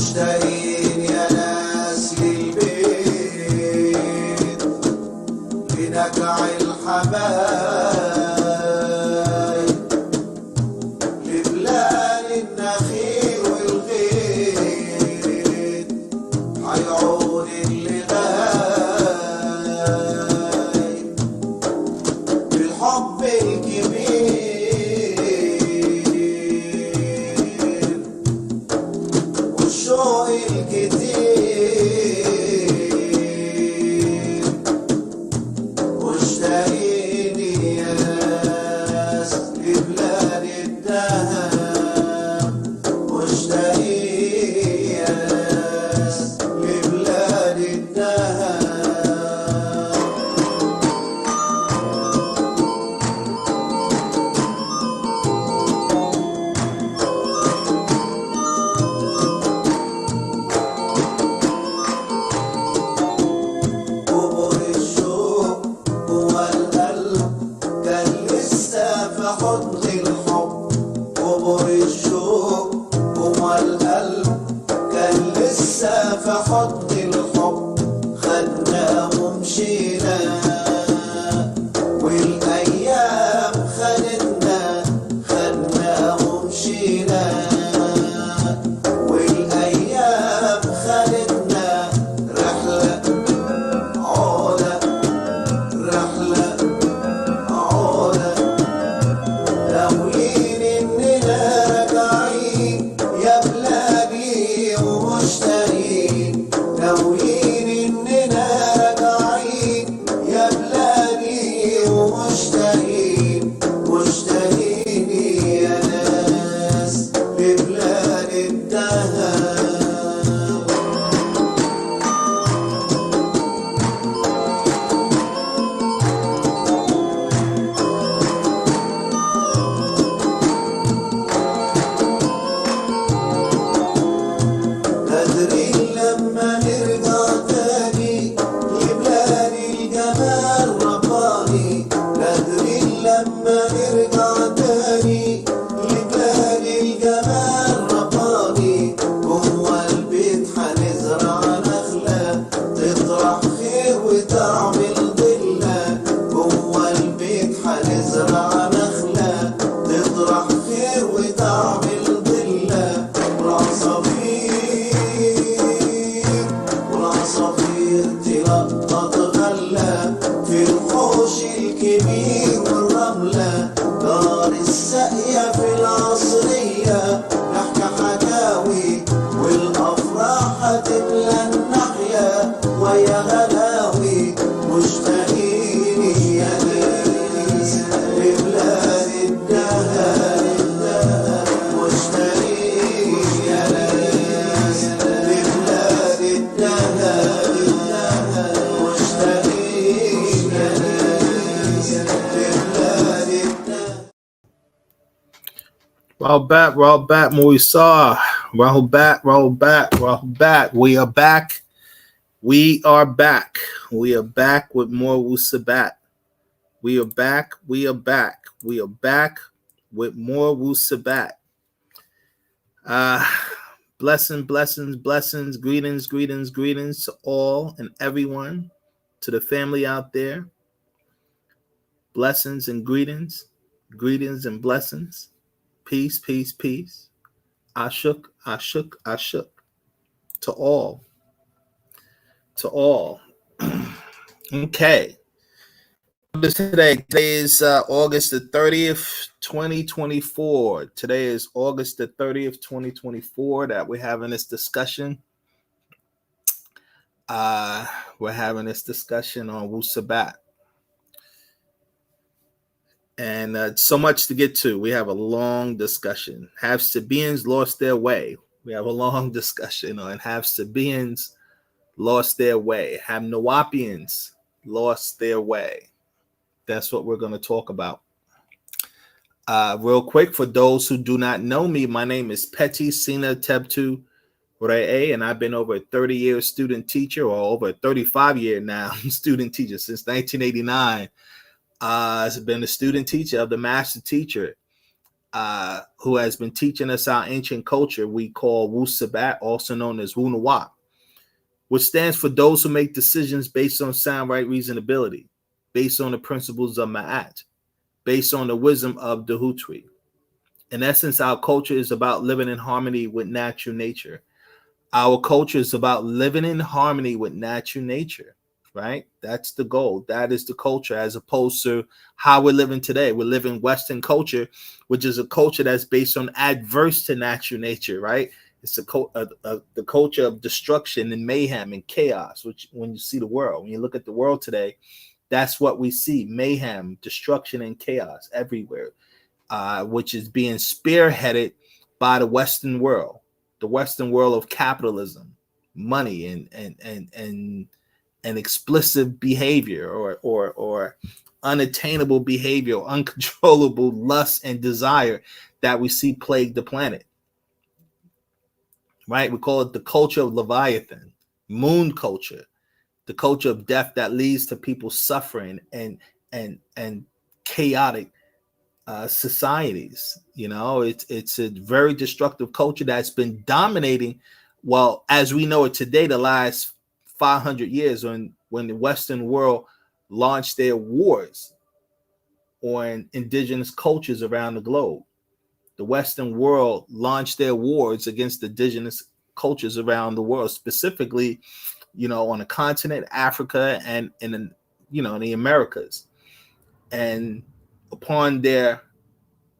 مشتاقين يا ناس للبيت لنجع الحبايب لبلاد النخيل والغيط عيون اللي غايب بالحب الكبير والشوق الكتير مشتاقين يا ناس لبلاد الدهب مشتاقين يا ناس لبلاد الدهب قبر الشوق جوا القلب كان لسه في حضن الحب قبر الشوق جوا القلب كان لسه في حضن الحب خدنا ومشينا والايام خدتنا خدنا ومشينا والايام خدتنا رحله عودة رحلة عودة ناويين إننا راجعين يا بلادي ومشتاقين ناويين إننا راجعين يا بلادي ومشتاقين مشتاقين يا ناس لبلاد الدهب نادرين لما نرجع تاني لبلاد الجمال رباني نادرين لما نرجع تاني لبلاد الجمال رباني جوا البيت حنزرع نخلة تطرح خير وتعمل ضلة جوا البيت حنزرع نخلة تطرح خير وتعمل ضلة والعصافير تلقط غلة في الحوش الكبير والرملة دار الساقية في العصرية نحكي حكاوي والأفراح هتملى الناحية ويا غلاوي مشتاقين يا ناس لبلاد الدهب مشتاقين يا ناس لبلاد الدهب مشتاقين يا ناس لبلاد الدهب Roll back, Moisa. Roll back. We are back. We are back. We are back with more Wu-Sabat. We are back. We are back. We are back with more Wu-Sabat. Blessings. Greetings to all and everyone, to the family out there. Blessings and greetings and blessings. Peace. Ashuk. To all. Okay. Today is August the 30th, 2024. Today is August the 30th, 2024 that we're having this discussion. We're having this discussion on Wu-Sabat. And so much to get to. We have a long discussion. Have Sabaeans lost their way? We have a long discussion on have Sabaeans lost their way? Have Nawapians lost their way? That's what we're going to talk about. Real quick, for those who do not know me, my name is Peti Sina Tebtu Re'e, and I've been over a 30-year student teacher, or over a 35-year now student teacher since 1989. I've been a student teacher of the master teacher who has been teaching us our ancient culture, we call Wu-Sabat, also known as Wu-Nawab, which stands for those who make decisions based on sound, right, reasonability, based on the principles of Ma'at, based on the wisdom of the Hutwi. In essence, our culture is about living in harmony with natural nature. Our culture is about living in harmony with natural nature, right? That's the goal. That is the culture, as opposed to how we're living today. We're living Western culture, which is a culture that's based on adverse to natural nature, right? It's the culture of destruction and mayhem and chaos, which when you see the world, when you look at the world today, that's what we see: mayhem, destruction, and chaos everywhere, which is being spearheaded by the Western world of capitalism, money, and explicit behavior, or unattainable behavior, uncontrollable lust and desire that we see plague the planet. Right? We call it the culture of Leviathan, moon culture, the culture of death that leads to people suffering and chaotic societies. You know, it's a very destructive culture that's been dominating, well, as we know it today, the last 500 years, when the Western world launched their wars on indigenous cultures around the globe. The Western world launched their wars against indigenous cultures around the world, specifically, on the continent, Africa, and in the Americas. And upon their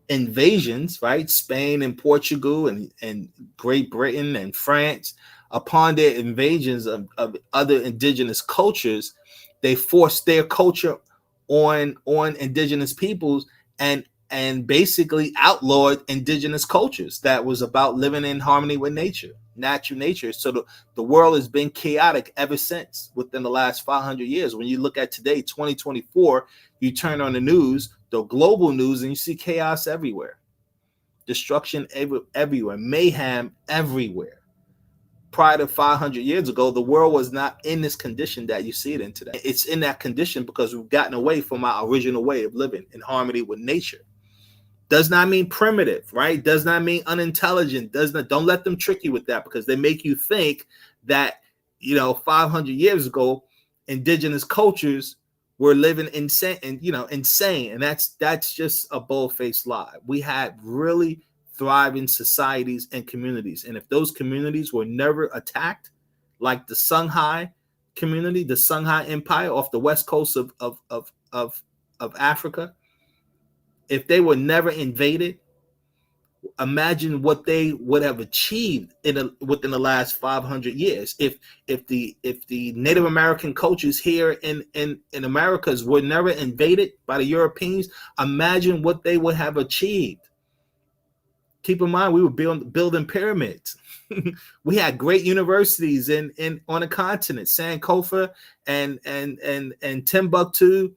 invasions, right, Spain and Portugal and Great Britain and France, upon their invasions of other indigenous cultures, they forced their culture on indigenous peoples, and basically outlawed indigenous cultures that was about living in harmony with natural nature. So the world has been chaotic ever since, within the last 500 years. When you look at today, 2024, you turn on the news, the global news, and you see chaos everywhere, destruction everywhere, mayhem everywhere. Prior to 500 years ago, the world was not in this condition that you see it in today. It's in that condition because we've gotten away from our original way of living in harmony with nature. Does not mean primitive, right? Does not mean unintelligent. Don't let them trick you with that, because they make you think that 500 years ago, indigenous cultures were living insane, and that's just a bold-faced lie. We had really thriving societies and communities, and if those communities were never attacked, like the Songhai community, the Songhai Empire off the west coast of Africa, if they were never invaded, imagine what they would have achieved within the last 500 years. If the Native American cultures here in Americas were never invaded by the Europeans, imagine what they would have achieved. Keep in mind, we were building pyramids. We had great universities on the continent, Sankofa and Timbuktu,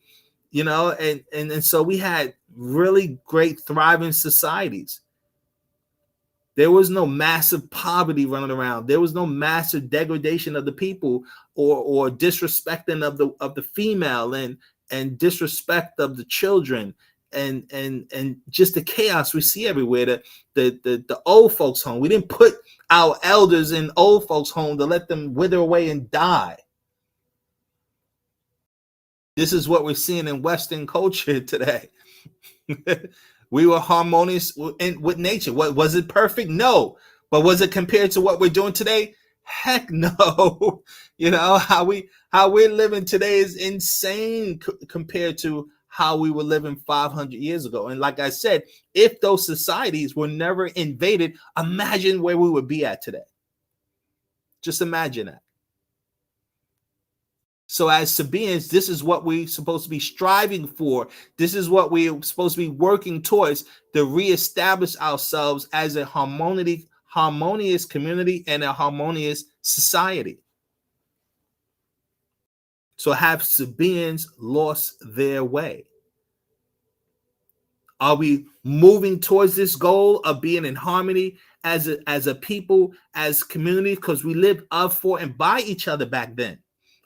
and so we had really great thriving societies. There was no massive poverty running around. There was no massive degradation of the people, or disrespecting of the female, and disrespect of the children, and just the chaos we see everywhere. The old folks home. We didn't put our elders in old folks home to let them wither away and die. This is what we're seeing in Western culture today. We were harmonious with nature. What was it perfect? No. But was it compared to what we're doing today? Heck no. How we're living today is insane compared to how we were living 500 years ago. And like I said, if those societies were never invaded, imagine where we would be at today. Just imagine that. So as Sabaeans, this is what we're supposed to be striving for. This is what we're supposed to be working towards, to reestablish ourselves as a harmonious community and a harmonious society. So have Sabaeans lost their way? Are we moving towards this goal of being in harmony as a people, as community? Because we lived of, for, and by each other back then.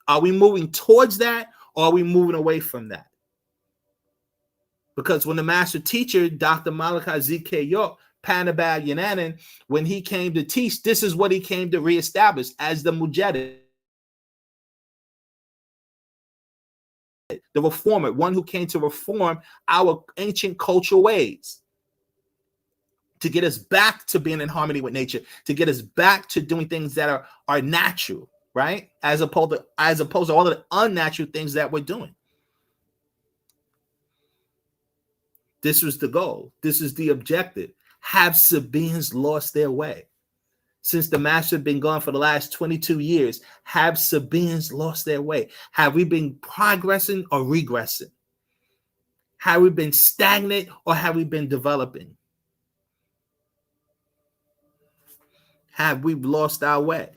Are we moving towards that, or are we moving away from that? Because when the master teacher, Dr. Malachi Z.K. York, Panabab Yananan, when he came to teach, this is what he came to reestablish as the Mujaddid, the reformer, one who came to reform our ancient cultural ways, to get us back to being in harmony with nature, to get us back to doing things that are natural, right? As opposed to all of the unnatural things that we're doing. This was the goal. This is the objective. Have Sabaeans lost their way? Since the master had been gone for the last 22 years, have Sabaeans lost their way? Have we been progressing or regressing? Have we been stagnant or have we been developing? Have we lost our way?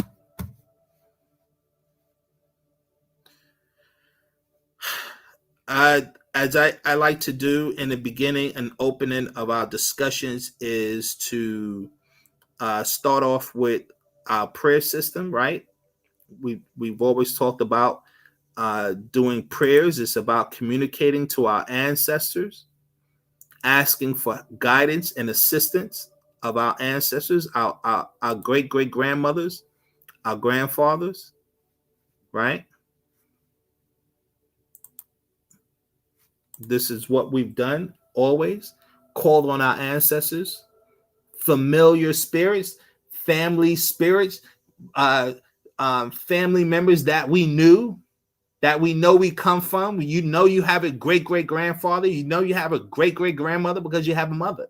As I like to do in the beginning and opening of our discussions is to start off with our prayer system, right? We've always talked about doing prayers. It's about communicating to our ancestors, asking for guidance and assistance of our ancestors, our great grandmothers, our grandfathers, right? This is what we've done always. Called on our ancestors, familiar spirits, family spirits, family members that we knew, that we know we come from. You know you have a great grandfather. You know you have a great grandmother because you have a mother,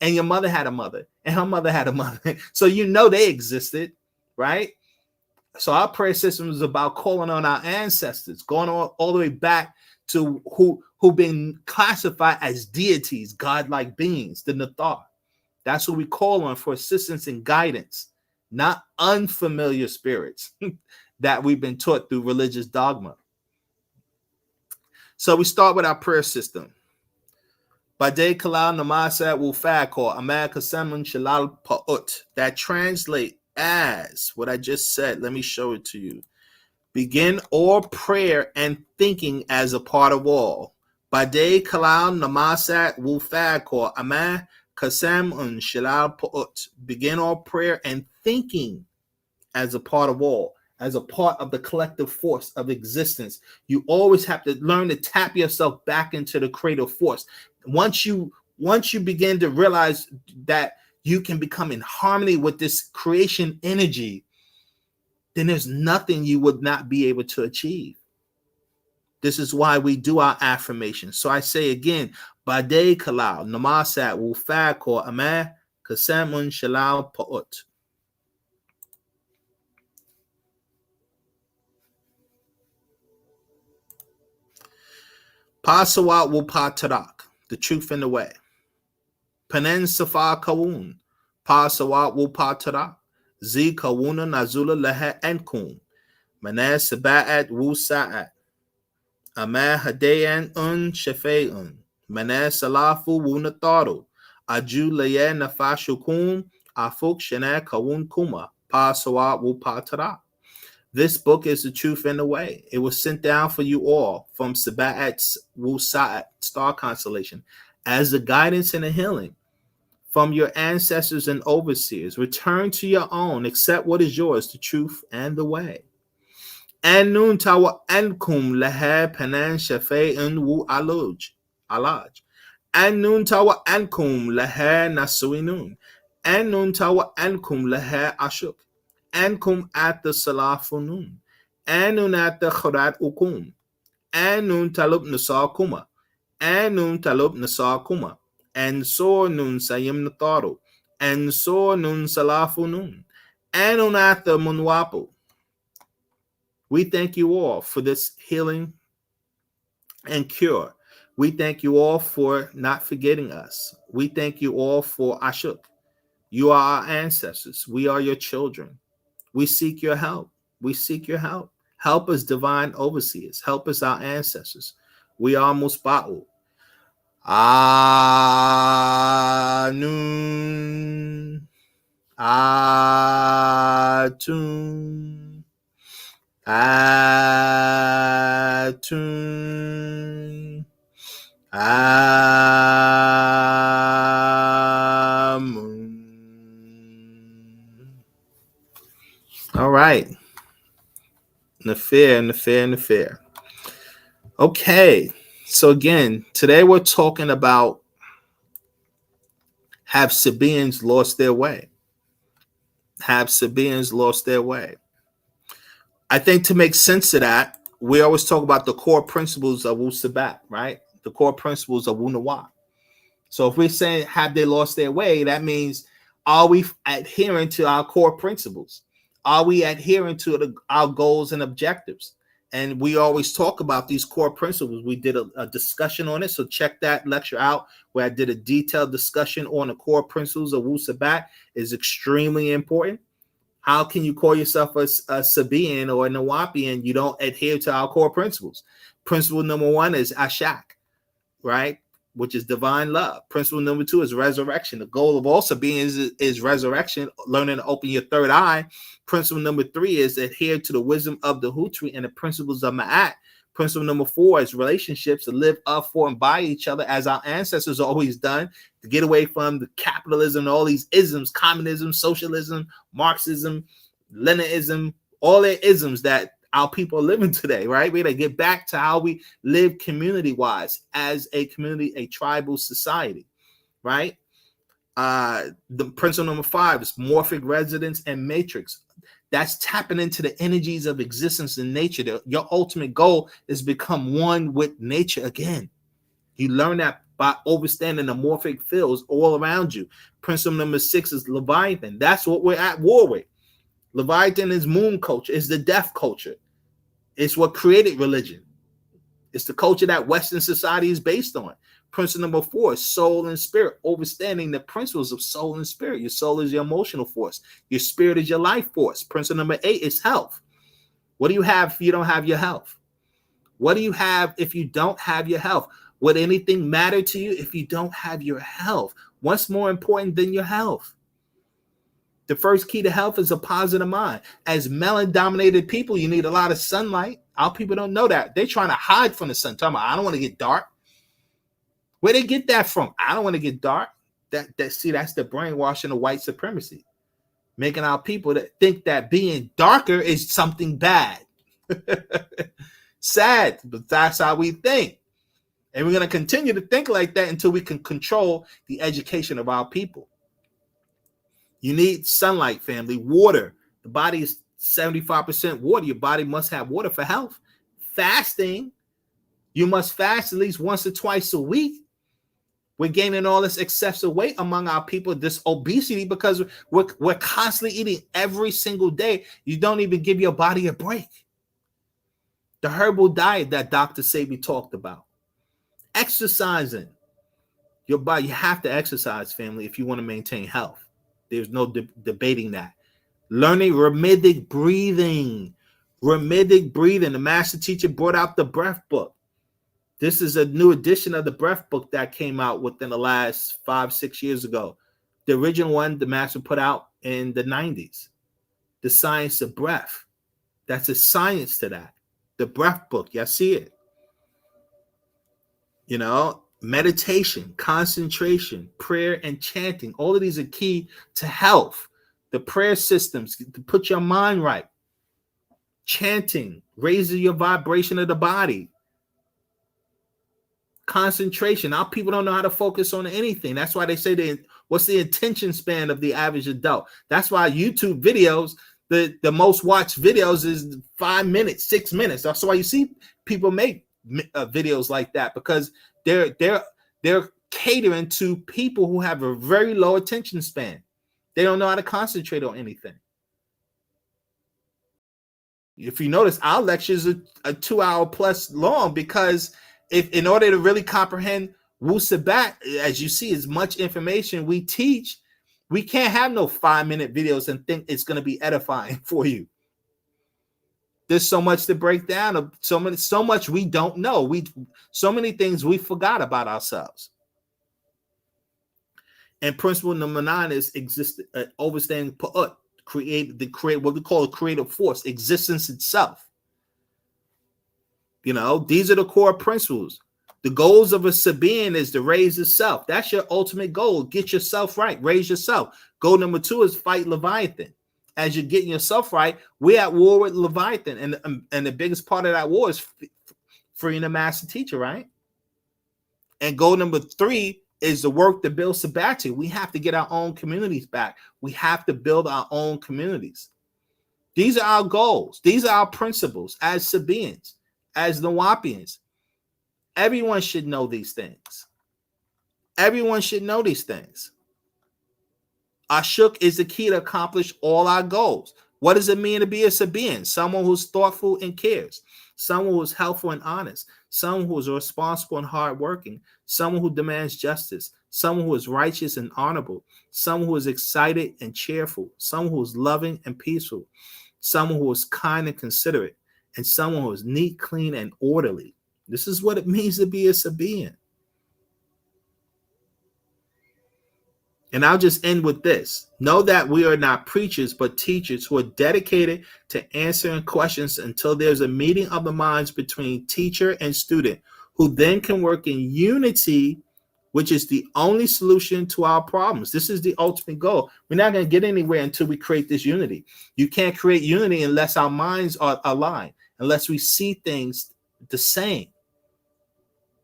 and your mother had a mother, and her mother had a mother. So you know they existed, right? So our prayer system is about calling on our ancestors, going all the way back to who've been classified as deities, godlike beings, the Nathar. That's what we call on for assistance and guidance, not unfamiliar spirits that we've been taught through religious dogma. So we start with our prayer system. Bade kalal namasa wufakor amaka samun shalal pa'ut. That translate as what I just said. Let me show it to you. Begin all prayer and thinking as a part of all. Bade kalal namasa wufakor amaka samun shalal pa'ut. Begin all prayer and thinking as a part of all, as a part of the collective force of existence. You always have to learn to tap yourself back into the creative force. Once you begin to realize that you can become in harmony with this creation energy, then there's nothing you would not be able to achieve. This is why we do our affirmations. So I say again, Bade Kalal, Namasat, Wufakor, Amah, Kasamun, Shalal, Pa'ut. Paa Taraq, the truth and the way. Panen Safa Kawun, Paa Taraq, Z Kawuna Nazula Leha Enkum, Manan Sabaat Wu-Sabat, Amah Hadayan Shafe'un, Manan Salafu Wunataru, Aju Laya Nafashukum, Afuk Shana Kawun Kuma, Paa Taraq. This book is the truth and the way. It was sent down for you all from Sabaeans Wu-Sabat star constellation as the guidance and the healing from your ancestors and overseers. Return to your own, accept what is yours, the truth and the way. Anun tawa ankum laha panan shafe'un wu alaj. Anun tawa ankum laha nasuinun. Anun tawa ankum laha ashuk. Ankum at the salafunun. Anun at the kharat ukum. Anun talub nasar kuma. Anun talub nasar kuma. And so nun sayim nataru. And so nun salafunun. Anun at the munwapu. We thank you all for this healing and cure. We thank you all for not forgetting us. We thank you all for Ashuk. You are our ancestors. We are your children. We seek your help. We seek your help. Help us, divine overseers. Help us, our ancestors. We are Musba'u. Anun. Atun. Atun. All right. Nafir. Okay. So again, today we're talking about, have Sabaeans lost their way? Have Sabaeans lost their way? I think to make sense of that, we always talk about the core principles of Wu-Sabat, right? The core principles of Wu-Nawab. So if we're saying, have they lost their way, that means, are we adhering to our core principles? Are we adhering to our goals and objectives? And we always talk about these core principles. We did a discussion on it. So check that lecture out where I did a detailed discussion on the core principles of Wu-Sabat. Is extremely important. How can you call yourself a Sabaean or a Nawapian? You don't adhere to our core principles. Principle number one is Ashak, right? Which is divine love. Principle number two is resurrection. The goal of all Sabaeans is resurrection, learning to open your third eye. Principle number three is adhere to the wisdom of the Hutri and the principles of Ma'at. Principle number four is relationships, to live up for and by each other as our ancestors always done, to get away from the capitalism and all these isms, communism, socialism, Marxism, Leninism, all the isms that our people are living today, right? We got to get back to how we live community-wise as a community, a tribal society, right? The principle number five is morphic resonance and matrix. That's tapping into the energies of existence in nature. Your ultimate goal is become one with nature again. You learn that by understanding the morphic fields all around you. Principle number six is Leviathan. That's what we're at war with. Leviathan is moon culture, is the death culture. It's what created religion. It's the culture that Western society is based on. Principle number four is soul and spirit, understanding the principles of soul and spirit. Your soul is your emotional force. Your spirit is your life force. Principle number 8 is health. What do you have if you don't have your health? What do you have if you don't have your health? Would anything matter to you if you don't have your health? What's more important than your health? The first key to health is a positive mind. As melon-dominated people, you need a lot of sunlight. Our people don't know that. They're trying to hide from the sun. Talking about, I don't want to get dark. Where they get that from? I don't want to get dark. That's the brainwashing of white supremacy, making our people that think that being darker is something bad. Sad, but that's how we think. And we're going to continue to think like that until we can control the education of our people. You need sunlight, family, water. The body is 75% water. Your body must have water for health. Fasting, you must fast at least once or twice a week. We're gaining all this excessive weight among our people, this obesity, because we're constantly eating every single day. You don't even give your body a break. The herbal diet that Dr. Sabi talked about. Exercising. Your body, you have to exercise, family, if you want to maintain health. There's no debating that. Learning rhythmic breathing. Rhythmic breathing. The master teacher brought out the breath book. This is a new edition of the breath book that came out within the last 5-6 years ago. The original one, the master put out in the 90s. The science of breath. That's a science to that. The breath book. Y'all see it. You know, meditation, concentration, prayer, and chanting. All of these are key to health. The prayer systems to put your mind right. Chanting raises your vibration of the body. Concentration. Our people don't know how to focus on anything. That's why they say what's the attention span of the average adult? That's why YouTube videos, the most watched videos is 5 minutes, 6 minutes. That's why you see people make videos like that, because they're catering to people who have a very low attention span. They don't know how to concentrate on anything. If you notice, our lectures are 2 hour plus long, because if in order to really comprehend Wu-Sabat, as you see, as much information we teach, we can't have no 5-minute videos and think it's going to be edifying for you. There's so much to break down, of so much we don't know. So many things we forgot about ourselves. And principle number 9 is understanding Pa'ut, create what we call a creative force, existence itself. You know, these are the core principles. The goals of a Sabaean is to raise yourself. That's your ultimate goal. Get yourself right. Raise yourself. Goal number 2 is fight Leviathan. As you're getting yourself right, we're at war with Leviathan. And the biggest part of that war is freeing the master teacher, right? And goal number 3 is the work to build Sabat. We have to get our own communities back. We have to build our own communities. These are our goals. These are our principles as Sabaeans, as Nawapians. Everyone should know these things. Everyone should know these things. Ashuk is the key to accomplish all our goals. What does it mean to be a Sabaean? Someone who's thoughtful and cares. Someone who is helpful and honest. Someone who is responsible and hardworking. Someone who demands justice. Someone who is righteous and honorable. Someone who is excited and cheerful. Someone who is loving and peaceful. Someone who is kind and considerate. And someone who is neat, clean, and orderly. This is what it means to be a Sabaean. And I'll just end with this. Know that we are not preachers, but teachers who are dedicated to answering questions until there's a meeting of the minds between teacher and student, who then can work in unity, which is the only solution to our problems. This is the ultimate goal. We're not going to get anywhere until we create this unity. You can't create unity unless our minds are aligned, unless we see things the same.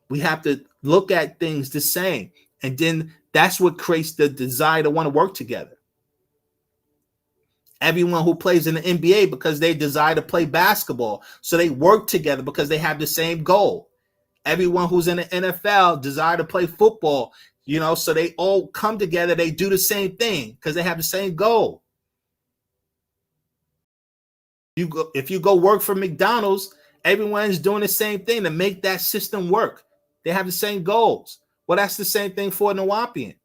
We have to look at things the same. And then that's what creates the desire to want to work together. Everyone who plays in the NBA because they desire to play basketball. So they work together because they have the same goal. Everyone who's in the NFL desire to play football, so they all come together. They do the same thing because they have the same goal. If you go work for McDonald's, everyone's doing the same thing to make that system work. They have the same goals. Well, that's the same thing for a Nawapian.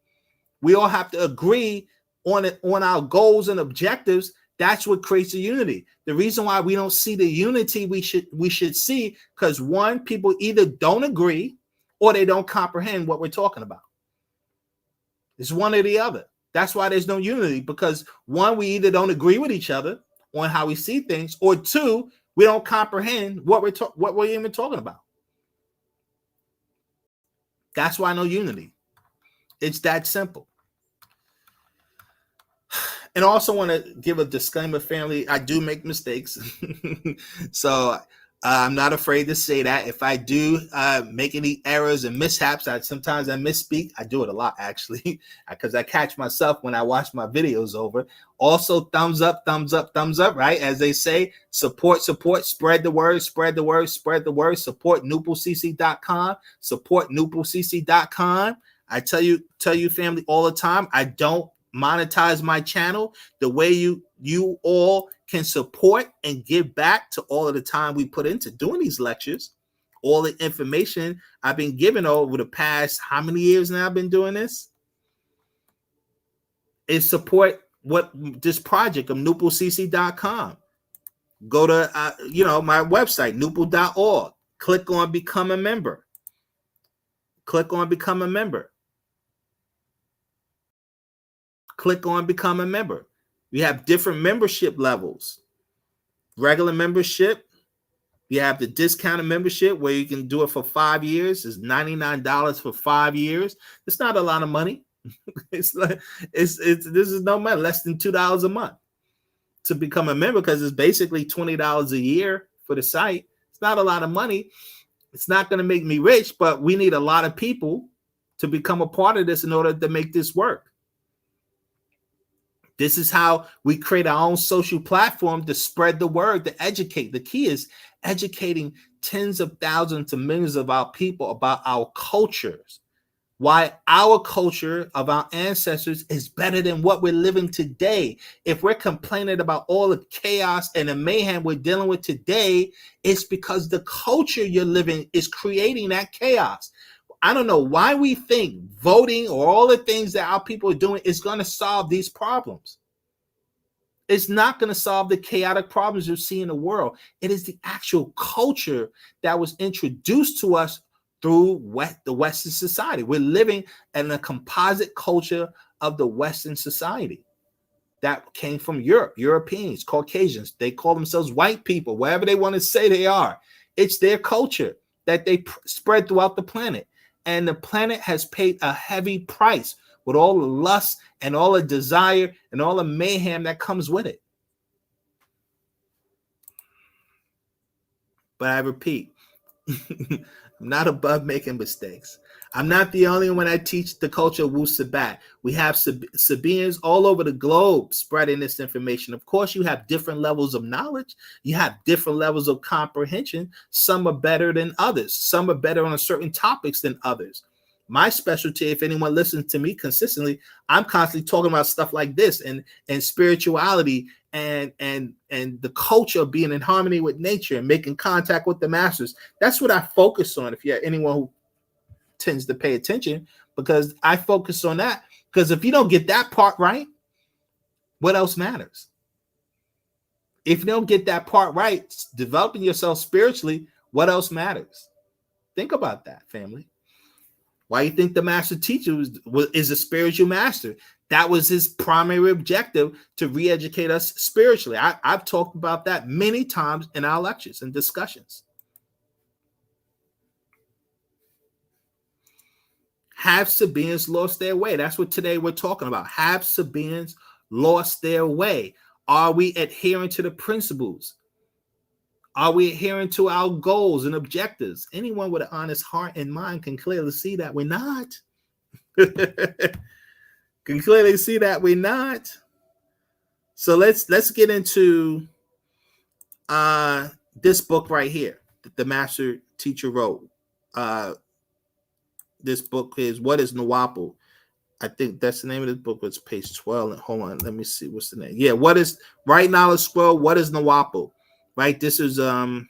We all have to agree on our goals and objectives. That's what creates a unity. The reason why we don't see the unity we should see, because one, people either don't agree or they don't comprehend what we're talking about. It's one or the other. That's why there's no unity, because one, we either don't agree with each other on how we see things, or two, we don't comprehend what we're even talking about. That's why no unity. It's that simple. And also want to give a disclaimer, family. I do make mistakes. So I'm not afraid to say that. If I do make any errors and mishaps, sometimes I misspeak. I do it a lot, actually, because I catch myself when I watch my videos over. Also, thumbs up, right? As they say, support, spread the word, support nupulcc.com, support nupulcc.com. I tell you, family, all the time, I don't monetize my channel. The way you all can support and give back to all of the time we put into doing these lectures, all the information I've been given over the past, how many years now I've been doing this, is support this project of nupulcc.com. Go to my website, nupul.org. Click on become a member. Click on become a member. We have different membership levels. Regular membership, you have the discounted membership where you can do it for 5 years. It's $99 for 5 years. It's not a lot of money. This is no money, less than $2 a month to become a member, because it's basically $20 a year for the site. It's not a lot of money. It's not going to make me rich, but we need a lot of people to become a part of this in order to make this work. This is how we create our own social platform to spread the word, to educate. The key is educating tens of thousands to millions of our people about our cultures. Why our culture of our ancestors is better than what we're living today. If we're complaining about all the chaos and the mayhem we're dealing with today, it's because the culture you're living is creating that chaos. I don't know why we think voting or all the things that our people are doing is going to solve these problems. It's not going to solve the chaotic problems you see in the world. It is the actual culture that was introduced to us through the Western society. We're living in a composite culture of the Western society that came from Europe, Europeans, Caucasians. They call themselves white people, whatever they want to say they are. It's their culture. that they spread throughout the planet. And the planet has paid a heavy price with all the lust and all the desire and all the mayhem that comes with it. But I repeat, I'm not above making mistakes. I'm not the only one that teach the culture of Wu-Sabat. We have Sabaeans all over the globe spreading this information. Of course, you have different levels of knowledge. You have different levels of comprehension. Some are better than others. Some are better on certain topics than others. My specialty, if anyone listens to me consistently, I'm constantly talking about stuff like this and spirituality and the culture of being in harmony with nature and making contact with the masters. That's what I focus on. If you're anyone who tends to pay attention, because I focus on that, because if you don't get that part right, what else matters? If you don't get that part right, developing yourself spiritually, what else matters? Think about that, family. Why you think the master teacher is a spiritual master? That was his primary objective, to re-educate us spiritually. I've talked about that many times in our lectures and discussions. Have Sabaeans lost their way? That's what today we're talking about. Have Sabaeans lost their way? Are we adhering to the principles? Are we adhering to our goals and objectives? Anyone with an honest heart and mind can clearly see that we're not. Can clearly see that we're not. So let's get into this book right here that the master teacher wrote. This book is What is Nuwaupu? I think that's the name of this book. It's page 12. Hold on, let me see what's the name. Yeah, what is Right Knowledge Scroll? What is Nuwaupu? Right, this is an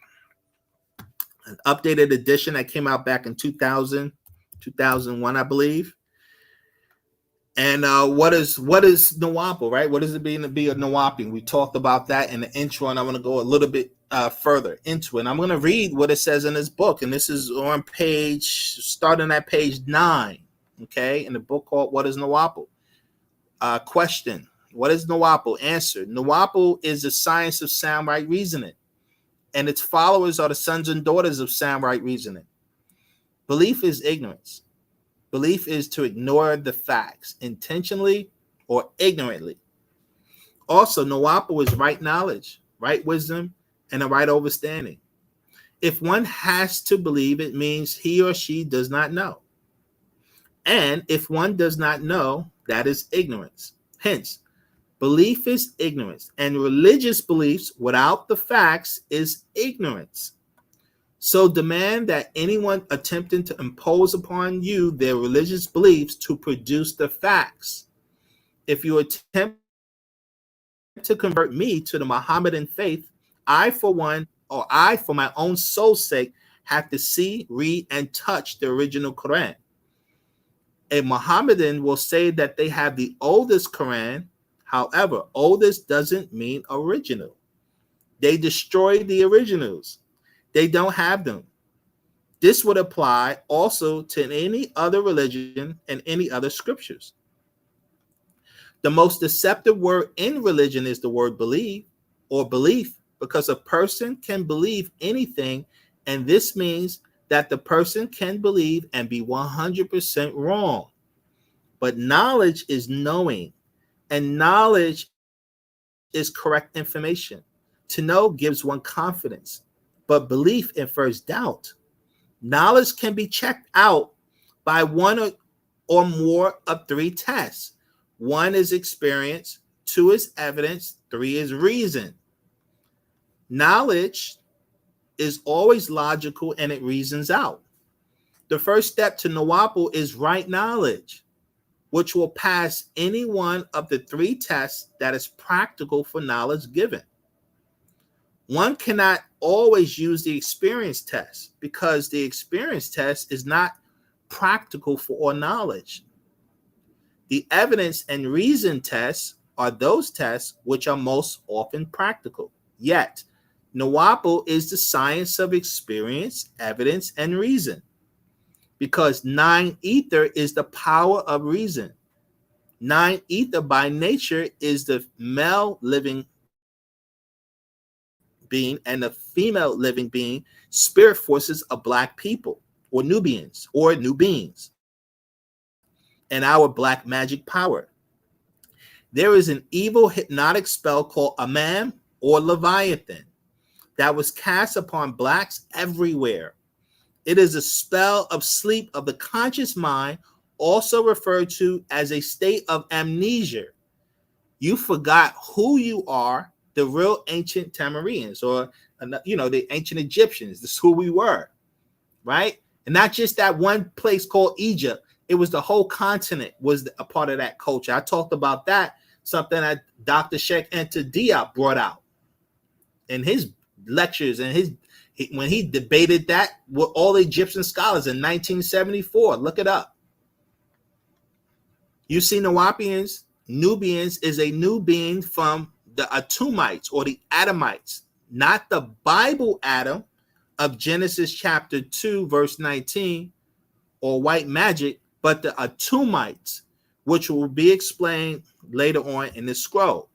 updated edition that came out back in 2001, I believe. And what is Nuwaupu, right? What does it mean to be a Nuwaupian? We talked about that in the intro, and I'm going to go a little bit further into it. I'm going to read what it says in this book, and this is on starting at page 9, okay, in the book called What is Nuwaupu? Question: what is Nuwaupu? Answer: Nuwaupu is the science of sound right reasoning, and its followers are the sons and daughters of sound right reasoning. Belief is ignorance. Belief is to ignore the facts intentionally or ignorantly. Also, Nuwaupu is right knowledge, right wisdom, and a right understanding. If one has to believe, it means he or she does not know. And if one does not know, that is ignorance. Hence, belief is ignorance, and religious beliefs without the facts is ignorance. So demand that anyone attempting to impose upon you their religious beliefs to produce the facts. If you attempt to convert me to the Mohammedan faith, I, for one, or I, for my own soul's sake, have to see, read, and touch the original Quran. A Mohammedan will say that they have the oldest Quran. However, oldest doesn't mean original. They destroy the originals. They don't have them. This would apply also to any other religion and any other scriptures. The most deceptive word in religion is the word believe or belief, because a person can believe anything, and this means that the person can believe and be 100% wrong. But knowledge is knowing, and knowledge is correct information. To know gives one confidence, but belief infers doubt. Knowledge can be checked out by one or more of 3 tests. 1 is experience, 2 is evidence, 3 is reason. Knowledge is always logical and it reasons out. The first step to Nuwaupu is right knowledge, which will pass any one of the 3 tests that is practical for knowledge given. One cannot always use the experience test because the experience test is not practical for all knowledge. The evidence and reason tests are those tests which are most often practical. Yet, Nuwaupu is the science of experience, evidence, and reason, because 9 ether is the power of reason. 9 ether by nature is the male living being and the female living being spirit forces of black people or Nubians or new beings, and our black magic power. There is an evil hypnotic spell called Amam or Leviathan that was cast upon blacks everywhere. It is a spell of sleep of the conscious mind, also referred to as a state of amnesia. You forgot who you are, the real ancient Tamarians, or the ancient Egyptians. This is who we were, right? And not just that one place called Egypt. It was the whole continent was a part of that culture. I talked about that, something that Dr. Sheikh Anta Diop brought out in his lectures and when he debated that with all the Egyptian scholars in 1974. Look it up. You see, Nubians is a new being from the Atumites or the Adamites, not the Bible Adam of Genesis chapter 2, verse 19, or white magic, but the Atumites, which will be explained later on in this scroll,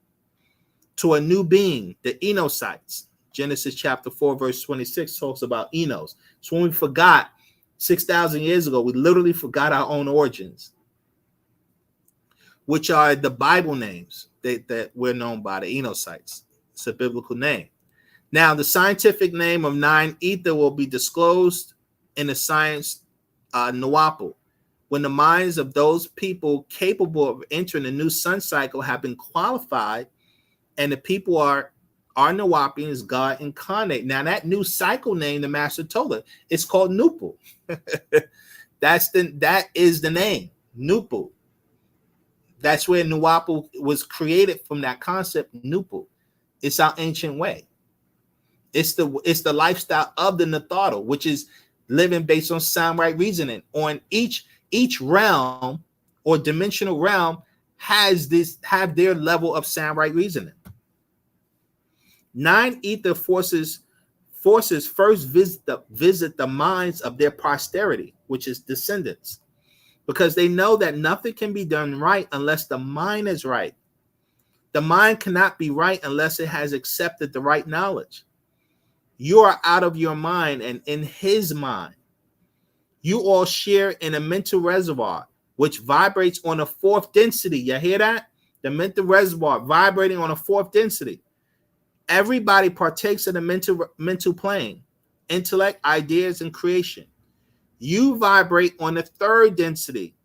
to a new being, the Enosites. Genesis chapter 4, verse 26 talks about Enos. So when we forgot 6,000 years ago, we literally forgot our own origins, which are the Bible names that we're known by, the Enosites. It's a biblical name. Now, the scientific name of 9 ether will be disclosed in the science Nuwapul, when the minds of those people capable of entering the new sun cycle have been qualified, and the people are Nuwapians, God incarnate. Now, that new cycle name, the master told us, it's called Nupul. That is the name, Nupul. That's where Nuwapul was created from, that concept, Nupul. It's our ancient way. It's the lifestyle of the Natharu, which is living based on sound right reasoning. On each realm or dimensional realm have their level of sound right reasoning. 9 ether forces first visit the minds of their posterity, which is descendants, because they know that nothing can be done right unless the mind is right. The mind cannot be right unless it has accepted the right knowledge. You are out of your mind and in his mind. You all share in a mental reservoir, which vibrates on a 4th density. You hear that? The mental reservoir vibrating on a 4th density. Everybody partakes in the mental plane, intellect, ideas, and creation. You vibrate on the 3rd density,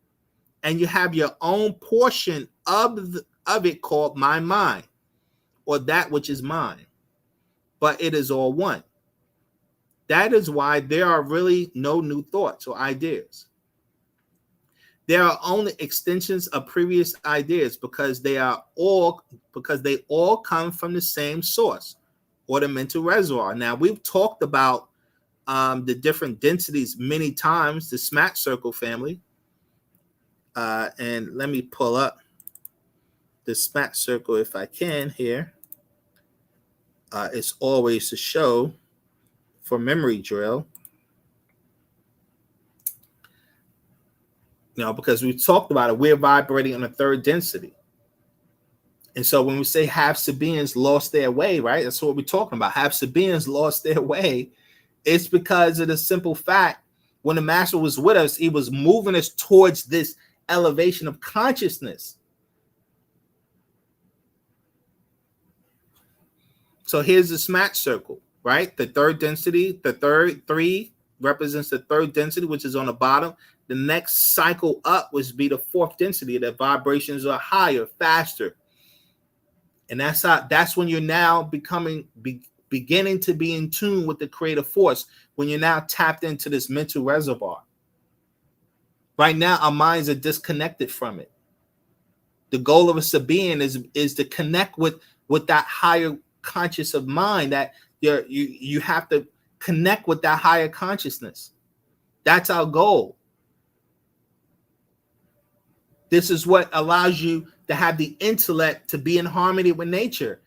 and you have your own portion of it called my mind, or that which is mine. But it is all one. That is why there are really no new thoughts or ideas. There are only extensions of previous ideas because they all come from the same source or the mental reservoir. Now, we've talked about the different densities many times, the SMAT circle family. And let me pull up the SMAT circle if I can here. It's always a show for memory drill. Because we talked about it, we're vibrating on a 3rd density. And so when we say have Sabaeans lost their way, right? That's what we're talking about. Have Sabaeans lost their way? It's because of the simple fact, when the master was with us, he was moving us towards this elevation of consciousness. So here's the SMAT circle, right? The 3rd density, the 3 represents the 3rd density, which is on the bottom. The next cycle up would be the 4th density. The vibrations are higher, faster. And that's when you're now beginning to be in tune with the creative force, when you're now tapped into this mental reservoir. Right now, our minds are disconnected from it. The goal of a Sabaean is to connect with that higher conscious of mind, that you have to connect with that higher consciousness. That's our goal. This is what allows you to have the intellect to be in harmony with nature.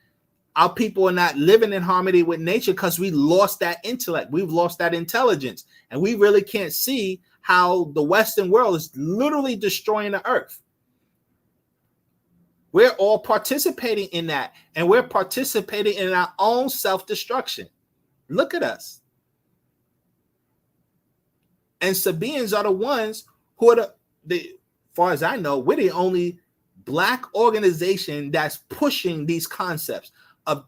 Our people are not living in harmony with nature because we lost that intellect. We've lost that intelligence. And we really can't see how the Western world is literally destroying the earth. We're all participating in that, and we're participating in our own self-destruction. Look at us. And Sabaeans are the ones who are as far as I know, we're the only Black organization that's pushing these concepts of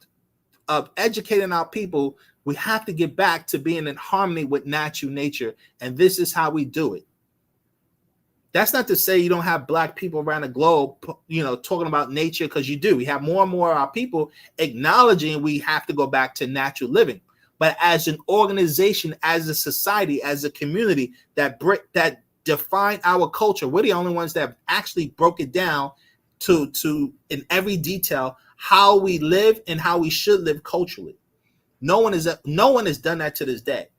educating our people. We have to get back to being in harmony with natural nature, and this is how we do it. That's not to say you don't have Black people around the globe, talking about nature, because you do. We have more and more of our people acknowledging we have to go back to natural living. But as an organization, as a society, as a community that define our culture, we're the only ones that have actually broke it down to in every detail how we live and how we should live culturally. No one has done that to this day.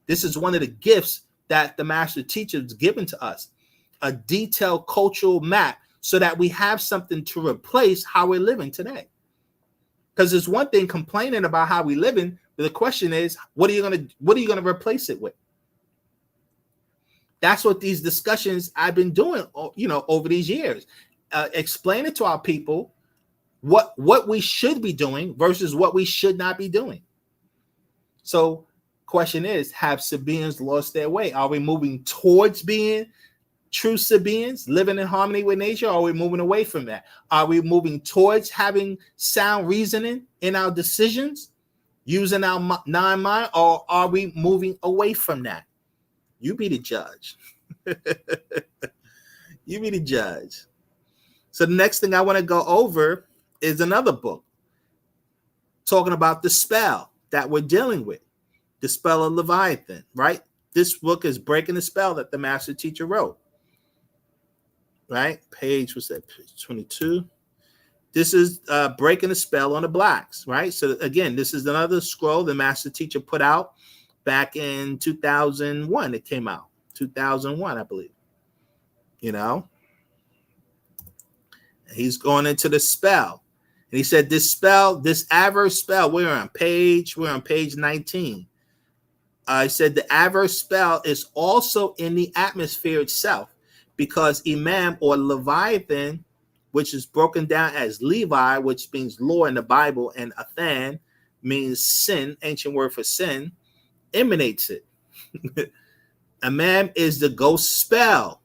This is one of the gifts that the master teacher has given to us, a detailed cultural map, so that we have something to replace how we're living today. Because there's one thing complaining about how we're living, but the question is, what are you gonna replace it with? That's what these discussions I've been doing, over these years, explaining to our people what we should be doing versus what we should not be doing. So, question is, have Sabaeans lost their way? Are we moving towards being true Sabaeans, living in harmony with nature, or are we moving away from that? Are we moving towards having sound reasoning in our decisions, using our non-mind, or are we moving away from that? You be the judge. You be the judge. So the next thing I want to go over is another book talking about the spell that we're dealing with, the spell of Leviathan, right? This book is breaking the spell that the master teacher wrote, right? Page, what's that? Page 22. This is breaking the spell on the Blacks, right? So again, this is another scroll the master teacher put out back in 2001. It came out 2001, I believe. He's going into the spell. And he said this spell, this adverse spell, we're on page 19. He said the adverse spell is also in the atmosphere itself, because Imam, or Leviathan, which is broken down as Levi, which means law in the Bible, and Athan means sin, ancient word for sin, emanates it. Imam is the ghost spell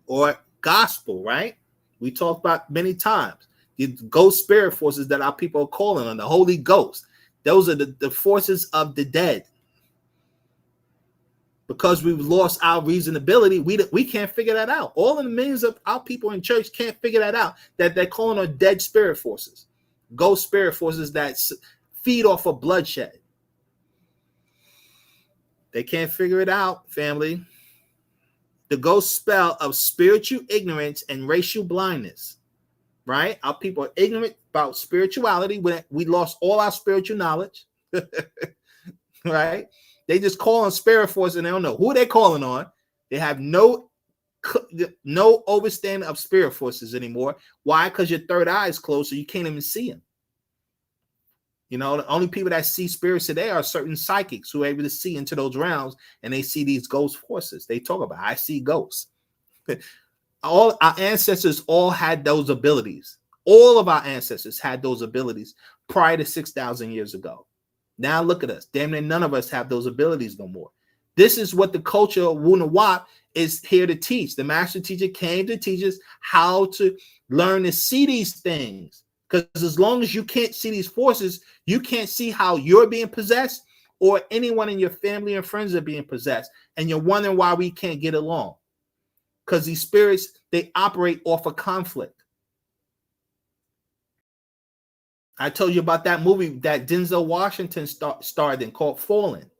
or gospel, right? We talked about many times. The ghost spirit forces that our people are calling on, the Holy Ghost. Those are the forces of the dead. Because we've lost our reasonability, we can't figure that out. All of the millions of our people in church can't figure that out, that they're calling on dead spirit forces, ghost spirit forces that feed off of bloodshed. They can't figure it out, family. The ghost spell of spiritual ignorance and racial blindness, right? Our people are ignorant about spirituality. We lost all our spiritual knowledge, right? They just call on spirit force and they don't know who they're calling on. They have no understanding of spirit forces anymore. Why? Because your third eye is closed, so you can't even see them. The only people that see spirits today are certain psychics who are able to see into those realms, and they see these ghost forces. They talk about, I see ghosts. All our ancestors all had those abilities. All of our ancestors had those abilities prior to 6,000 years ago. Now look at us. Damn near none of us have those abilities no more. This is what the culture of Wu-Sabat is here to teach. The master teacher came to teach us how to learn to see these things. Because as long as you can't see these forces, you can't see how you're being possessed or anyone in your family and friends are being possessed. And you're wondering why we can't get along. Because these spirits, they operate off of conflict. I told you about that movie that Denzel Washington starred in called Fallen,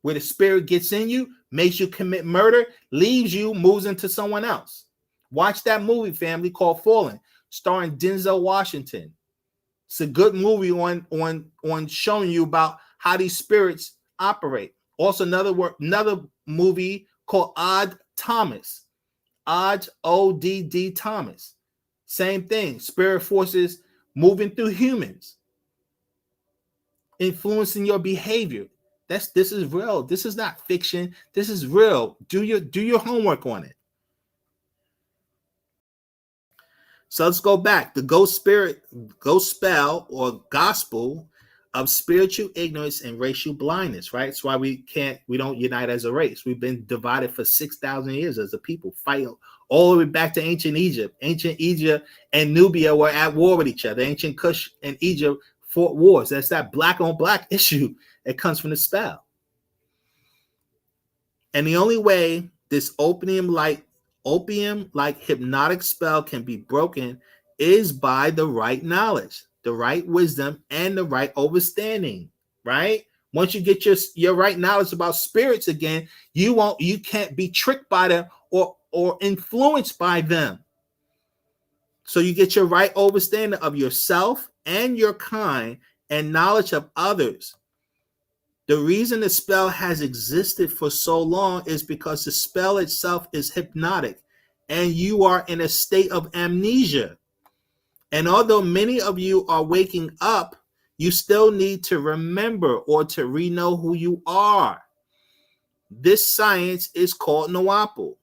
where the spirit gets in you, makes you commit murder, leaves you, moves into someone else. Watch that movie, family, called Fallen, starring Denzel Washington. It's a good movie on showing you about how these spirits operate. Also, another movie called Odd Thomas. Odd, O-D-D Thomas. Same thing. Spirit forces moving through humans, influencing your behavior. This is real. This is not fiction. This is real. Do your homework on it. So let's go back. The ghost spell or gospel of spiritual ignorance and racial blindness, right? That's why we don't unite as a race. We've been divided for 6,000 years as a people, fight all the way back to ancient Egypt. Ancient Egypt and Nubia were at war with each other. Ancient Kush and Egypt fought wars. That's that black on black issue that comes from the spell. And the only way this opium-like hypnotic spell can be broken is by the right knowledge, the right wisdom, and the right understanding, right? Once you get your right knowledge about spirits again, you can't be tricked by them or influenced by them. So you get your right understanding of yourself and your kind and knowledge of others. The reason the spell has existed for so long is because the spell itself is hypnotic and you are in a state of amnesia. And although many of you are waking up, you still need to remember or to re-know who you are. This science is called Nuwaupu,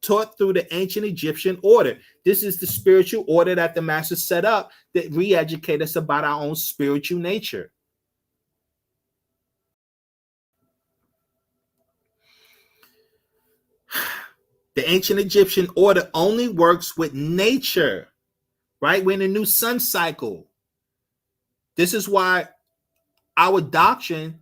taught through the ancient Egyptian order. This is the spiritual order that the master set up that re-educate us about our own spiritual nature. The ancient Egyptian order only works with nature, right? We're in a new sun cycle. This is why our doctrine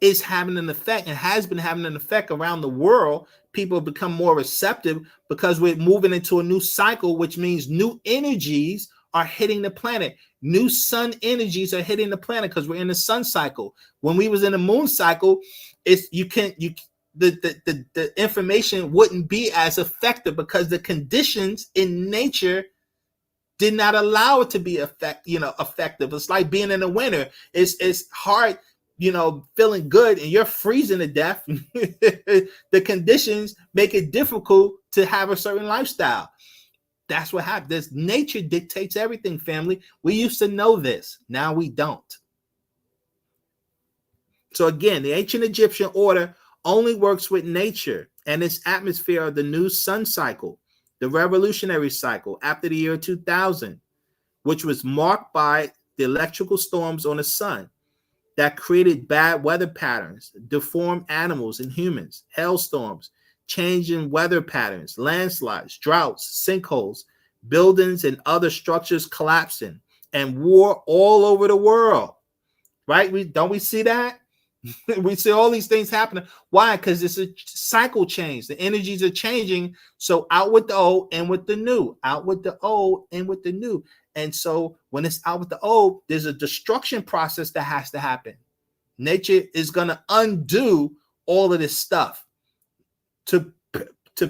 is having an effect and has been having an effect around the world. People have become more receptive because we're moving into a new cycle, which means new energies are hitting the planet. New sun energies are hitting the planet because we're in the sun cycle. When we was in the moon cycle, the information wouldn't be as effective because the conditions in nature did not allow it to be effective. It's like being in the winter. It's hard, feeling good and you're freezing to death. The conditions make it difficult to have a certain lifestyle. That's what happens. This nature dictates everything, family. We used to know this. Now we don't. So again, the ancient Egyptian order only works with nature and its atmosphere of the new sun cycle, the revolutionary cycle after the year 2000, which was marked by the electrical storms on the sun that created bad weather patterns, deformed animals and humans, hailstorms, changing weather patterns, landslides, droughts, sinkholes, buildings and other structures collapsing, and war all over the world. Right? Don't we see that? We see all these things happening. Why? Because it's a cycle change. The energies are changing. So out with the old and with the new. Out with the old and with the new. And so when it's out with the old, there's a destruction process that has to happen. Nature is going to undo all of this stuff to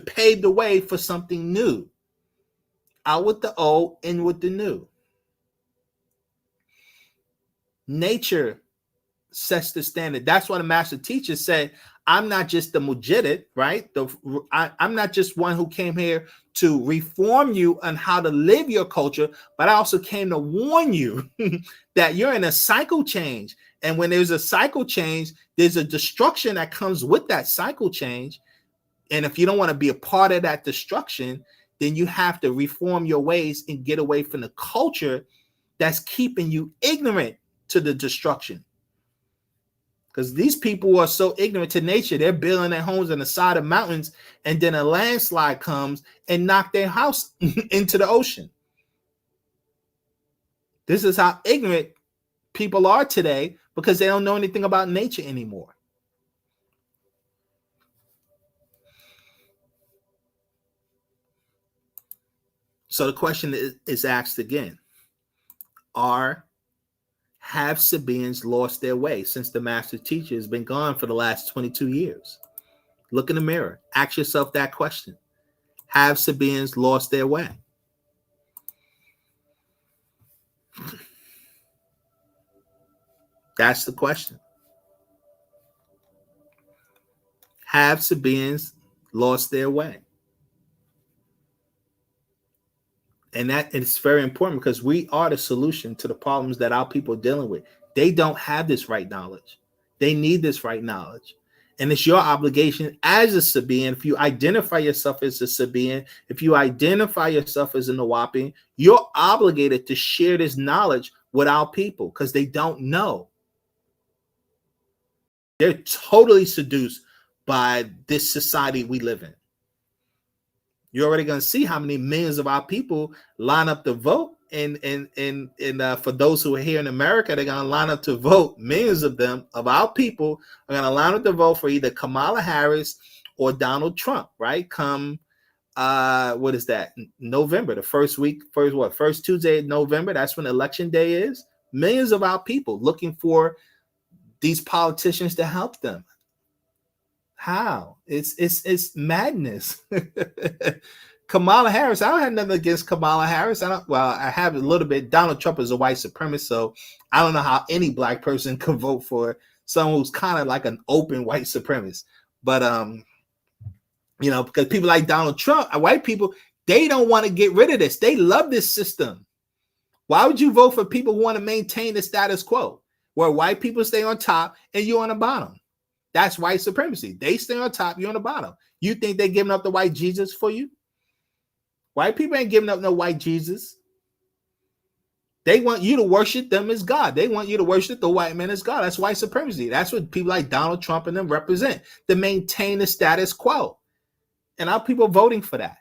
pave the way for something new. Out with the old and with the new. Nature sets the standard. That's why the master teacher said, I'm not just the mujahid, right? I'm not just one who came here to reform you on how to live your culture, but I also came to warn you that you're in a cycle change. And when there's a cycle change, there's a destruction that comes with that cycle change. And if you don't want to be a part of that destruction, then you have to reform your ways and get away from the culture that's keeping you ignorant to the destruction. Because these people are so ignorant to nature, they're building their homes on the side of mountains, and then a landslide comes and knock their house into the ocean. This is how ignorant people are today because they don't know anything about nature anymore. So the question is asked again. Have Sabaeans lost their way since the master teacher has been gone for the last 22 years? Look in the mirror. Ask yourself that question. Have Sabaeans lost their way? That's the question. Have Sabaeans lost their way? And that is very important because we are the solution to the problems that our people are dealing with. They don't have this right knowledge. They need this right knowledge. And it's your obligation as a Sabaean, if you identify yourself as a Sabaean, if you identify yourself as a Nawapian, you're obligated to share this knowledge with our people because they don't know. They're totally seduced by this society we live in. You're already going to see how many millions of our people line up to vote. And for those who are here in America, they're going to line up to vote. Millions of them, of our people, are going to line up to vote for either Kamala Harris or Donald Trump, right? Come, what is that? November, the first Tuesday in November. That's when election day is. Millions of our people looking for these politicians to help them. How? It's madness. Kamala Harris, I don't have nothing against Kamala Harris. I have a little bit. Donald Trump is a white supremacist, so I don't know how any black person could vote for someone who's kind of like an open white supremacist. But because people like Donald Trump, white people, they don't want to get rid of this. They love this system. Why would you vote for people who want to maintain the status quo, where white people stay on top and you're on the bottom? That's white supremacy. They stay on top, you're on the bottom. You think they're giving up the white Jesus for you? White people ain't giving up no white Jesus. They want you to worship them as God. They want you to worship the white man as God. That's white supremacy. That's what people like Donald Trump and them represent, to maintain the status quo. And our people voting for that.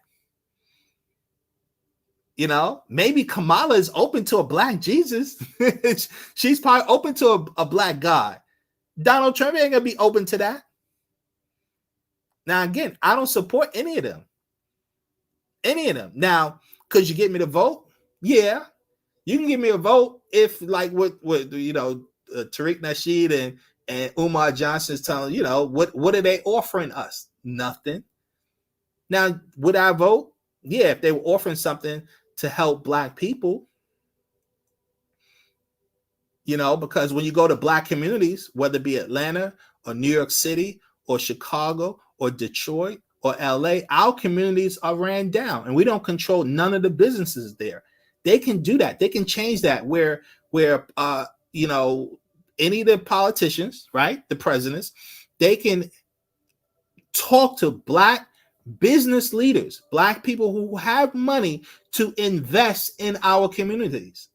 Maybe Kamala is open to a black Jesus. She's probably open to a black God. Donald Trump ain't gonna be open to that. Now, again, I don't support any of them. Now, could you get me to vote? Yeah, you can give me a vote if, like, what Tariq Nasheed and Umar Johnson is telling, what are they offering us? Nothing. Now, would I vote? Yeah, if they were offering something to help black people. Because when you go to black communities, whether it be Atlanta or New York City or Chicago or Detroit or LA, our communities are ran down and we don't control none of the businesses there. They can do that. They can change that where any of the politicians, right, the presidents, they can talk to black business leaders, black people who have money to invest in our communities,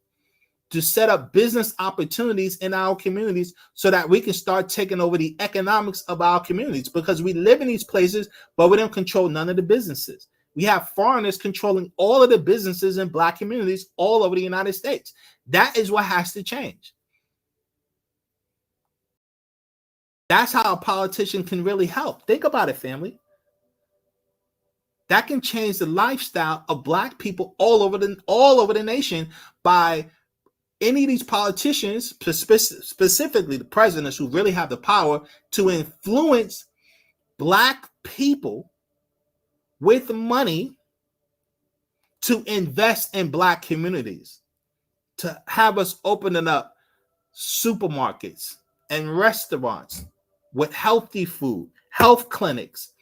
to set up business opportunities in our communities so that we can start taking over the economics of our communities, because we live in these places, but we don't control none of the businesses. We have foreigners controlling all of the businesses in black communities all over the United States. That is what has to change. That's how a politician can really help. Think about it, family. That can change the lifestyle of black people all over the nation by any of these politicians, specifically the presidents who really have the power to influence black people with money to invest in black communities, to have us opening up supermarkets and restaurants with healthy food, health clinics,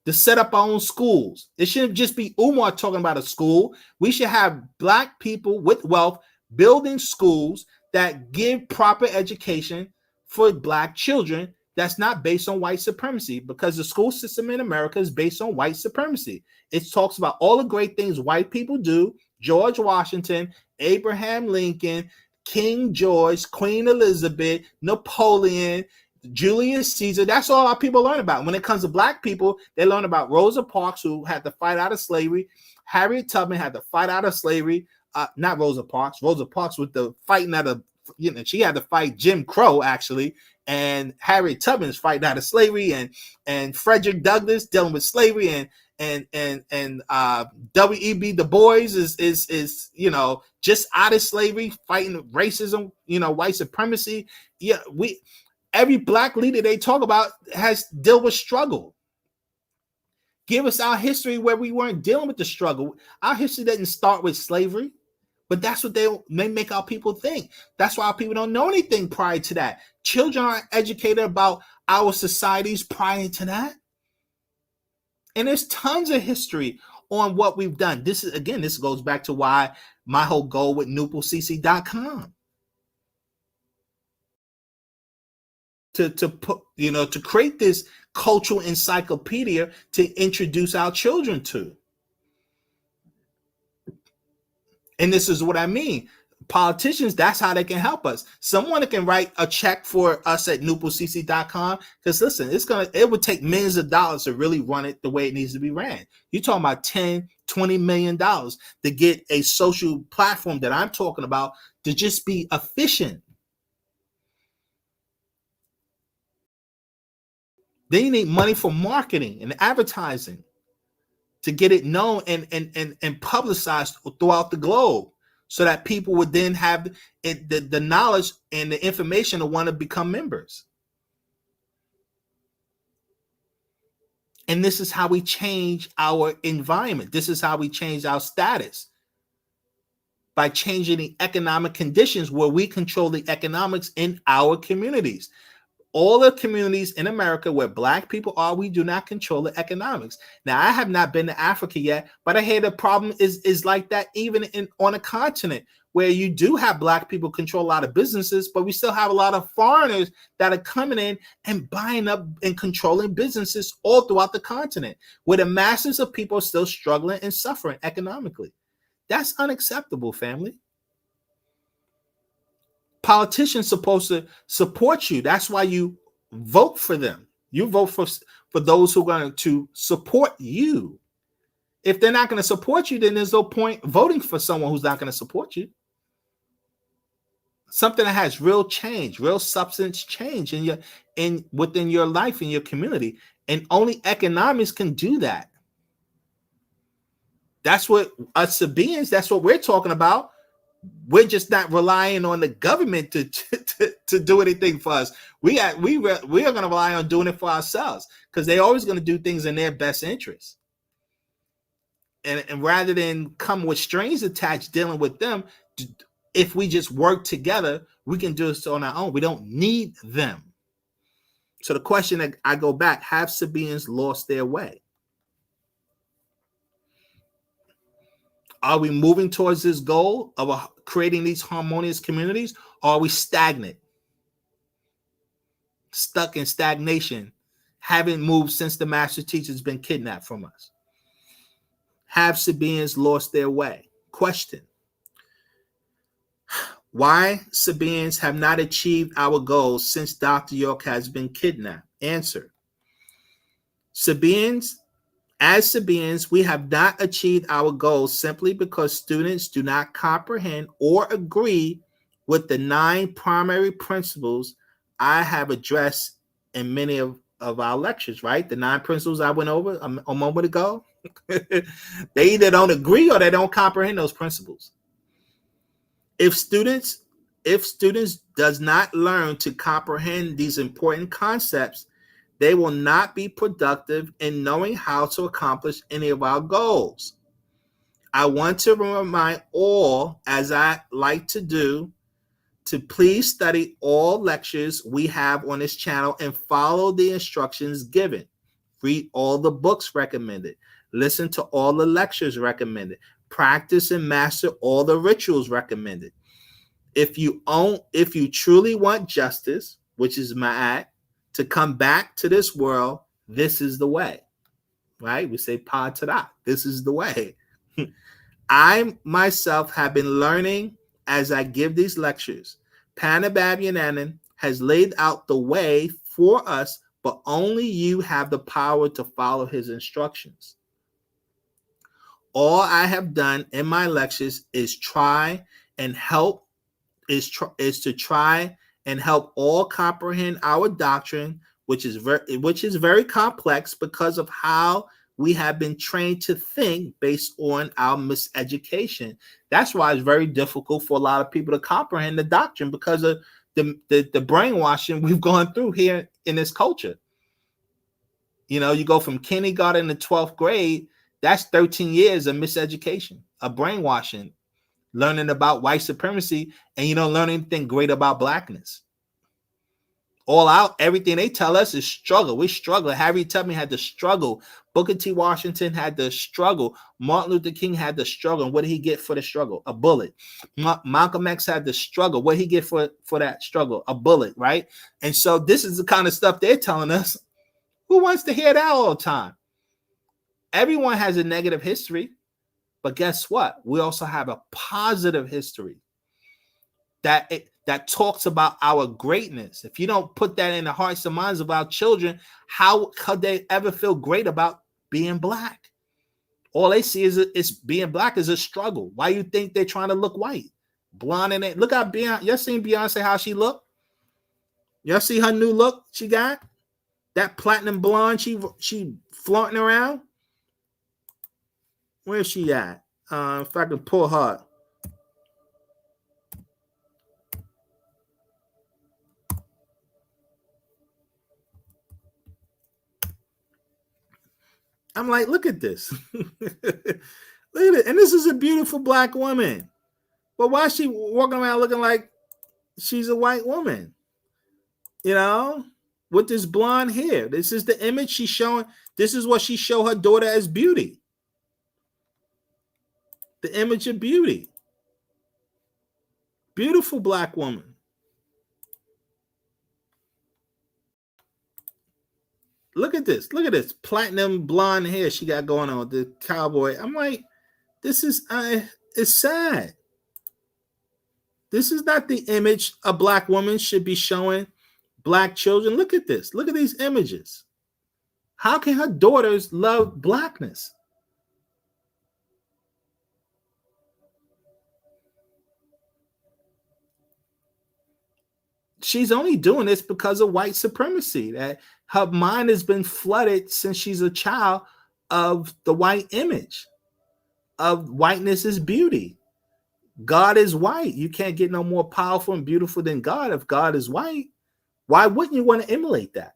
to set up our own schools. It shouldn't just be Umar talking about a school. We should have black people with wealth building schools that give proper education for black children that's not based on white supremacy, because the school system in America is based on white supremacy. It talks about all the great things white people do. George Washington, Abraham Lincoln, King George, Queen Elizabeth, Napoleon, Julius Caesar. That's all our people learn about. When it comes to black people, they learn about Rosa Parks, who had to fight out of slavery. Harriet Tubman had to fight out of slavery. Not Rosa Parks. Rosa Parks with the fighting out of, she had to fight Jim Crow, actually. And Harriet Tubman's fighting out of slavery, and Frederick Douglass dealing with slavery, and W.E.B. Du Bois is just out of slavery, fighting racism, white supremacy. Yeah, every black leader they talk about has dealt with struggle. Give us our history where we weren't dealing with the struggle. Our history didn't start with slavery, but that's what they make our people think. That's why our people don't know anything prior to that. Children aren't educated about our societies prior to that. And there's tons of history on what we've done. This goes back to why my whole goal with NupalCC.com. to put, to create this cultural encyclopedia to introduce our children to. And this is what I mean. Politicians, that's how they can help us. Someone that can write a check for us at nupocc.com. Because listen, it would take millions of dollars to really run it the way it needs to be ran. You're talking about $10-20 million to get a social platform that I'm talking about to just be efficient. Then you need money for marketing and advertising to get it known and publicized throughout the globe, so that people would then have the knowledge and the information to want to become members. And this is how we change our environment. This is how we change our status, by changing the economic conditions where we control the economics in our communities. All the communities in America where Black people are, we do not control the economics. Now, I have not been to Africa yet, but I hear the problem is like that even on a continent where you do have Black people control a lot of businesses, but we still have a lot of foreigners that are coming in and buying up and controlling businesses all throughout the continent, where the masses of people are still struggling and suffering economically. That's unacceptable, family. Politicians supposed to support you. That's why you vote for them. You vote for those who are going to support you. If they're not going to support you, then there's no point voting for someone who's not going to support you. Something that has real change, real substance change within your life, in your community. And only economics can do that. That's what us Sabaeans, that's what we're talking about. We're just not relying on the government to do anything for us. We are going to rely on doing it for ourselves, because they're always going to do things in their best interest. And rather than come with strings attached dealing with them, if we just work together, we can do this on our own. We don't need them. So the question that I go back, have Sabaeans lost their way? Are we moving towards this goal of creating these harmonious communities? Or are we stagnant, stuck in stagnation, haven't moved since the master teacher's been kidnapped from us? Have Sabaeans lost their way? Question. Why Sabaeans have not achieved our goals since Dr. York has been kidnapped? Answer. As Sabaeans, we have not achieved our goals simply because students do not comprehend or agree with the 9 primary principles I have addressed in many of our lectures, right? The 9 principles I went over a moment ago. They either don't agree or they don't comprehend those principles. If students does not learn to comprehend these important concepts, they will not be productive in knowing how to accomplish any of our goals. I want to remind all, as I like to do, to please study all lectures we have on this channel and follow the instructions given. Read all the books recommended. Listen to all the lectures recommended. Practice and master all the rituals recommended. If you truly want justice, which is Ma'at, to come back to this world, this is the way, right? We say Paa Taraq, this is the way. I myself have been learning as I give these lectures. Panabab has laid out the way for us, but only you have the power to follow his instructions. All I have done in my lectures is to try and help all comprehend our doctrine, which is very complex because of how we have been trained to think based on our miseducation. That's why it's very difficult for a lot of people to comprehend the doctrine, because of the brainwashing we've gone through here in this culture. You go from kindergarten to 12th grade, that's 13 years of miseducation, of brainwashing, learning about white supremacy, and you don't learn anything great about Blackness all out. Everything they tell us is struggle. We struggle. Harriet Tubman had to struggle. Booker T. Washington had to struggle. Martin Luther King had to struggle. And what did he get for the struggle? A bullet. Malcolm X had to struggle. What did he get for that struggle? A bullet, right? And so this is the kind of stuff they're telling us. Who wants to hear that all the time? Everyone has a negative history, but guess what? We also have a positive history that talks about our greatness. If you don't put that in the hearts and minds of our children, how could they ever feel great about being black? All they see is being black is a struggle. Why you think they're trying to look white? Blonde in it. Look how Beyonce, y'all seen Beyonce, how she look? Y'all see her new look she got? That platinum blonde she flaunting around? Where's she at? If I can pull her. I'm like, look at this. Look at it. And this is a beautiful black woman. But why is she walking around looking like she's a white woman? You know, with this blonde hair. This is the image she's showing. This is what she showed her daughter as beauty. The image of beauty. Beautiful black woman. Look at this. Look at this platinum blonde hair she got going on, the cowboy. I'm like, this is, it's sad. This is not the image a black woman should be showing black children. Look at this. Look at these images. How can her daughters love blackness? She's only doing this because of white supremacy. That her mind has been flooded since she's a child of the white image, of whiteness is beauty. God is white. You can't get no more powerful and beautiful than God if God is white. Why wouldn't you want to emulate that?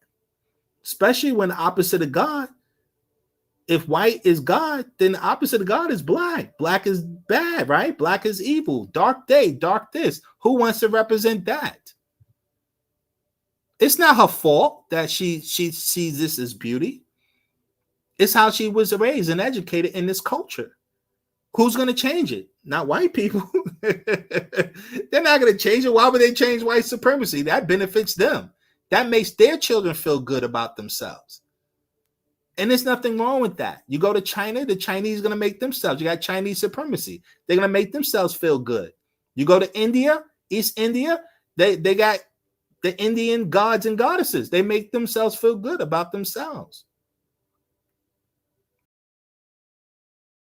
Especially when the opposite of God, if white is God, then the opposite of God is black. Black is bad, right? Black is evil. Dark day, dark this. Who wants to represent that? It's not her fault that she sees this as beauty. It's how she was raised and educated in this culture. Who's going to change it? Not white people. They're not going to change it. Why would they change white supremacy? That benefits them. That makes their children feel good about themselves. And there's nothing wrong with that. You go to China, the Chinese are going to make themselves. You got Chinese supremacy. They're going to make themselves feel good. You go to India, East India, they got the Indian gods and goddesses. They make themselves feel good about themselves.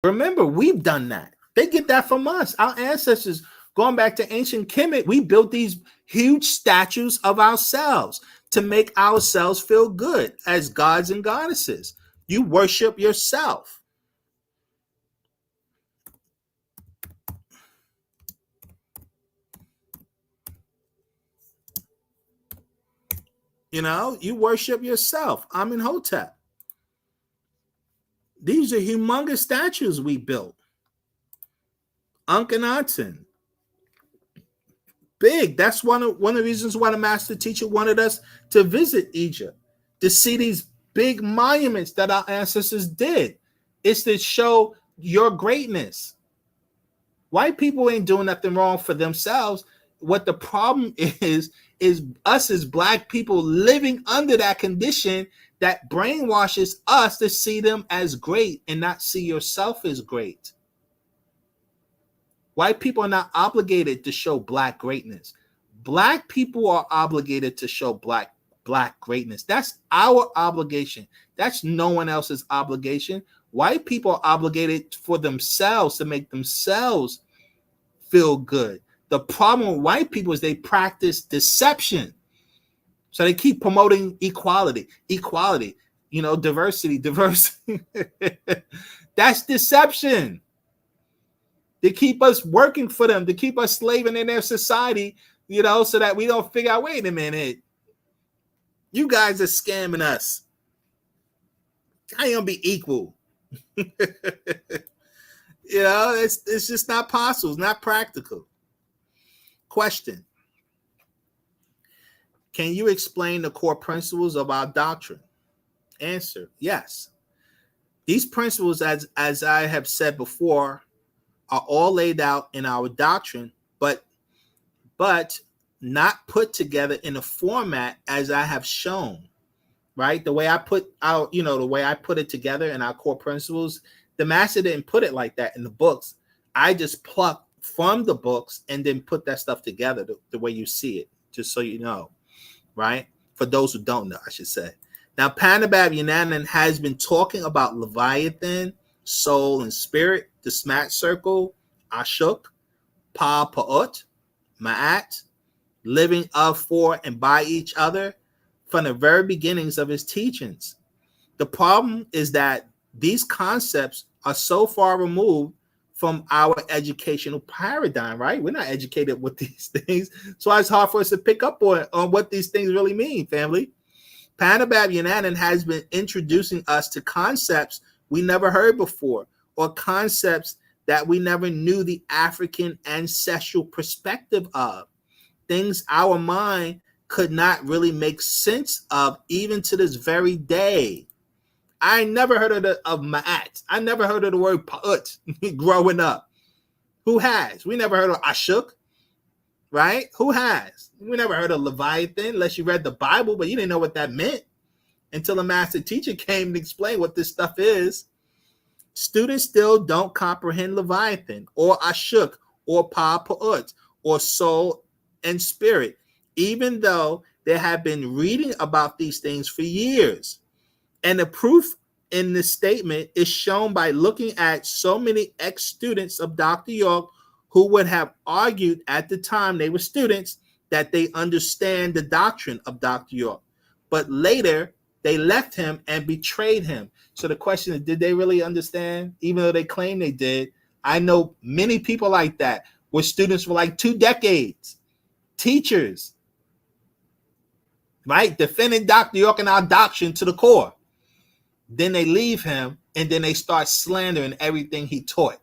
Remember, we've done that. They get that from us. Our ancestors, going back to ancient Kemet, we built these huge statues of ourselves to make ourselves feel good as gods and goddesses. You worship yourself. You know, you worship yourself. Amenhotep. These are humongous statues we built. Akhenaten. Big. That's one of the reasons why the master teacher wanted us to visit Egypt, to see these big monuments that our ancestors did. It's to show your greatness. White people ain't doing nothing wrong for themselves. What the problem is us as black people living under that condition that brainwashes us to see them as great and not see yourself as great. White people are not obligated to show black greatness. Black people are obligated to show black greatness. That's our obligation. That's no one else's obligation. White people are obligated for themselves to make themselves feel good. The problem with white people is they practice deception. So they keep promoting equality, you know, diversity. That's deception. They keep us working for them, to keep us slaving in their society, you know, so that we don't figure out, wait a minute, you guys are scamming us. I ain't gonna be equal. You know, it's just not possible. It's not practical. Question. Can you explain the core principles of our doctrine? Answer: yes. These principles, as I have said before, are all laid out in our doctrine, but not put together in a format as I have shown. Right? The way I put out, the way I put it together in our core principles, the master didn't put it like that in the books. I just plucked from the books and then put that stuff together the way you see it, just so you know, right? For those who don't know, I should say. Now, Panabab Yananan has been talking about Leviathan, soul and spirit, the smat circle, Ashuk, Paa Taraq, Ma'at, living of, for, and by each other, from the very beginnings of his teachings. The problem is that these concepts are so far removed from our educational paradigm, right? We're not educated with these things. So it's hard for us to pick up on what these things really mean, family. Panabab Yananan has been introducing us to concepts we never heard before, or concepts that we never knew the African ancestral perspective of. Things our mind could not really make sense of even to this very day. I never heard of Ma'at. I never heard of the word Pa'ut growing up. Who has? We never heard of Ashuk, right? Who has? We never heard of Leviathan unless you read the Bible, but you didn't know what that meant until a master teacher came and explained what this stuff is. Students still don't comprehend Leviathan or Ashuk or Paa Taraq or soul and spirit, even though they have been reading about these things for years. And the proof in this statement is shown by looking at so many ex-students of Dr. York who would have argued at the time they were students that they understand the doctrine of Dr. York. But later, they left him and betrayed him. So the question is, did they really understand? Even though they claim they did. I know many people like that were students for like 2 decades. Teachers, right? Defending Dr. York and our doctrine to the core. Then they leave him and then they start slandering everything he taught.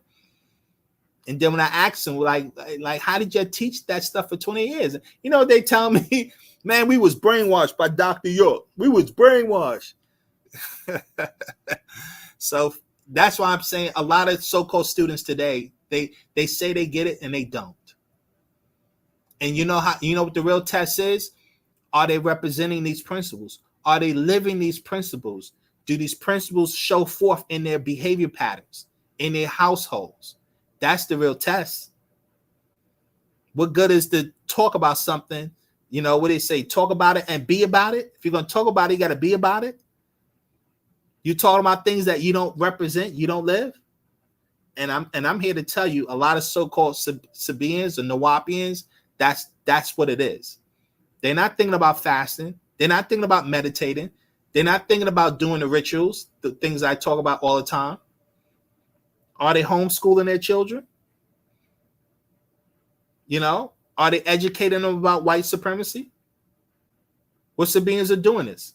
And then when I asked them, like, how did you teach that stuff for 20 years? You know what they tell me? Man, we was brainwashed by Dr. York. We was brainwashed. So that's why I'm saying a lot of so-called students today, they say they get it and they don't. And you know what the real test is? Are they representing these principles? Are they living these principles? Do these principles show forth in their behavior patterns, in their households? That's the real test. What good is to talk about something? You know what they say, talk about it and be about it. If you're going to talk about it, you got to be about it. You're talking about things that you don't represent, you don't live. And I'm here to tell you, a lot of so-called Sabaeans or Nawapians, that's what it is. They're not thinking about fasting. They're not thinking about meditating. They're not thinking about doing the rituals, the things I talk about all the time. Are they homeschooling their children? You know, are they educating them about white supremacy? What Sabaeans are doing this?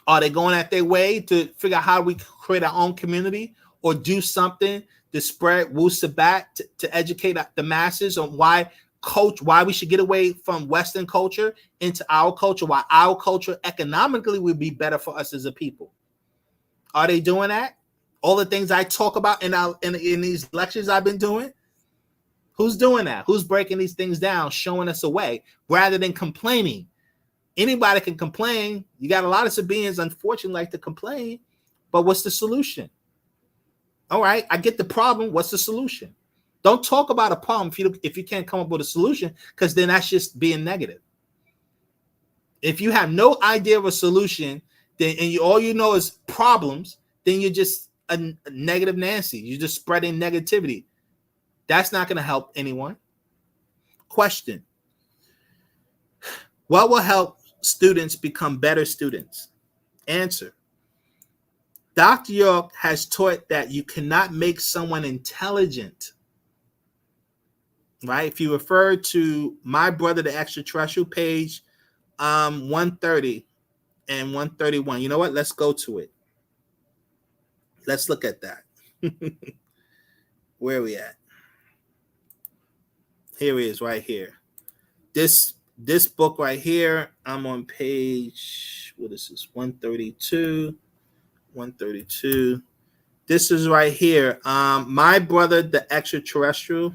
Are they going at their way to figure out how we create our own community or do something to spread Wu-Sabat to educate the masses on why we should get away from Western culture into our culture, why our culture economically would be better for us as a people? Are they doing that? All the things I talk about in these lectures I've been doing? Who's doing that? Who's breaking these things down, showing us a way rather than complaining? Anybody can complain. You got a lot of Sabaeans, unfortunately, like to complain. But what's the solution? All right, I get the problem. What's the solution? Don't talk about a problem if you can't come up with a solution, because then that's just being negative. If you have no idea of a solution, then all you know is problems, then you're just a negative Nancy. You're just spreading negativity. That's not going to help anyone. Question: what will help students become better students? Answer: Dr. York has taught that you cannot make someone intelligent. Right? If you refer to My Brother the Extraterrestrial, page 130 and 131. You know what? Let's go to it. Let's look at that. Where are we at? Here he is, right here. This book right here, I'm on page, what is this, 132. 132. This is right here. My brother, the extraterrestrial.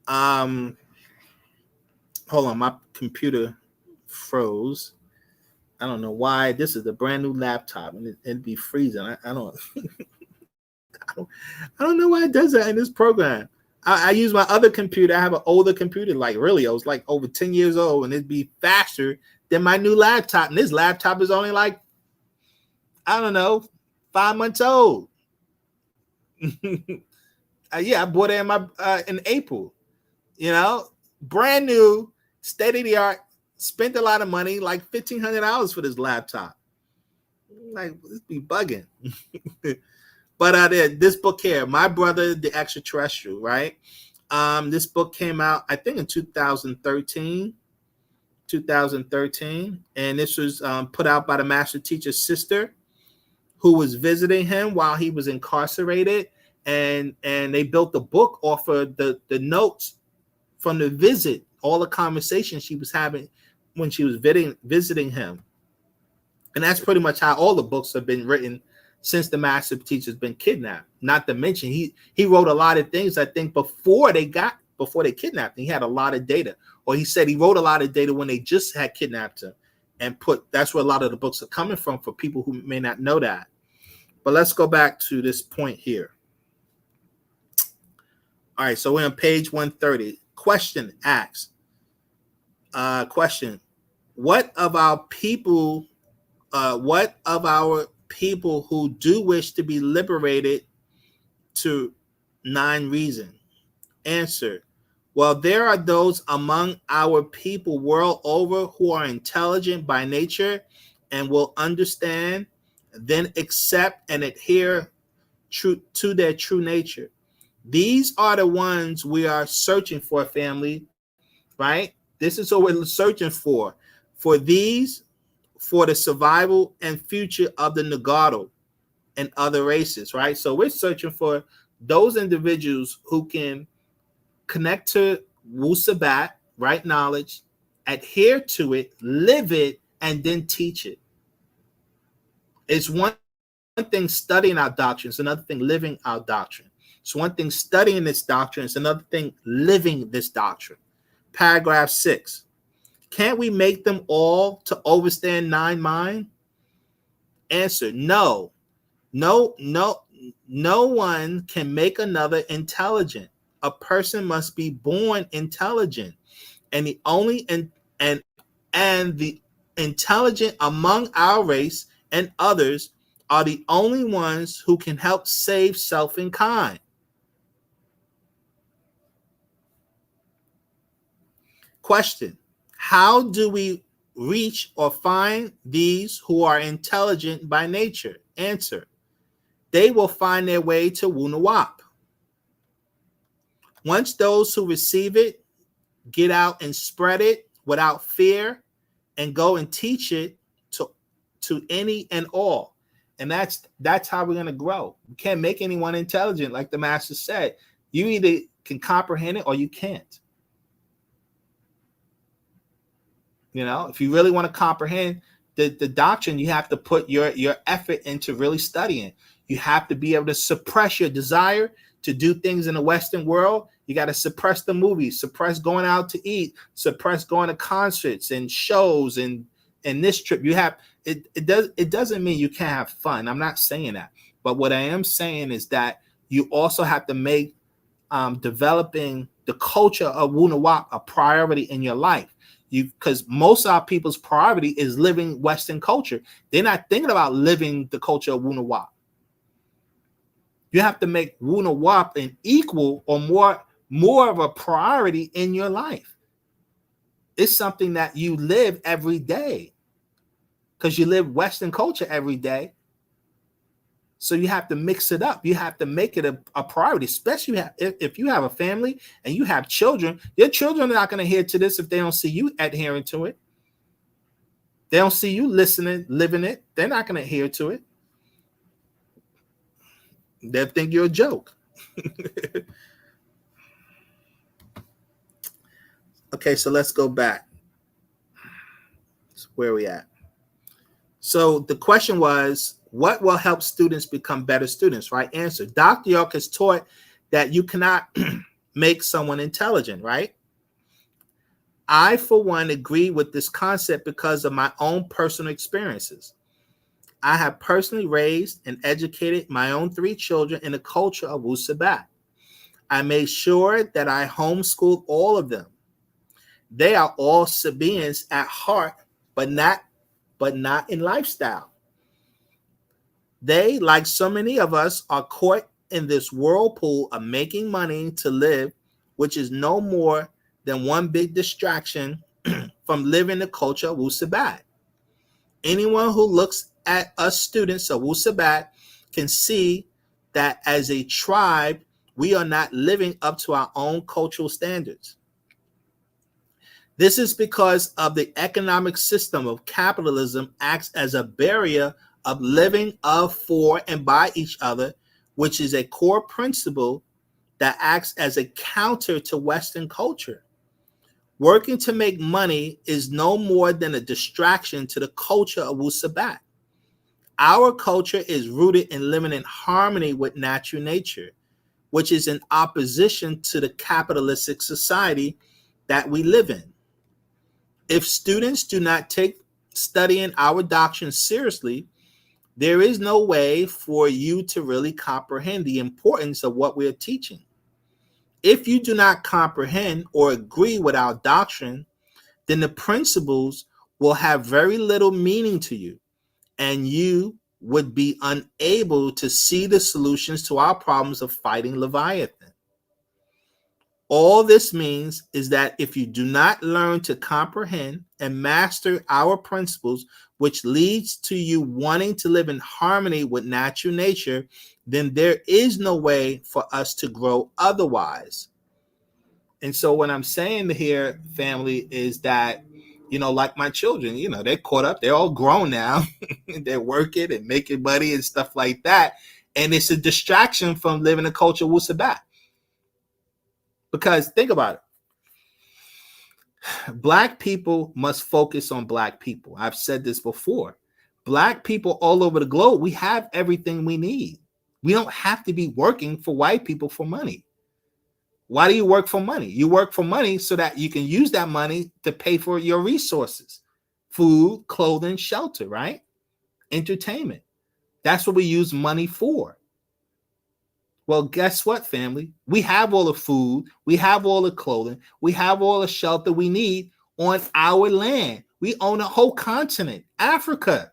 Hold on, my computer froze. I don't know why. This is a brand new laptop and it'd be freezing. I don't I don't know why it does that in this program. I use my other computer. I have an older computer, like really, I was like over 10 years old, and it'd be faster than my new laptop. And this laptop is only like, I don't know, 5 months old. Yeah, I bought it in April. You know, brand new, state of the art. Spent a lot of money, like $1,500 for this laptop. Like, this be bugging. But this book here, My Brother, the Extraterrestrial, right? This book came out, I think, in 2013. And this was put out by the master teacher's sister, who was visiting him while he was incarcerated, and they built the book off of the notes from the visit, all the conversations she was having when she was visiting him. And that's pretty much how all the books have been written since the master teacher's been kidnapped. Not to mention, he wrote a lot of things, I think, before they kidnapped him. He had a lot of data. Or he said he wrote a lot of data when they just had kidnapped him, and that's where a lot of the books are coming from, for people who may not know that. But let's go back to this point here. All right, so we're on page 130. Question asks, what of our people who do wish to be liberated to 9 reasons? Answer, well, there are those among our people world over who are intelligent by nature and will understand, then accept and adhere to their true nature. These are the ones we are searching for, family, right? This is what we're searching for. For these, for the survival and future of the Nagato and other races, right? So we're searching for those individuals who can connect to Wu-Sabat, right knowledge, adhere to it, live it, and then teach it. It's one thing studying our doctrine, it's another thing living our doctrine. It's one thing studying this doctrine, it's another thing living this doctrine. Paragraph 6. Can't we make them all to overstand 9 mind? Answer, no. No one can make another intelligent. A person must be born intelligent. And the only and the intelligent among our race and others are the only ones who can help save self and kind. Question, how do we reach or find these who are intelligent by nature? Answer, they will find their way to Wu-Nawap. Once those who receive it get out and spread it without fear and go and teach it to any and all. And that's how we're going to grow. You can't make anyone intelligent, like the master said. You either can comprehend it or you can't. You know, if you really want to comprehend the doctrine, you have to put your effort into really studying. You have to be able to suppress your desire to do things in the Western world. You got to suppress the movies, suppress going out to eat, suppress going to concerts and shows and this trip. You have it doesn't mean you can't have fun. I'm not saying that. But what I am saying is that you also have to make developing the culture of Wu-Nawap a priority in your life. Because most of our people's priority is living Western culture. They're not thinking about living the culture of Wu-Nawap. You have to make Wu-Nawap an equal or more of a priority in your life. It's something that you live every day because you live Western culture every day. So you have to mix it up. You have to make it a priority, especially if you have a family and you have children. Your children are not going to adhere to this if they don't see you adhering to it. They don't see you listening, living it. They're not going to adhere to it. They'll think you're a joke. Okay, so let's go back. So where are we at? So the question was, what will help students become better students? Right answer. Dr. York has taught that you cannot make someone intelligent, right? I, for one, agree with this concept because of my own personal experiences. I have personally raised and educated my own 3 children in the culture of Wu-Sabat. I made sure that I homeschooled all of them. They are all Sabaeans at heart, but not in lifestyle. They, like so many of us, are caught in this whirlpool of making money to live, which is no more than one big distraction from living the culture of Wu-Sabat. Anyone who looks at us students of Wu-Sabat can see that as a tribe, we are not living up to our own cultural standards. This is because of the economic system of capitalism acts as a barrier of living of, for, and by each other, which is a core principle that acts as a counter to Western culture. Working to make money is no more than a distraction to the culture of Wu-Sabat. Our culture is rooted in living in harmony with natural nature, which is in opposition to the capitalistic society that we live in. If students do not take studying our doctrine seriously, there is no way for you to really comprehend the importance of what we are teaching. If you do not comprehend or agree with our doctrine, then the principles will have very little meaning to you, and you would be unable to see the solutions to our problems of fighting Leviathan. All this means is that if you do not learn to comprehend and master our principles, which leads to you wanting to live in harmony with natural nature, then there is no way for us to grow otherwise. And so what I'm saying here, family, is that, like my children, they're caught up, they're all grown now. They're working and making money and stuff like that. And it's a distraction from living a culture of Wu-Sabat. Because think about it. Black people must focus on Black people. I've said this before. Black people all over the globe, we have everything we need. We don't have to be working for white people for money. Why do you work for money? You work for money so that you can use that money to pay for your resources, food, clothing, shelter, right? Entertainment. That's what we use money for. Well, guess what, family? We have all the food, we have all the clothing, we have all the shelter we need on our land. We own a whole continent, Africa.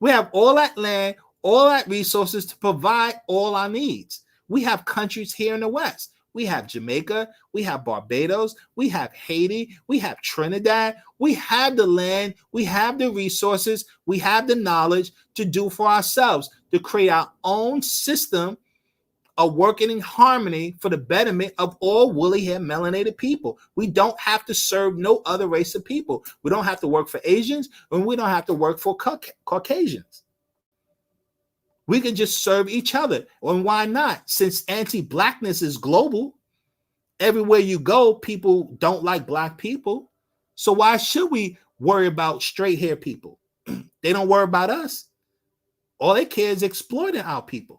We have all that land, all that resources to provide all our needs. We have countries here in the West. We have Jamaica, we have Barbados, we have Haiti, we have Trinidad. We have the land, we have the resources, we have the knowledge to do for ourselves, to create our own system of working in harmony for the betterment of all woolly-haired melanated people. We don't have to serve no other race of people. We don't have to work for Asians, and we don't have to work for Caucasians. We can just serve each other. And why not? Since anti-blackness is global, everywhere you go, people don't like Black people. So why should we worry about straight-haired people? They don't worry about us. All they care is exploiting our people.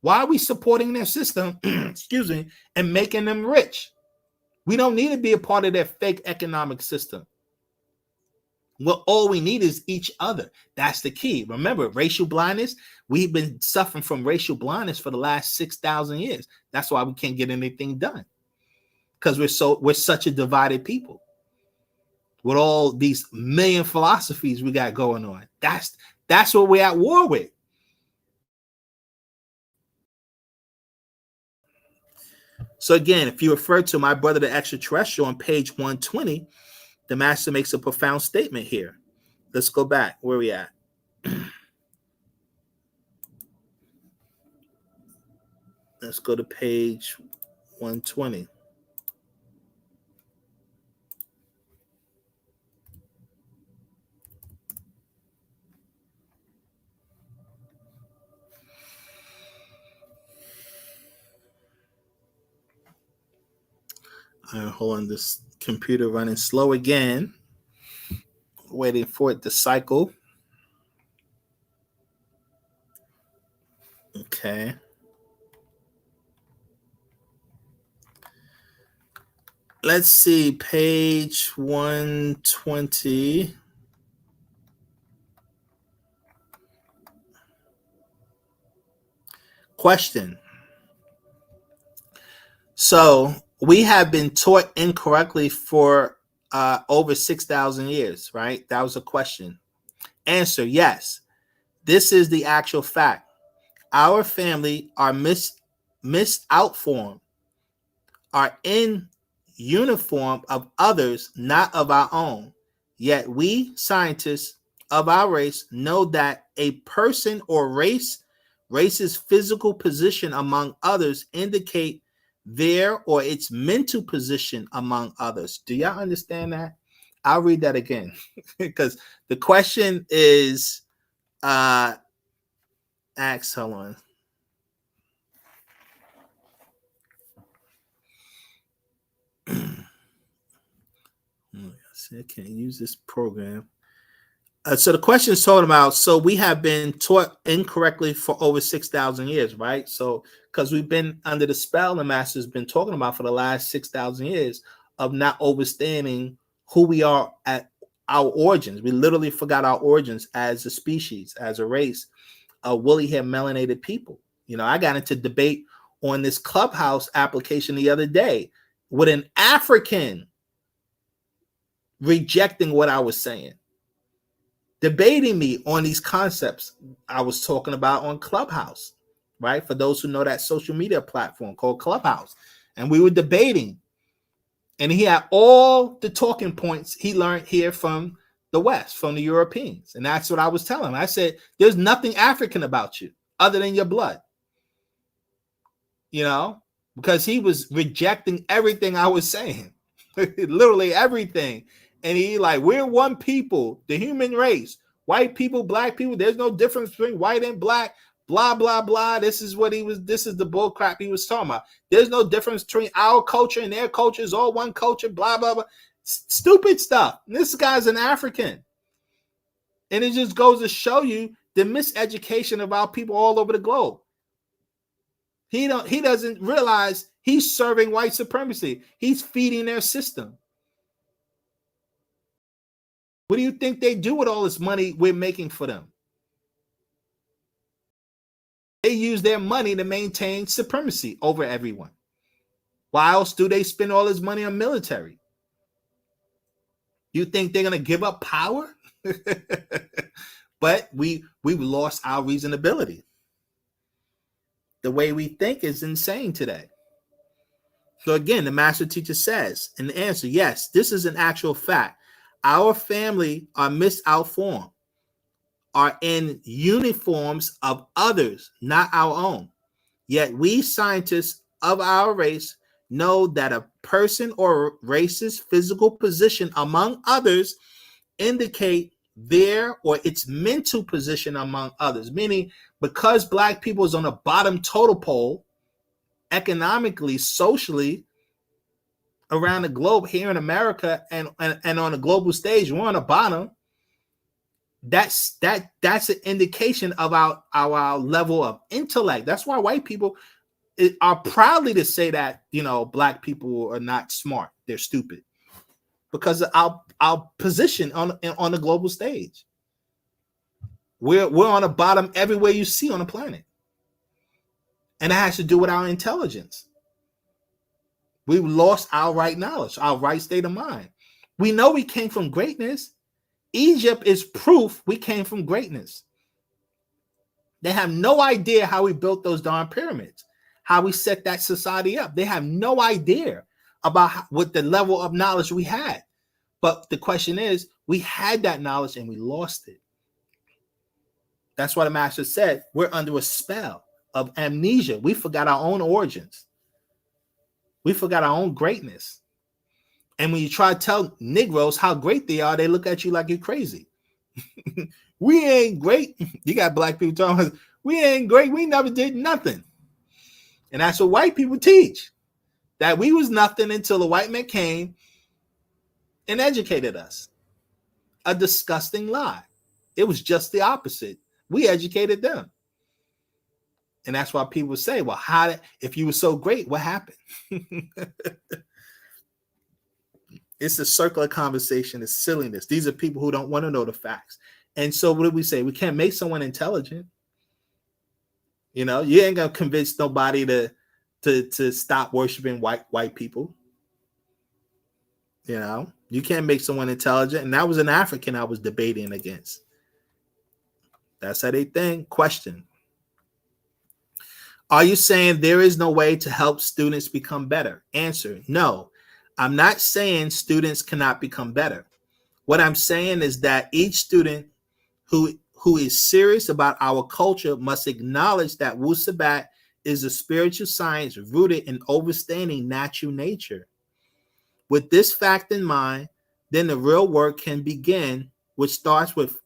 Why are we supporting their system, excuse me, and making them rich? We don't need to be a part of their fake economic system. Well, all we need is each other. That's the key. Remember, racial blindness, we've been suffering from racial blindness for the last 6,000 years. That's why we can't get anything done. Because we're such a divided people. With all these million philosophies we got going on. That's what we're at war with. So again, if you refer to My Brother the Extraterrestrial on page 120, the master makes a profound statement here. Let's go back. Where are we at? Let's go to page 120. Hold on. This Computer running slow again. Waiting for it to cycle. Okay. Let's see, page 120. Question. So we have been taught incorrectly for over 6,000 years, right? That was a question. Answer, yes. This is the actual fact. Our family are misoutformed, are in uniform of others, not of our own. Yet we, scientists of our race, know that a person or race's physical position among others indicate their or its mental position among others. Do y'all understand that? I'll read that again because the question is asked, hold on. I can't use this program. So the question is talking about, so we have been taught incorrectly for over 6,000 years, right? So because we've been under the spell the master's been talking about for the last 6,000 years of not understanding who we are at our origins. We literally forgot our origins as a species, as a race of woolly hair melanated people. You know, I got into debate on this Clubhouse application the other day with an African rejecting what I was saying, debating me on these concepts I was talking about on Clubhouse, right? For those who know that social media platform called Clubhouse. And we were debating. And he had all the talking points he learned here from the West, from the Europeans. And that's what I was telling him. I said, there's nothing African about you other than your blood. You know, because he was rejecting everything I was saying. Literally everything. And he like, we're one people, the human race, white people, black people. There's no difference between white and black, blah, blah, blah. This is the bull crap he was talking about. There's no difference between our culture and their culture. It's all one culture, blah, blah, blah. Stupid stuff. This guy's an African. And it just goes to show you the miseducation of our people all over the globe. He doesn't realize he's serving white supremacy. He's feeding their system. What do you think they do with all this money we're making for them? They use their money to maintain supremacy over everyone. Why else do they spend all this money on military? You think they're going to give up power? But we've lost our reasonability. The way we think is insane today. So again, the master teacher says in the answer, yes, this is an actual fact. Our family are misoutformed, are in uniforms of others, not our own. Yet we scientists of our race know that a person or race's physical position among others indicate their or its mental position among others. Meaning, because black people is on the bottom total pole, economically, socially, around the globe, here in America and on a global stage, we're on the bottom. That's an indication of our level of intellect. That's why white people are proudly to say that, you know, black people are not smart, they're stupid, because of our position on the global stage. We're on the bottom everywhere you see on the planet, and it has to do with our intelligence. We've lost our right knowledge, our right state of mind. We know we came from greatness. Egypt is proof we came from greatness. They have no idea how we built those darn pyramids, how we set that society up. They have no idea about what the level of knowledge we had. But the question is, we had that knowledge and we lost it. That's why the master said we're under a spell of amnesia. We forgot our own origins. We forgot our own greatness. And when you try to tell Negroes how great they are, they look at you like you're crazy. We ain't great. You got black people talking, we ain't great. We never did nothing. And that's what white people teach, that we was nothing until the white man came and educated us. A disgusting lie. It was just the opposite. We educated them. And that's why people say, well, if you were so great, what happened? It's a circular conversation. It's silliness. These are people who don't want to know the facts. And so what do we say? We can't make someone intelligent. You know, you ain't gonna convince nobody to stop worshiping white people. You know, you can't make someone intelligent. And that was an African I was debating against. That's how they think. Question. Are you saying there is no way to help students become better? Answer. No, I'm not saying students cannot become better. What I'm saying is that each student who is serious about our culture must acknowledge that Wu-Sabat is a spiritual science rooted in understanding natural nature. With this fact in mind, then the real work can begin, which starts with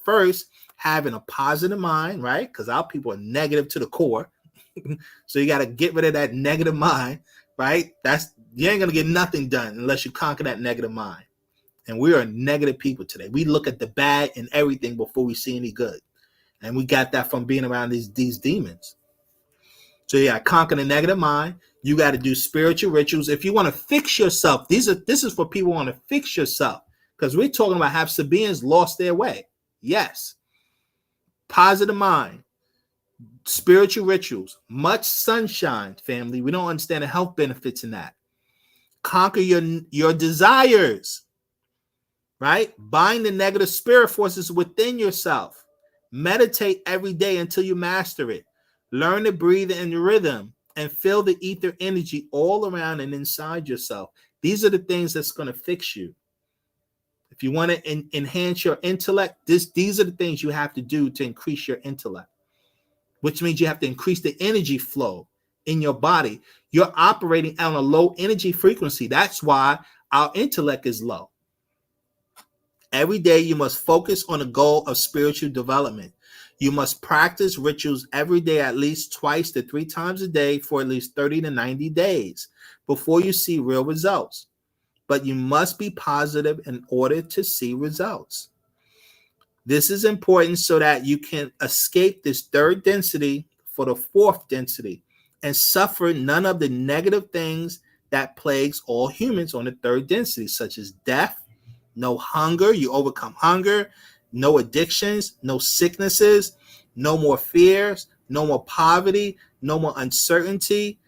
first having a positive mind, right? Because our people are negative to the core. So you got to get rid of that negative mind, right? You ain't going to get nothing done unless you conquer that negative mind. And we are negative people today. We look at the bad in everything before we see any good. And we got that from being around these demons. So yeah, conquer the negative mind. You got to do spiritual rituals. If you want to fix yourself, this is for people who want to fix yourself. Because we're talking about have Sabaeans lost their way. Yes. Positive mind. Spiritual rituals. Much sunshine, family. We don't understand the health benefits in that. Conquer your desires. Right? Bind the negative spirit forces within yourself. Meditate every day until you master it. Learn to breathe in the rhythm and feel the ether energy all around and inside yourself. These are the things that's going to fix you. If you want to enhance your intellect, these are the things you have to do to increase your intellect, which means you have to increase the energy flow in your body. You're operating on a low energy frequency. That's why our intellect is low. Every day you must focus on the goal of spiritual development. You must practice rituals every day at least 2 to 3 times a day for at least 30 to 90 days before you see real results. But you must be positive in order to see results. This is important so that you can escape this third density for the fourth density and suffer none of the negative things that plagues all humans on the third density, such as death, no hunger, you overcome hunger, no addictions, no sicknesses, no more fears, no more poverty, no more uncertainty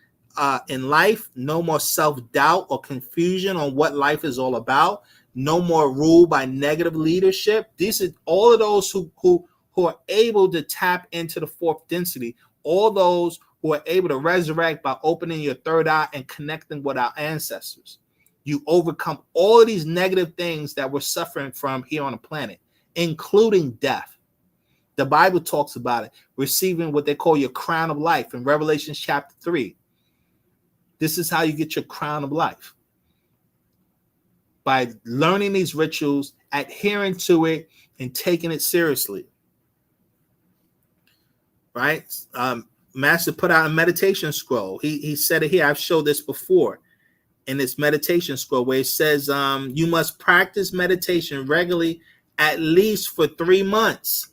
in life, no more self-doubt or confusion on what life is all about, no more rule by negative leadership. These are all of those who are able to tap into the fourth density, all those who are able to resurrect by opening your third eye and connecting with our ancestors. You overcome all of these negative things that we're suffering from here on the planet, including death. The Bible talks about it, receiving what they call your crown of life in Revelation chapter 3. This is how you get your crown of life. By learning these rituals, adhering to it, and taking it seriously. Right? Master put out a meditation scroll. He said it here. I've showed this before. In this meditation scroll where it says you must practice meditation regularly at least for 3 months.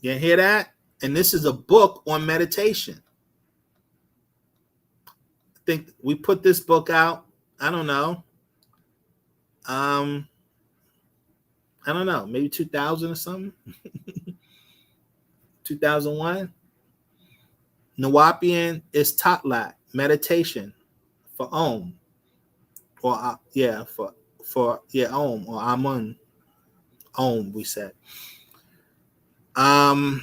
You hear that? And this is a book on meditation. I think we put this book out, I don't know, maybe 2000 or something. 2001. Nawapian is Tatlat, meditation for Om. Or Om or Amun. Om, we said. Amun.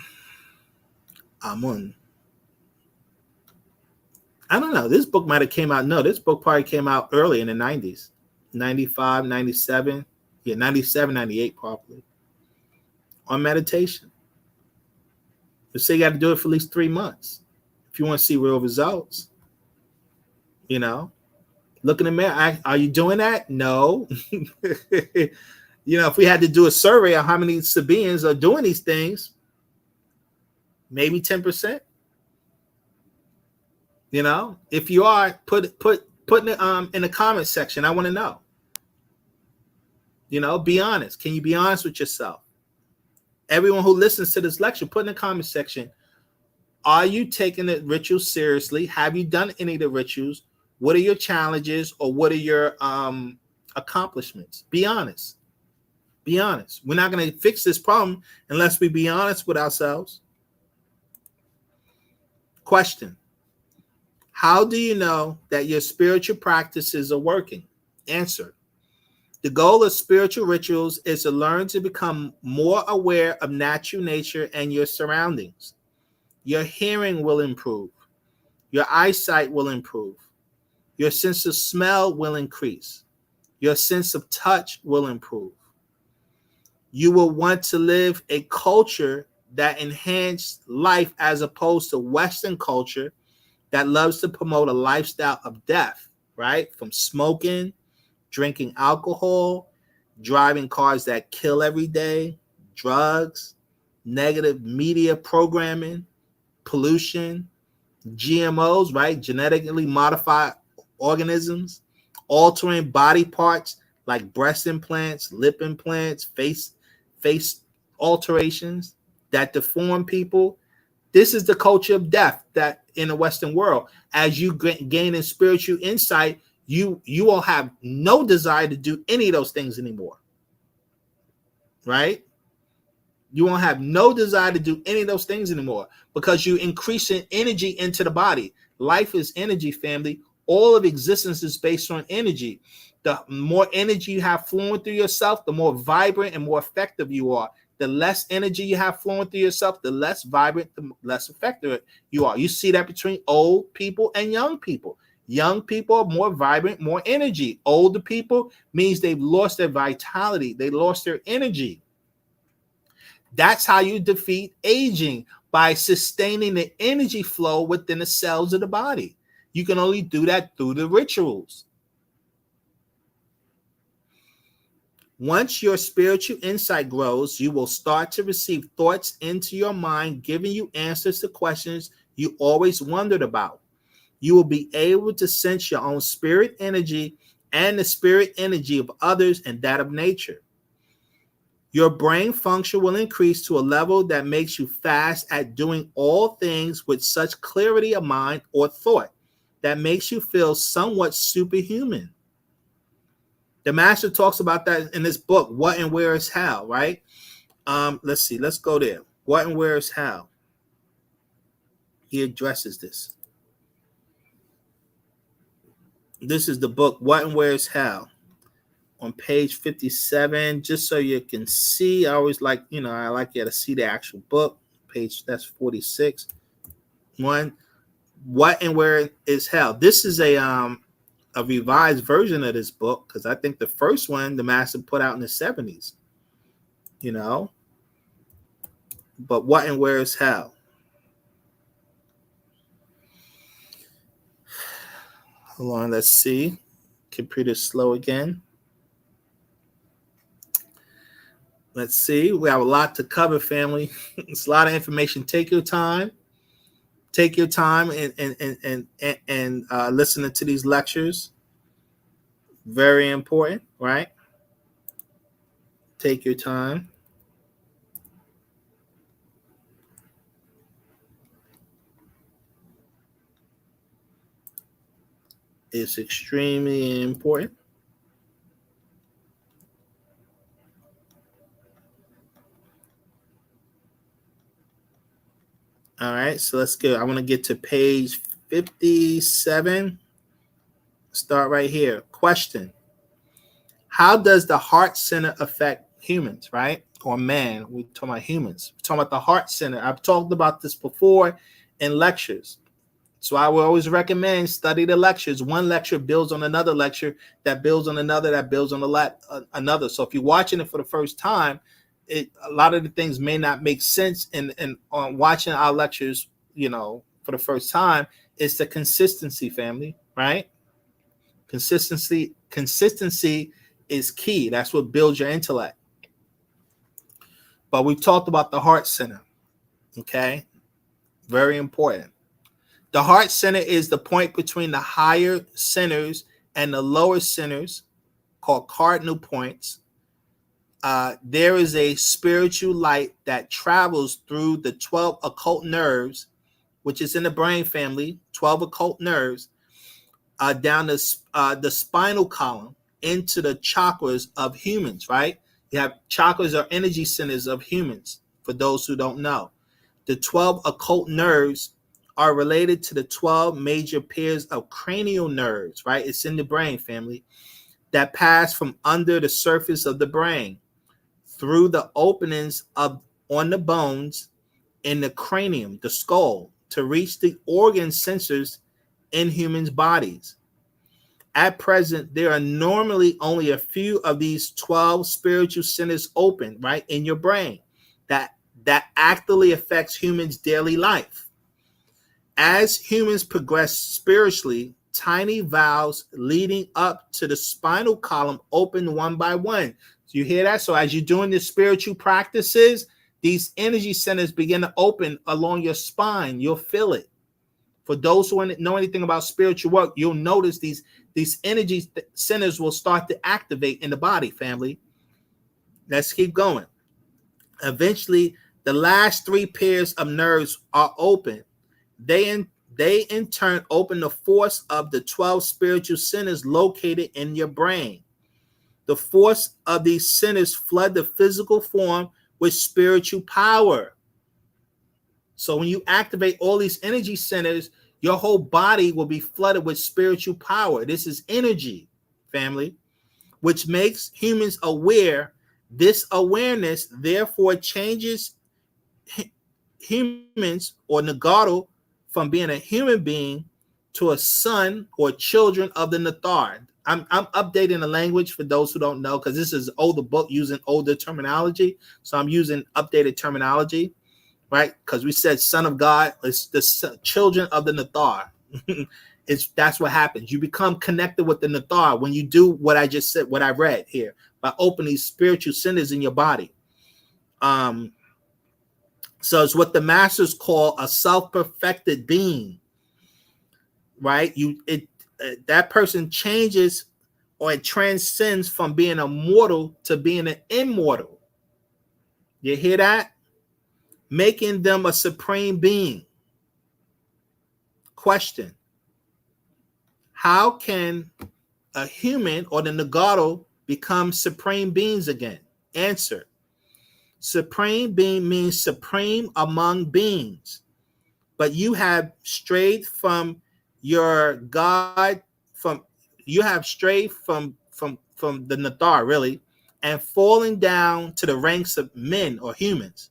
I don't know. This book might have came out. No, this book probably came out early in the 90s. 95, 97. Yeah, 97, 98 probably. On meditation. But say you got to do it for at least 3 months. If you want to see real results. You know. Look in the mirror. Are you doing that? No. If we had to do a survey on how many Sabaeans are doing these things, maybe 10%. If you are, put Put in the comment section. I want to know. You know, be honest. Can you be honest with yourself? Everyone who listens to this lecture, put in the comment section, are you taking the rituals seriously? Have you done any of the rituals? What are your challenges, or what are your accomplishments? Be honest. Be honest. We're not going to fix this problem unless we be honest with ourselves. Question. How do you know that your spiritual practices are working? Answer. The goal of spiritual rituals is to learn to become more aware of natural nature and your surroundings. Your hearing will improve. Your eyesight will improve. Your sense of smell will increase. Your sense of touch will improve. You will want to live a culture that enhances life as opposed to Western culture that loves to promote a lifestyle of death, right? From smoking, drinking alcohol, driving cars that kill every day, drugs, negative media programming, pollution, GMOs, right? Genetically modified organisms, altering body parts like breast implants, lip implants, face alterations that deform people. This is the culture of death that in the Western world. As you gain in spiritual insight, you will have no desire to do any of those things anymore, right? You won't have no desire to do any of those things anymore because you're increasing energy into the body. Life is energy, family. All of existence is based on energy. The more energy you have flowing through yourself, the more vibrant and more effective you are. The less energy you have flowing through yourself, the less vibrant, the less effective you are. You see that between old people and young people. Young people are more vibrant, more energy. Older people means they've lost their vitality. They lost their energy. That's how you defeat aging, by sustaining the energy flow within the cells of the body. You can only do that through the rituals. Once your spiritual insight grows, you will start to receive thoughts into your mind, giving you answers to questions you always wondered about. You will be able to sense your own spirit energy and the spirit energy of others and that of nature. Your brain function will increase to a level that makes you fast at doing all things with such clarity of mind or thought that makes you feel somewhat superhuman. The master talks about that in this book, What and Where is How, right? Let's see. Let's go there. What and Where is How? He addresses this. This is the book, What and Where is How, on page 57, just so you can see. I always like, I like you to see the actual book. Page, that's 46. One, What and Where is How. This is a revised version of this book, because I think the first one the master put out in the 70s, but What and Where is How. Hold on, let's see. Computer's slow again. Let's see. We have a lot to cover, family. It's a lot of information. Take your time. Take your time and listening to these lectures. Very important, right? Take your time. It's extremely important. All right, so let's go. I want to get to page 57. Start right here. Question. How does the heart center affect humans, right? Or man? We're talking about humans. We're talking about the heart center. I've talked about this before in lectures. So I will always recommend study the lectures. One lecture builds on another lecture that builds on another that builds on another. So if you're watching it for the first time, a lot of the things may not make sense. And on watching our lectures, for the first time, it's the consistency, family, right? Consistency is key. That's what builds your intellect. But we've talked about the heart center, okay? Very important. The heart center is the point between the higher centers and the lower centers, called cardinal points. There is a spiritual light that travels through the 12 occult nerves, which is in the brain family, 12 occult nerves, down the spinal column into the chakras of humans, right? You have chakras or energy centers of humans, for those who don't know. The 12 occult nerves are related to the 12 major pairs of cranial nerves, right? It's in the brain family that pass from under the surface of the brain through the openings on the bones in the cranium, the skull, to reach the organ sensors in humans' bodies. At present, there are normally only a few of these 12 spiritual centers open, right, in your brain that actively affects humans' daily life. As humans progress spiritually, tiny valves leading up to the spinal column open one by one. Do you hear that? So as you're doing the spiritual practices, these energy centers begin to open along your spine. You'll feel it. For those who know anything about spiritual work, you'll notice these energy centers will start to activate in the body, family. Let's keep going. Eventually, the last three pairs of nerves are open. They in turn open the force of the 12 spiritual centers located in your brain. The force of these centers flood the physical form with spiritual power. So when you activate all these energy centers, your whole body will be flooded with spiritual power. This is energy, family, which makes humans aware. This awareness therefore changes humans or Nagato from being a human being to a son or children of the Nathar. I'm updating the language for those who don't know, because this is an older book using older terminology. So I'm using updated terminology, right? Because we said son of God, it's the children of the Nathar. That's what happens. You become connected with the Nathar when you do what I just said, what I read here, by opening these spiritual centers in your body. So it's what the masters call a self-perfected being, right? That person changes, or it transcends from being a mortal to being an immortal. You hear that? Making them a supreme being. Question: how can a human or the Nagato become supreme beings again? Answer: supreme being means supreme among beings. But you have strayed from your God, you have strayed from the Nathar, really, and falling down to the ranks of men or humans.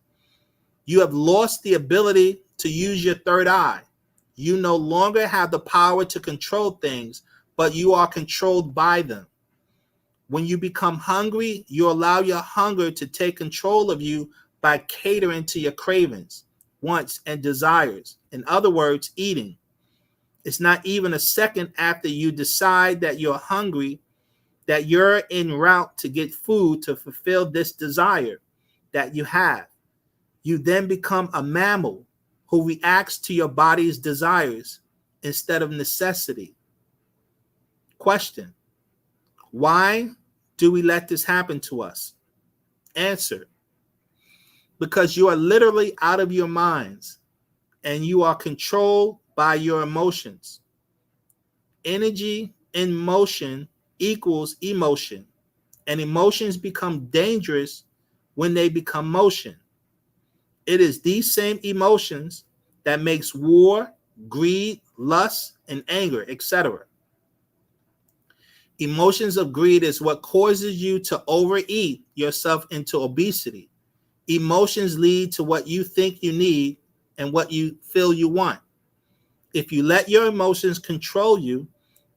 You have lost the ability to use your third eye. You no longer have the power to control things, but you are controlled by them. When you become hungry, you allow your hunger to take control of you by catering to your cravings, wants, and desires. In other words, eating. It's not even a second after you decide that you're hungry that you're en route to get food to fulfill this desire that you have. You then become a mammal who reacts to your body's desires instead of necessity. Question: why do we let this happen to us? Answer: because you are literally out of your minds and you are controlled by your emotions. Energy in motion equals emotion, and emotions become dangerous when they become motion. It is these same emotions that makes war, greed, lust, and anger, etc. Emotions of greed is what causes you to overeat yourself into obesity. Emotions lead to what you think you need and what you feel you want. If you let your emotions control you,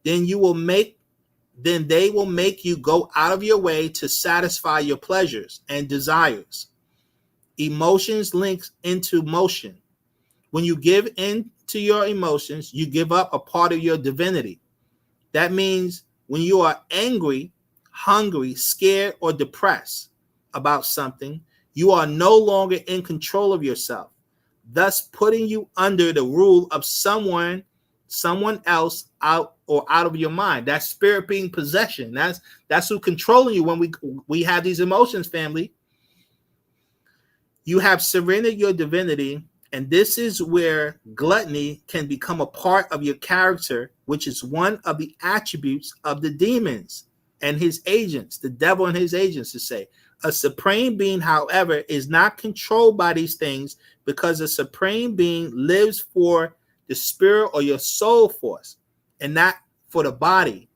then they will make you go out of your way to satisfy your pleasures and desires. Emotions link into motion. When you give in to your emotions, you give up a part of your divinity. That means when you are angry, hungry, scared, or depressed about something, you are no longer in control of yourself. thus putting you under the rule of someone else out of your mind. That's spirit being possession. That's who controlling you when we have these emotions, family. You have surrendered your divinity, and this is where gluttony can become a part of your character, which is one of the attributes of the demons and his agents, the devil and his agents, to say. A supreme being, however, is not controlled by these things, because a supreme being lives for the spirit or your soul force and not for the body.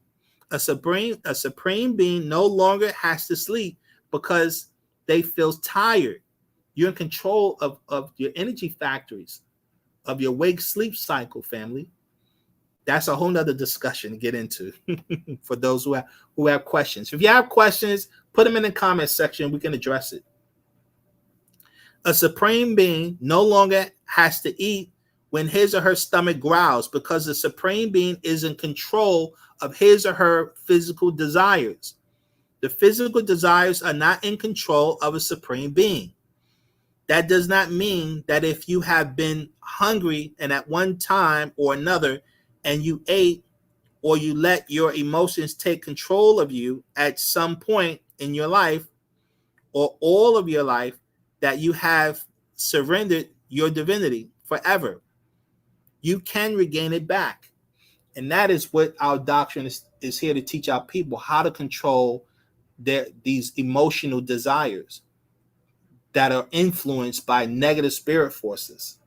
A supreme being no longer has to sleep because they feel tired. You're in control of your energy factories, of your wake sleep cycle, family. That's a whole nother discussion to get into for those who have questions. If you have questions, put them in the comment section. We can address it. A supreme being no longer has to eat when his or her stomach growls, because the supreme being is in control of his or her physical desires. The physical desires are not in control of a supreme being. That does not mean that if you have been hungry and at one time or another and you ate, or you let your emotions take control of you at some point in your life or all of your life, that you have surrendered your divinity forever. You can regain it back. And that is what our doctrine is here to teach our people, how to control these emotional desires that are influenced by negative spirit forces.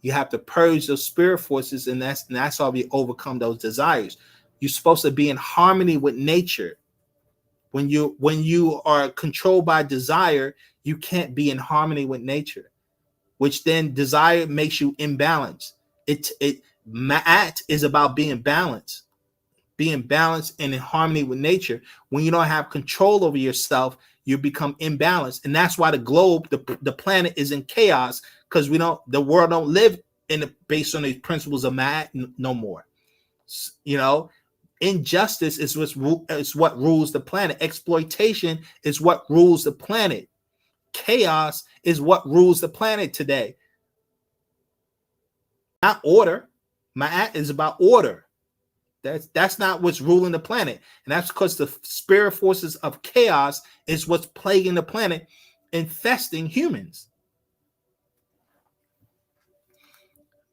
You have to purge those spirit forces, and that's how we overcome those desires. You're supposed to be in harmony with nature. When you are controlled by desire, you can't be in harmony with nature, which then desire makes you imbalanced. Ma'at is about being balanced and in harmony with nature. When you don't have control over yourself, you become imbalanced, and that's why the globe, the planet, is in chaos, because the world don't live based on the principles of Ma'at no more. Injustice is what rules the planet. Exploitation is what rules the planet. Chaos is what rules the planet today. Not order. Ma'at is about order. That's not what's ruling the planet. And that's because the spirit forces of chaos is what's plaguing the planet, infesting humans.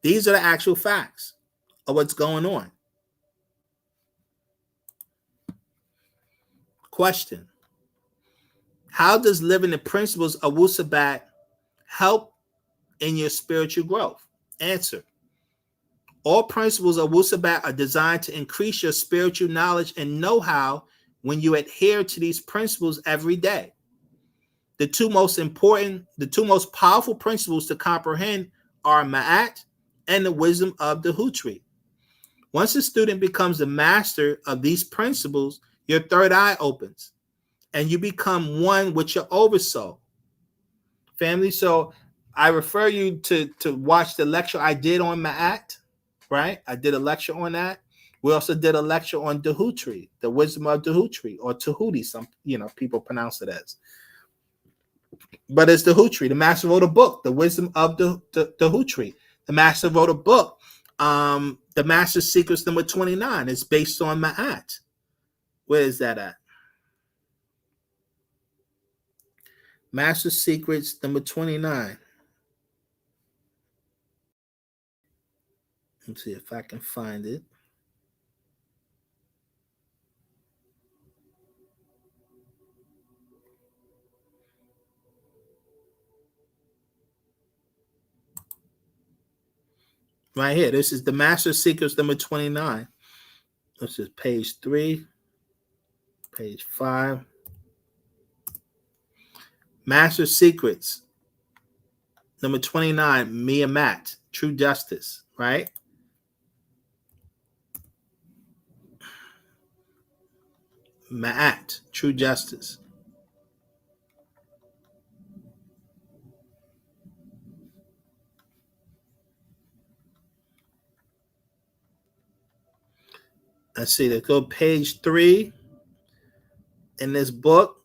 These are the actual facts of what's going on. Question: how does living the principles of Wu-Sabat help in your spiritual growth? Answer: all principles of Wu-Sabat are designed to increase your spiritual knowledge and know-how when you adhere to these principles every day. The two most powerful principles to comprehend are Ma'at and the wisdom of the Hutri. Once a student becomes the master of these principles, your third eye opens and you become one with your oversoul. Family, so I refer you to watch the lecture I did on Ma'at, right? I did a lecture on that. We also did a lecture on Dahutri, the wisdom of Dahutri, or Tahuti, some people pronounce it as. But it's Dahutri. The master wrote a book, The Wisdom of Dahutri. The master wrote a book, The Master's Secrets number 29. It's based on Ma'at. Where is that at? Master Secrets number 29. Let's see if I can find it. Right here. This is the Master Secrets number 29. This is page 3, page 5. Master Secrets number 29, Miamat, True Justice, right? Ma'at, True Justice. Let's see, let's go page 3 in this book.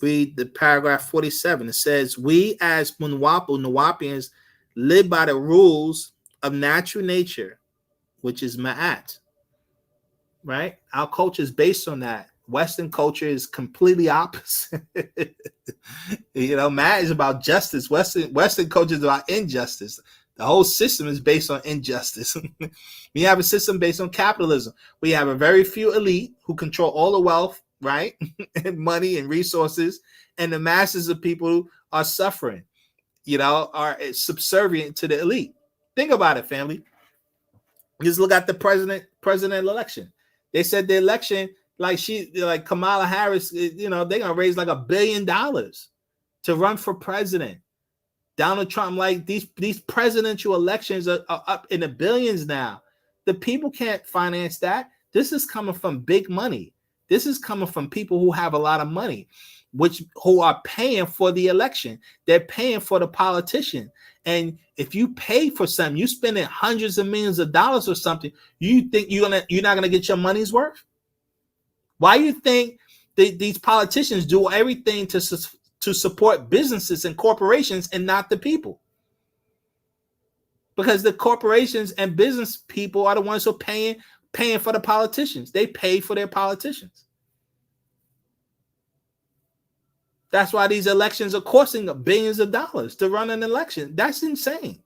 Read the paragraph 47. It says, we as Nawapians live by the rules of natural nature, which is ma'at, right? Our culture is based on that. Western culture is completely opposite. Ma'at is about justice. Western culture is about injustice. The whole system is based on injustice. We have a system based on capitalism. We have a very few elite who control all the wealth, right? And money and resources, and the masses of people are suffering, are subservient to the elite. Think about it, family. Just look at the president election. They said the election, like Kamala Harris, they're gonna raise like $1 billion to run for president. Donald Trump, like these presidential elections are up in the billions now. The people can't finance that. This is coming from big money. This is coming from people who have a lot of money, who are paying for the election. They're paying for the politician. And if you pay for something, you spending hundreds of millions of dollars or something, you think you're not gonna get your money's worth? Why do you think these politicians do everything to support businesses and corporations and not the people? Because the corporations and business people are the ones who are paying for the politicians. They pay for their politicians. That's why these elections are costing billions of dollars to run an election. That's insane.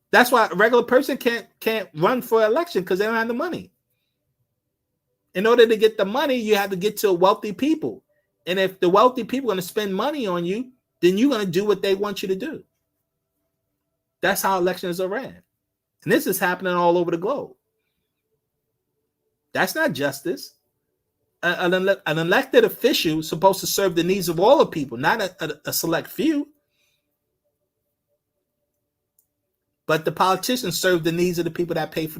That's why a regular person can't run for election, because they don't have the money. In order to get the money, you have to get to wealthy people. And if the wealthy people are going to spend money on you, then you're going to do what they want you to do. That's how elections are ran. And this is happening all over the globe. That's not justice. An elected official is supposed to serve the needs of all the people, not a select few. But the politicians serve the needs of the people that pay for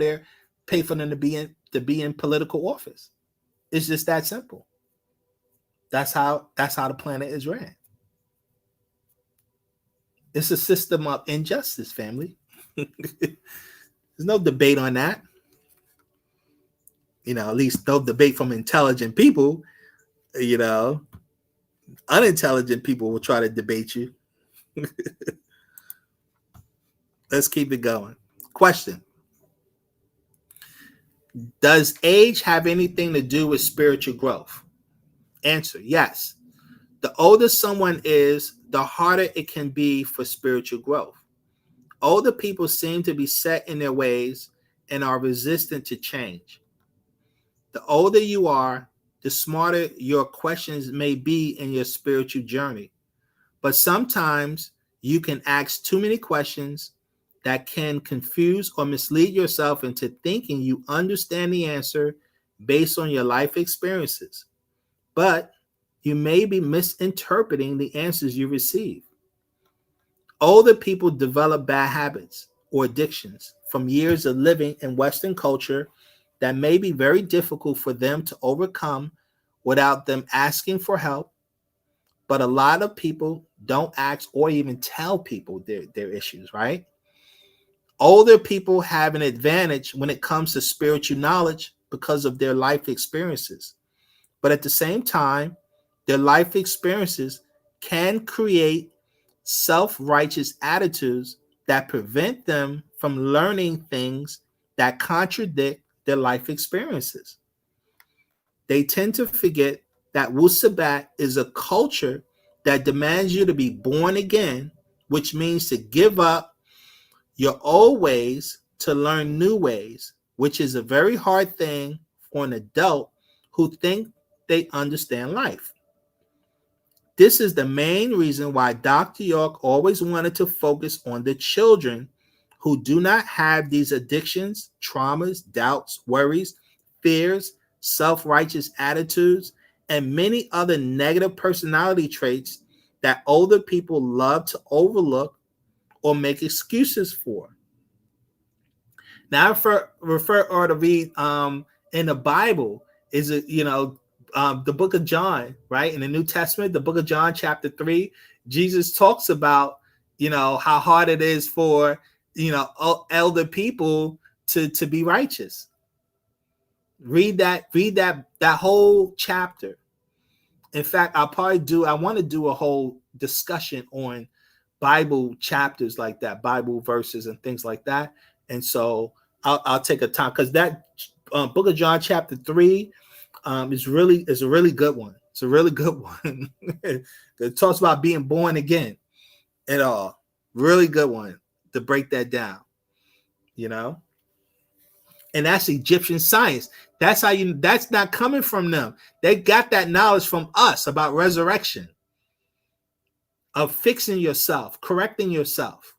them to be in political office. It's just that simple. That's how the planet is ran. It's a system of injustice, family. There's no debate on that. At least no debate from intelligent people. Unintelligent people will try to debate you. Let's keep it going. Question: does age have anything to do with spiritual growth? Answer: yes. The older someone is, the harder it can be for spiritual growth. Older people seem to be set in their ways and are resistant to change. The older you are, the smarter your questions may be in your spiritual journey. But sometimes you can ask too many questions that can confuse or mislead yourself into thinking you understand the answer based on your life experiences. But you may be misinterpreting the answers you receive. Older people develop bad habits or addictions from years of living in Western culture that may be very difficult for them to overcome without them asking for help. But a lot of people don't ask or even tell people their issues, right? Older people have an advantage when it comes to spiritual knowledge because of their life experiences. But at the same time, their life experiences can create self-righteous attitudes that prevent them from learning things that contradict their life experiences. They tend to forget that Wu-Sabat is a culture that demands you to be born again, which means to give up your old ways to learn new ways, which is a very hard thing for an adult who think they understand life. This is the main reason why Dr. York always wanted to focus on the children who do not have these addictions, traumas, doubts, worries, fears, self-righteous attitudes, and many other negative personality traits that older people love to overlook or make excuses for. Now, I refer or to read in the Bible is the book of John, right? In the New Testament, the book of John, chapter 3, Jesus talks about how hard it is for elder people to be righteous. Read that whole chapter. In fact, I want to do a whole discussion on Bible chapters like that, Bible verses and things like that. And so I'll take a time, because that book of John chapter 3 is a really good one. It's a really good one. It talks about being born again and all. Really good one to break that down, you know. And that's Egyptian science. That's not coming from them. They got that knowledge from us about resurrection, of fixing yourself, correcting yourself.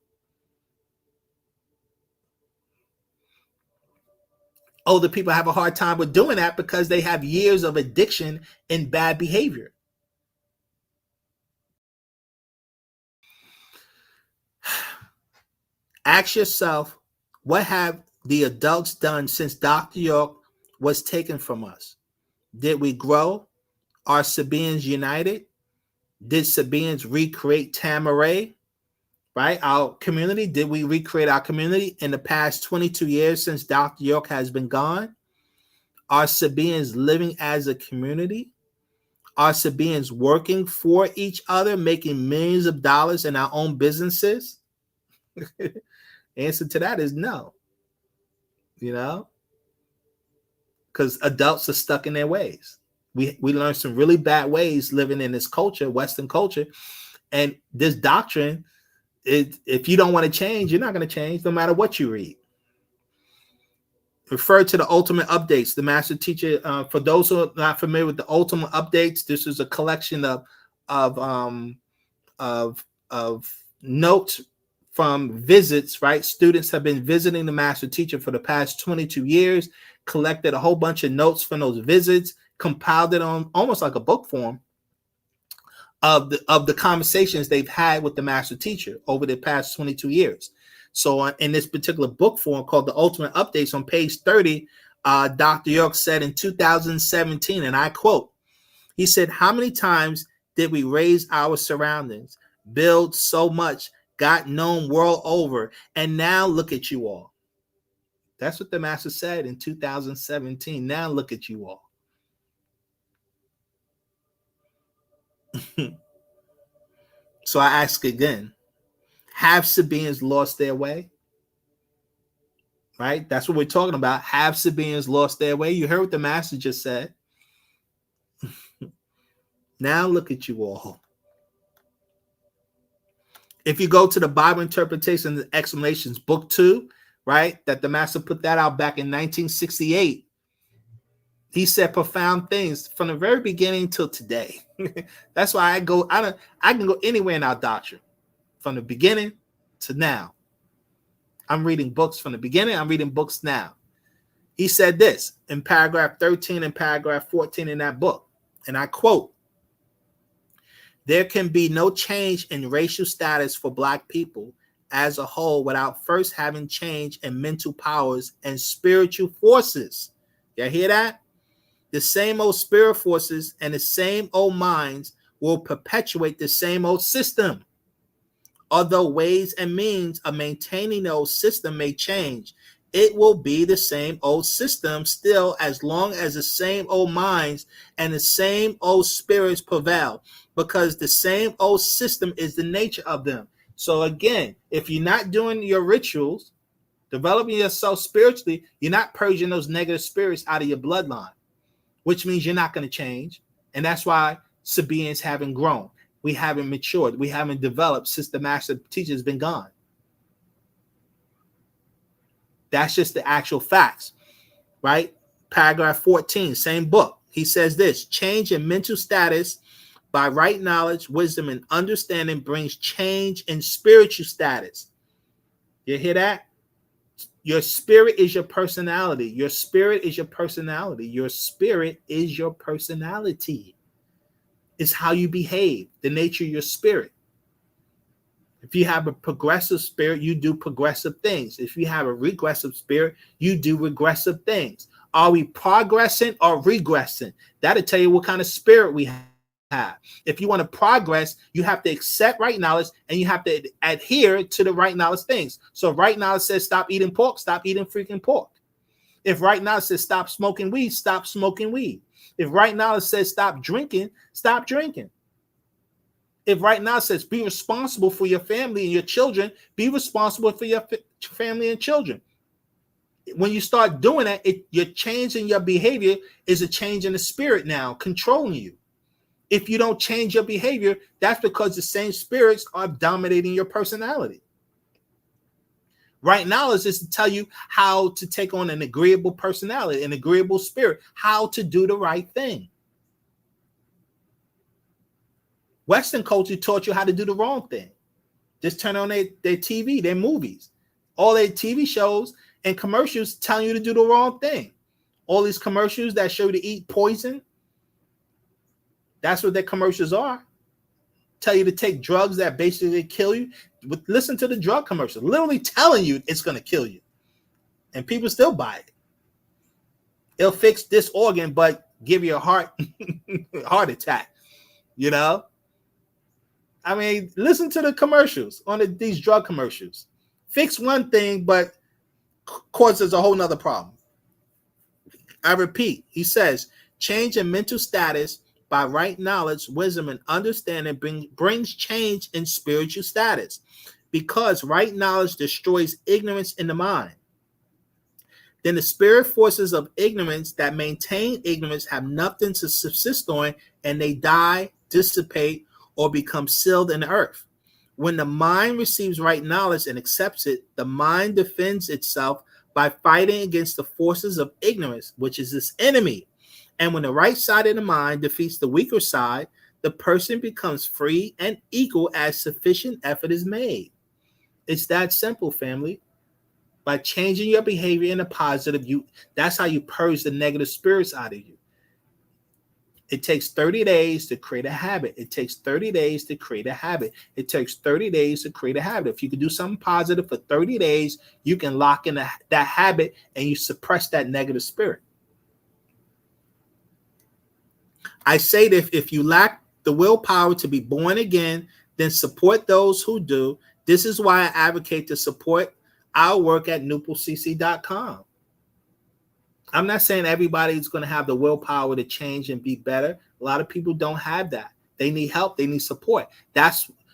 Older people have a hard time with doing that because they have years of addiction and bad behavior. Ask yourself, what have the adults done since Dr. York was taken from us? Did we grow? Are Sabaeans united? Did Sabaeans recreate Tamaray, right? Our community. Did we recreate our community in the past 22 years since Dr. York has been gone? Are Sabaeans living as a community? Are Sabaeans working for each other, making millions of dollars in our own businesses? Answer to that is no. You know, because adults are stuck in their ways. We learned some really bad ways living in this culture, Western culture, and this doctrine. If you don't want to change, you're not going to change, no matter what you read. Refer to the Ultimate Updates, the Master Teacher. For those who are not familiar with the Ultimate Updates, this is a collection of notes from visits, right? Students have been visiting the Master Teacher for the past 22 years, collected a whole bunch of notes from those visits, compiled it on almost like a book form of the conversations they've had with the Master Teacher over the past 22 years. So in this particular book form called The Ultimate Updates, on page 30, Dr. York said in 2017, and I quote, he said, "How many times did we raise our surroundings, build so much, got known world over, and now look at you all." That's what the Master said in 2017. Now look at you all. So I ask again, have Sabaeans lost their way? Right? That's what we're talking about. Have Sabaeans lost their way? You heard what the Master just said. Now look at you all. If you go to the Bible Interpretations and Explanations, book 2, right, that the Master put that out back in 1968, he said profound things from the very beginning till today. That's why I can go anywhere in our doctrine, from the beginning to now. I'm reading books from the beginning. I'm reading books now. He said this in paragraph 13 and paragraph 14 in that book, and I quote, "There can be no change in racial status for Black people as a whole without first having change in mental powers and spiritual forces." You hear that? The same old spirit forces and the same old minds will perpetuate the same old system. Although ways and means of maintaining the old system may change, it will be the same old system still as long as the same old minds and the same old spirits prevail, because the same old system is the nature of them. So again, if you're not doing your rituals, developing yourself spiritually, you're not purging those negative spirits out of your bloodline, which means you're not going to change. And that's why Sabaeans haven't grown. We haven't matured. We haven't developed since the Master Teacher has been gone. That's just the actual facts, right? Paragraph 14, same book. He says this: "Change in mental status by right knowledge, wisdom, and understanding brings change in spiritual status." You hear that? Your spirit is your personality. Your spirit is your personality. Your spirit is your personality. It's how you behave, the nature of your spirit. If you have a progressive spirit, you do progressive things. If you have a regressive spirit, you do regressive things. Are we progressing or regressing? That'll tell you what kind of spirit we have. If you want to progress, you have to accept right knowledge and you have to adhere to the right knowledge things. So if right knowledge says stop eating pork, stop eating freaking pork. If right knowledge says stop smoking weed, stop smoking weed. If right knowledge says stop drinking, stop drinking. If right now it says be responsible for your family and your children, be responsible for your family and children. When you start doing that, you're changing your behavior is a change in the spirit now, controlling you. If you don't change your behavior, that's because the same spirits are dominating your personality. Right knowledge is to tell you how to take on an agreeable personality, an agreeable spirit, how to do the right thing. Western culture taught you how to do the wrong thing. Just turn on their TV, their movies, all their TV shows and commercials telling you to do the wrong thing. All these commercials that show you to eat poison, that's what their commercials are. Tell you to take drugs that basically kill you. Listen to the drug commercials, literally telling you it's going to kill you. And people still buy it. It'll fix this organ, but give you a heart attack, you know? I mean, listen to the commercials on these drug commercials. Fix one thing, but causes a whole nother problem. I repeat, he says, change in mental status by right knowledge, wisdom, and understanding brings change in spiritual status, because right knowledge destroys ignorance in the mind. Then the spirit forces of ignorance that maintain ignorance have nothing to subsist on, and they die, dissipate, or become sealed in the earth. When the mind receives right knowledge and accepts it, the mind defends itself by fighting against the forces of ignorance, which is its enemy. And when the right side of the mind defeats the weaker side, the person becomes free and equal as sufficient effort is made. It's that simple, family. By changing your behavior in a positive, that's how you purge the negative spirits out of you. It takes 30 days to create a habit. It takes 30 days to create a habit. It takes 30 days to create a habit. If you can do something positive for 30 days, you can lock in that habit and you suppress that negative spirit. I say that if you lack the willpower to be born again, then support those who do. This is why I advocate to support our work at nupalcc.com. I'm not saying everybody's going to have the willpower to change and be better. A lot of people don't have that. They need help. They need support.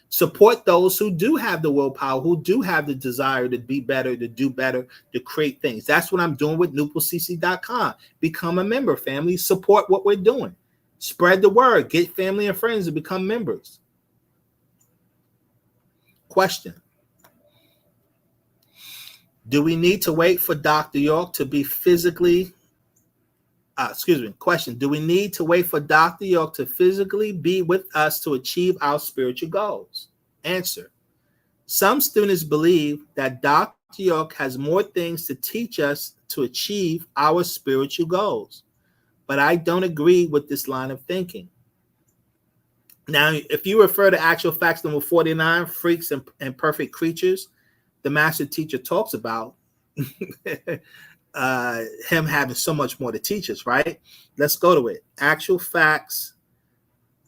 Support those who do have the willpower, who do have the desire to be better, to do better, to create things. That's what I'm doing with nupalcc.com. Become a member, family. Support what we're doing. Spread the word. Get family and friends to become members. Question. Do we need to wait for Dr. York to be physically, question. Do we need to wait for Dr. York to physically be with us to achieve our spiritual goals? Answer. Some students believe that Dr. York has more things to teach us to achieve our spiritual goals, but I don't agree with this line of thinking. Now, if you refer to actual facts number 49, freaks and perfect creatures, the master teacher talks about him having so much more to teach us, right? Let's go to it. Actual facts,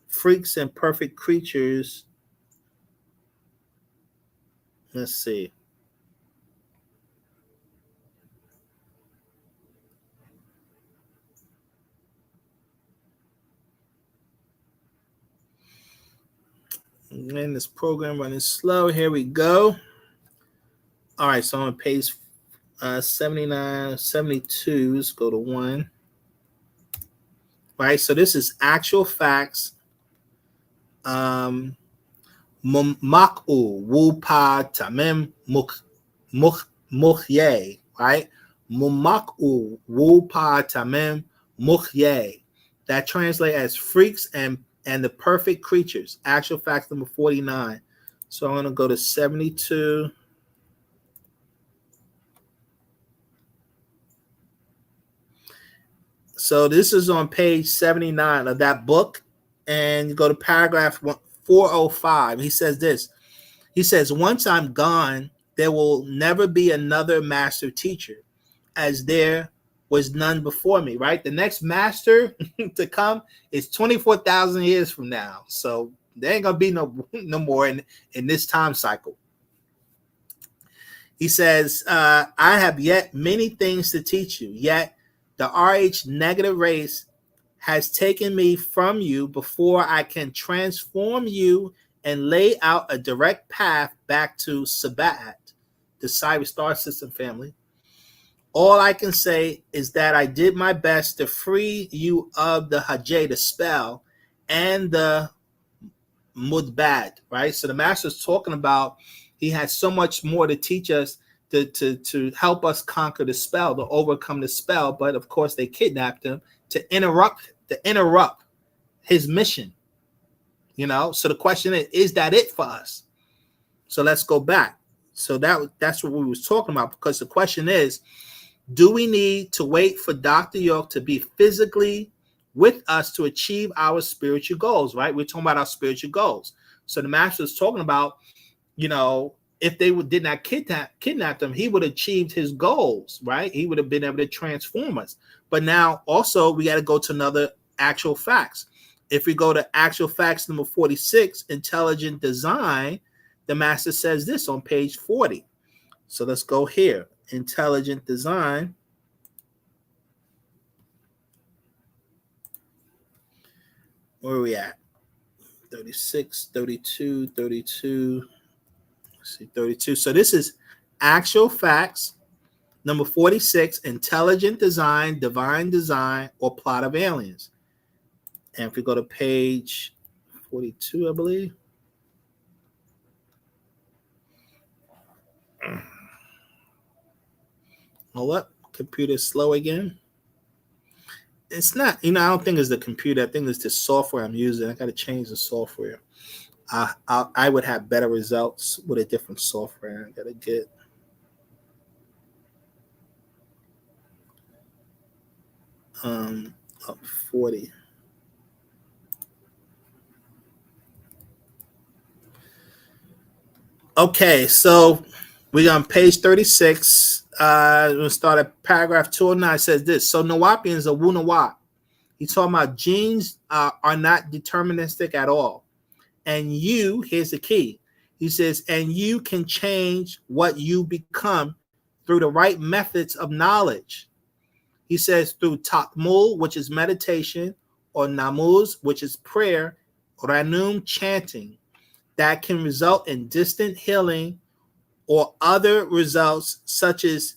freaks and perfect creatures. Let's see. And this program running slow. Here we go. All right, so on page 79, 72, let's go to 1. Right, so this is actual facts. Mumak'u, Wu-Paa Tamim Mukhye, right? Mumak'u, Wu-Paa Tamim Mukhye. That translates as freaks and the perfect creatures. Actual facts number 49. So I'm going to go to 72. So this is on page 79 of that book. And you go to paragraph 405. He says this. He says, once I'm gone, there will never be another master teacher, as there was none before me, right? The next master to come is 24,000 years from now. So there ain't going to be no more in this time cycle. He says, I have yet many things to teach you, yet the RH negative race has taken me from you before I can transform you and lay out a direct path back to Sabaean, the Cyrus star system family. All I can say is that I did my best to free you of the Hajj, the spell, and the Mudbad, right? So the master is talking about he had so much more to teach us to help us conquer the spell, to overcome the spell. But of course, they kidnapped him to interrupt his mission. So the question is that it for us? So let's go back. So that's what we was talking about, because the question is, do we need to wait for Dr. York to be physically with us to achieve our spiritual goals, right? We're talking about our spiritual goals. So the master is talking about, if they did not kidnap them, he would have achieved his goals, right? He would have been able to transform us. But now also we got to go to another actual facts. If we go to actual facts number 46, intelligent design, the master says this on page 40. So let's go here. Intelligent design. Where are we at? 36, 32, 32. Let's see, 32. So this is actual facts number 46, intelligent design, divine design, or plot of aliens. And if we go to page 42, I believe. Hold up. Computer's slow again. It's not, I don't think it's the computer. I think it's the software I'm using. I got to change the software. I would have better results with a different software. I got to get. Up 40. Okay, so we're on page 36. We're going to start at paragraph 209. It says this. So Nawapians are Wu-Nawap. He's talking about genes are not deterministic at all. And here's the key. He says, and you can change what you become through the right methods of knowledge. He says through Takmul, which is meditation, or Namuz, which is prayer, Ranum, chanting, that can result in distant healing or other results such as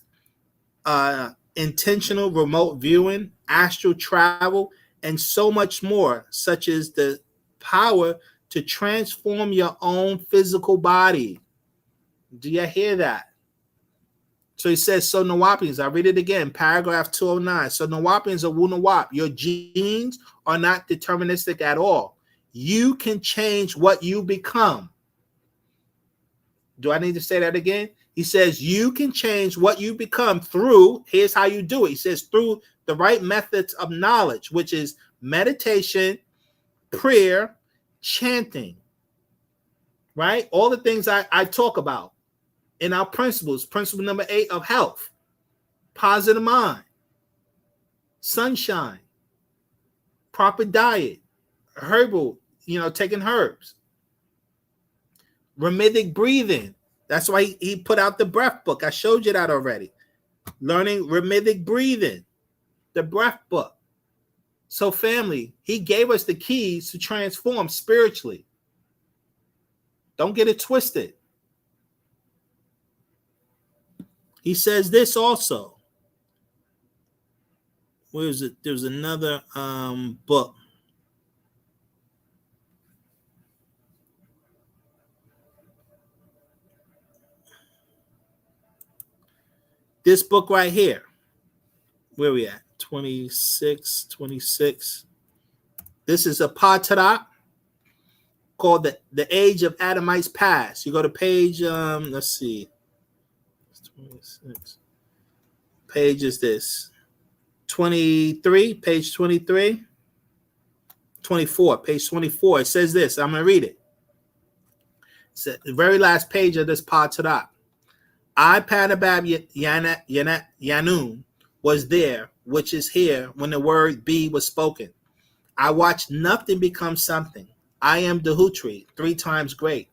intentional remote viewing, astral travel, and so much more, such as the power to transform your own physical body. Do you hear that? So he says, so Nawapians, I read it again, paragraph 209. So Nawapians are Wu-Nawap. Your genes are not deterministic at all. You can change what you become. Do I need to say that again? He says you can change what you become through, here's how you do it. He says through the right methods of knowledge, which is meditation, prayer, chanting, right? All the things I talk about in our principles. Principle number 8 of health, positive mind, sunshine, proper diet, herbal, taking herbs, rhythmic breathing. That's why he put out the breath book. I showed you that already. Learning rhythmic breathing, the breath book. So family, he gave us the keys to transform spiritually. Don't get it twisted. He says this also. Where is it? There's another book. This book right here. Where are we at? 26. This is a Paa Taraq called the Age of Adamites Past. You go to page, let's see. 26. Page is this. 23, page 23. 24, page 24. It says this. I'm going to read it. It's the very last page of this Paa Taraq. I, Panabab Yanun, was there, which is here, when the word be was spoken. I watched nothing become something. I am Dahutri, 3 times great.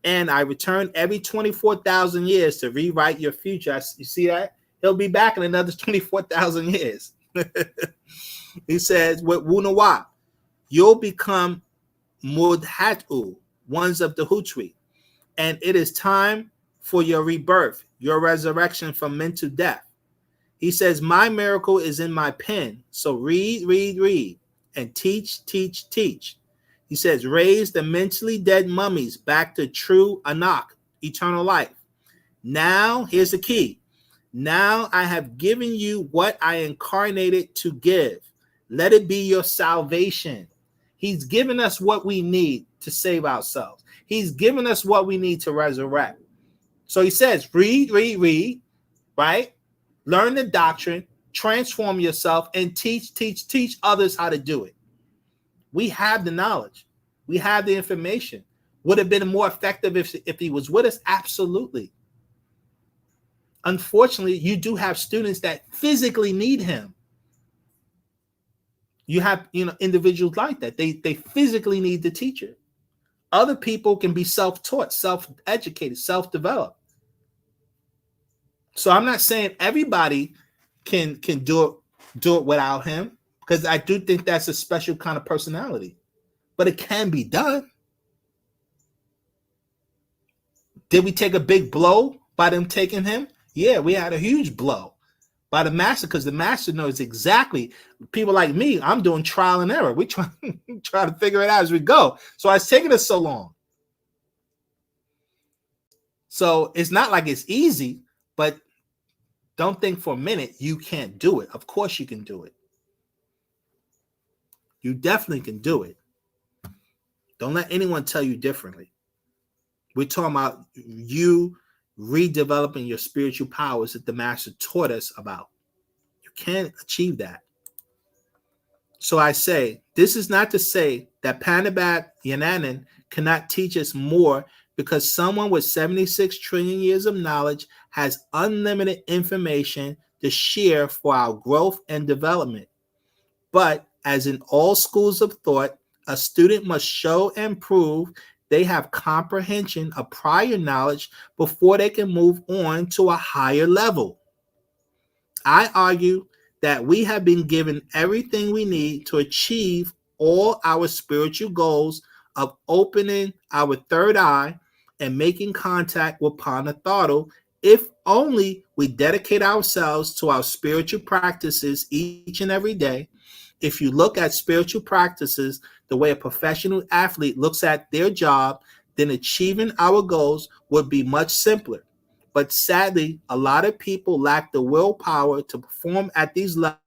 And I return every 24,000 years to rewrite your future. You see that? He'll be back in another 24,000 years. He says, with Wunawap, you'll become Mudhatu, ones of the Hutri. And it is time for your rebirth, your resurrection from mental death. He says, my miracle is in my pen. So read, read, read, and teach, teach, teach. He says, raise the mentally dead mummies back to true Anak, eternal life. Now, here's the key. Now I have given you what I incarnated to give. Let it be your salvation. He's given us what we need to save ourselves. He's given us what we need to resurrect. So he says, read, read, read, right? Learn the doctrine, transform yourself, and teach, teach, teach others how to do it. We have the knowledge. We have the information. Would have been more effective if he was with us? Absolutely. Unfortunately, you do have students that physically need him. You have, individuals like that. They physically need the teacher. Other people can be self-taught, self-educated, self-developed. So I'm not saying everybody can do it without him, because I do think that's a special kind of personality. But it can be done. Did we take a big blow by them taking him? Yeah, we had a huge blow by the master, because the master knows exactly. People like me, I'm doing trial and error. We try to figure it out as we go. So it's taking us so long. So it's not like it's easy, but don't think for a minute you can't do it. Of course you can do it. You definitely can do it. Don't let anyone tell you differently. We're talking about you redeveloping your spiritual powers that the master taught us about. You can't achieve that. So I say, this is not to say that Panabat Yananan cannot teach us more, because someone with 76 trillion years of knowledge has unlimited information to share for our growth and development. But as in all schools of thought, a student must show and prove they have comprehension of prior knowledge before they can move on to a higher level. I argue that we have been given everything we need to achieve all our spiritual goals of opening our third eye and making contact with Paa Taraq, if only we dedicate ourselves to our spiritual practices each and every day. If you look at spiritual practices the way a professional athlete looks at their job, then achieving our goals would be much simpler. But sadly, a lot of people lack the willpower to perform at these levels.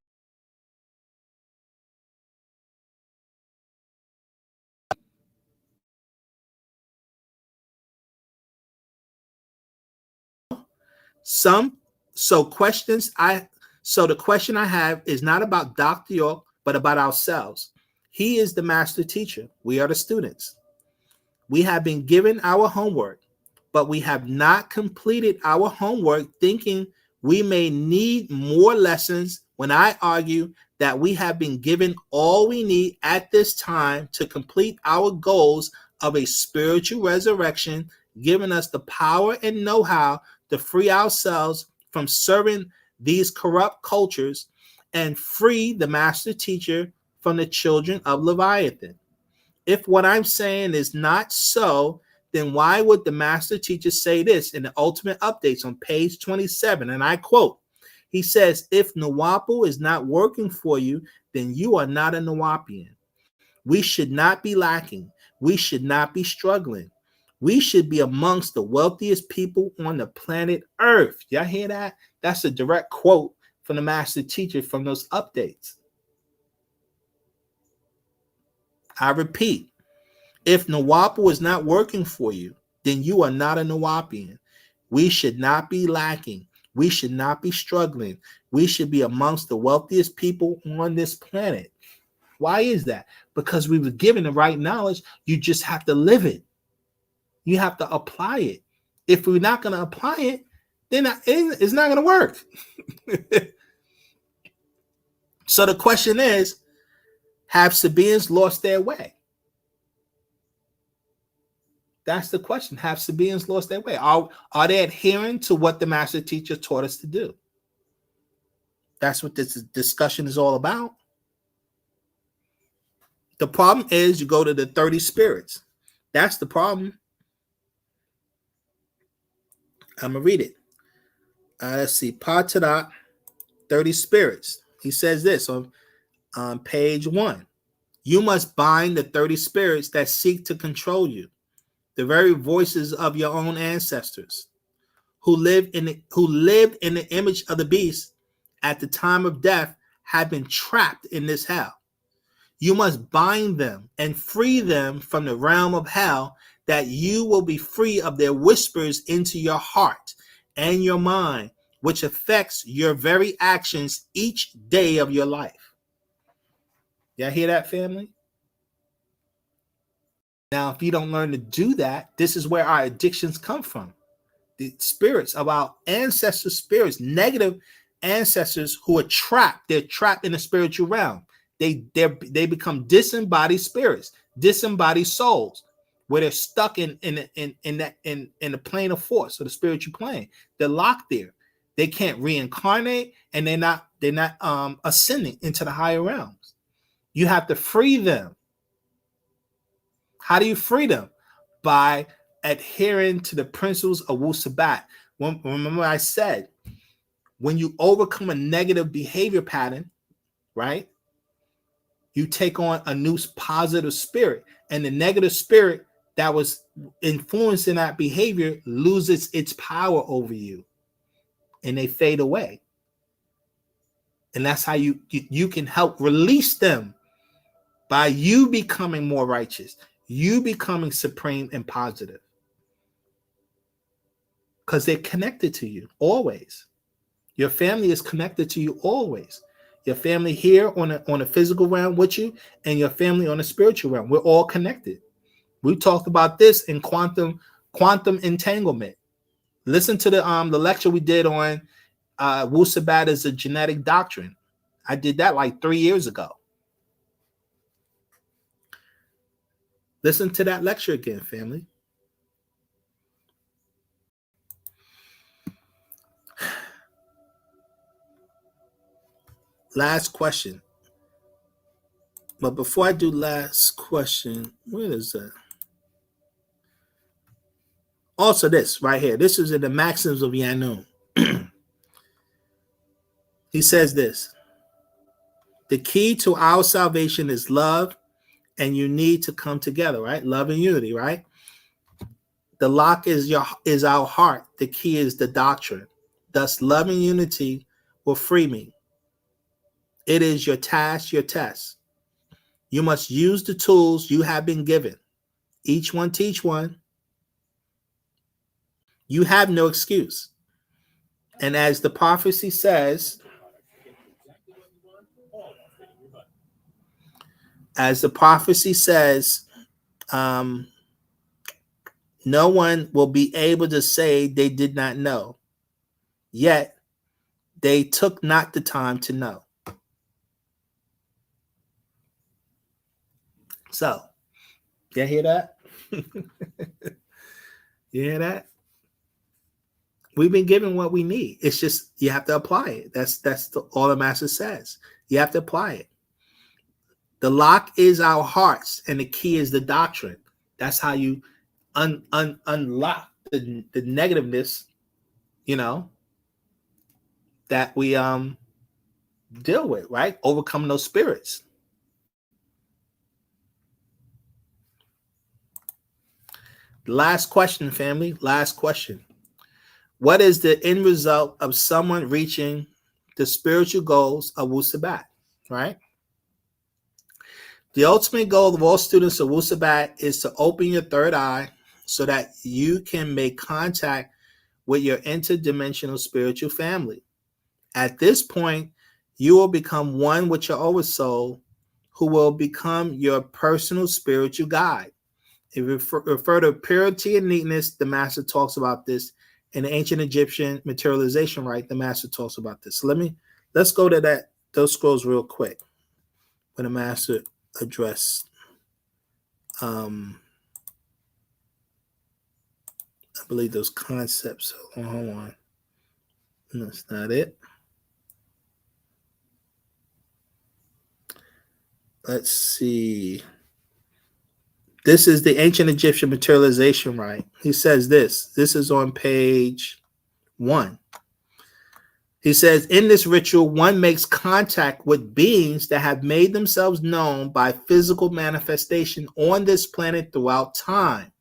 So the question I have is not about Dr. York, but about ourselves. He is the master teacher. We are the students. We have been given our homework, but we have not completed our homework, thinking we may need more lessons, when I argue that we have been given all we need at this time to complete our goals of a spiritual resurrection, giving us the power and know-how to free ourselves from serving these corrupt cultures and free the master teacher from the children of Leviathan. If what I'm saying is not so, then why would the master teacher say this in the Ultimate Updates on page 27? And I quote, he says, if Nawapu is not working for you, then you are not a Nawapian. We should not be lacking. We should not be struggling. We should be amongst the wealthiest people on the planet Earth. Y'all hear that? That's a direct quote from the master teacher from those updates. I repeat, if Nawapu is not working for you, then you are not a Nawapian. We should not be lacking. We should not be struggling. We should be amongst the wealthiest people on this planet. Why is that? Because we were given the right knowledge. You just have to live it. You have to apply it. If we're not going to apply it, then it's not going to work. So the question is, have Sabaeans lost their way? That's the question. Have Sabaeans lost their way? Are they adhering to what the master teacher taught us to do? That's what this discussion is all about. The problem is you go to the 30 spirits. That's the problem. I'm going to read it. Let's see. Paa Taraq, 30 spirits. He says this on page 1. You must bind the 30 spirits that seek to control you, the very voices of your own ancestors who lived in the image of the beast at the time of death have been trapped in this hell. You must bind them and free them from the realm of hell, that you will be free of their whispers into your heart and your mind, which affects your very actions each day of your life. Y'all hear that, family? Now, if you don't learn to do that, this is where our addictions come from. The spirits of our ancestor spirits, negative ancestors who are trapped. They're trapped in the spiritual realm. They become disembodied spirits, disembodied souls, where they're stuck in the plane of force, or the spiritual plane. They're locked there. They can't reincarnate, and they're not ascending into the higher realms. You have to free them. How do you free them? By adhering to the principles of Wu-Sabat. Remember I said, when you overcome a negative behavior pattern, right, you take on a new positive spirit, and the negative spirit that was influencing that behavior loses its power over you, and they fade away. And that's how you can help release them, by you becoming more righteous, you becoming supreme and positive, because they're connected to you always. Your family is connected to you always. Your family here on a physical realm with you, and your family on a spiritual realm. We're all connected. We talked about this in quantum entanglement. Listen to the lecture we did on Wu-Sabat as a genetic doctrine. I did that like 3 years ago. Listen to that lecture again, family. Last question. But before I do last question, where is that? Also this right here. This is in the Maxims of Yanun. He says this: the key to our salvation is love, and you need to come together, right? Love and unity, right? The lock is our heart. The key is the doctrine. Thus, love and unity will free me. It is your task, your test. You must use the tools you have been given. Each one teach one. You have no excuse. And as the prophecy says, no one will be able to say they did not know, yet they took not the time to know. So, you hear that? You hear that? We've been given what we need. It's just you have to apply it. That's all the master says. You have to apply it. The lock is our hearts, and the key is the doctrine. That's how you unlock the negativeness, that we deal with, right? Overcome those spirits. Last question, family. Last question. What is the end result of someone reaching the spiritual goals of Wu-Sabat, right? The ultimate goal of all students of Wu-Sabat is to open your third eye so that you can make contact with your interdimensional spiritual family. At this point, you will become one with your oversoul, who will become your personal spiritual guide. If you refer to purity and neatness, the master talks about this. In the ancient Egyptian materialization rite, the master talks about this. So let's go to those scrolls real quick. When the master addressed, I believe those concepts. Hold on. That's not it. let's see. This is the ancient Egyptian materialization rite. He says this. This is on page 1. He says, in this ritual, one makes contact with beings that have made themselves known by physical manifestation on this planet throughout time.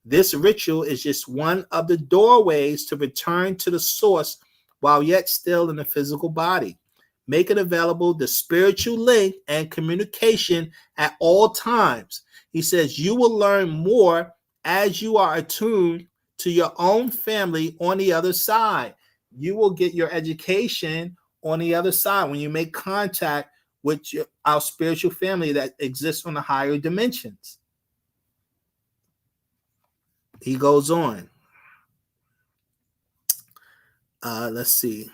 This ritual is just one of the doorways to return to the source while yet still in the physical body. Make it available the spiritual link and communication at all times. He says, you will learn more as you are attuned to your own family on the other side. You will get your education on the other side when you make contact with our spiritual family that exists on the higher dimensions. He goes on. Let's see.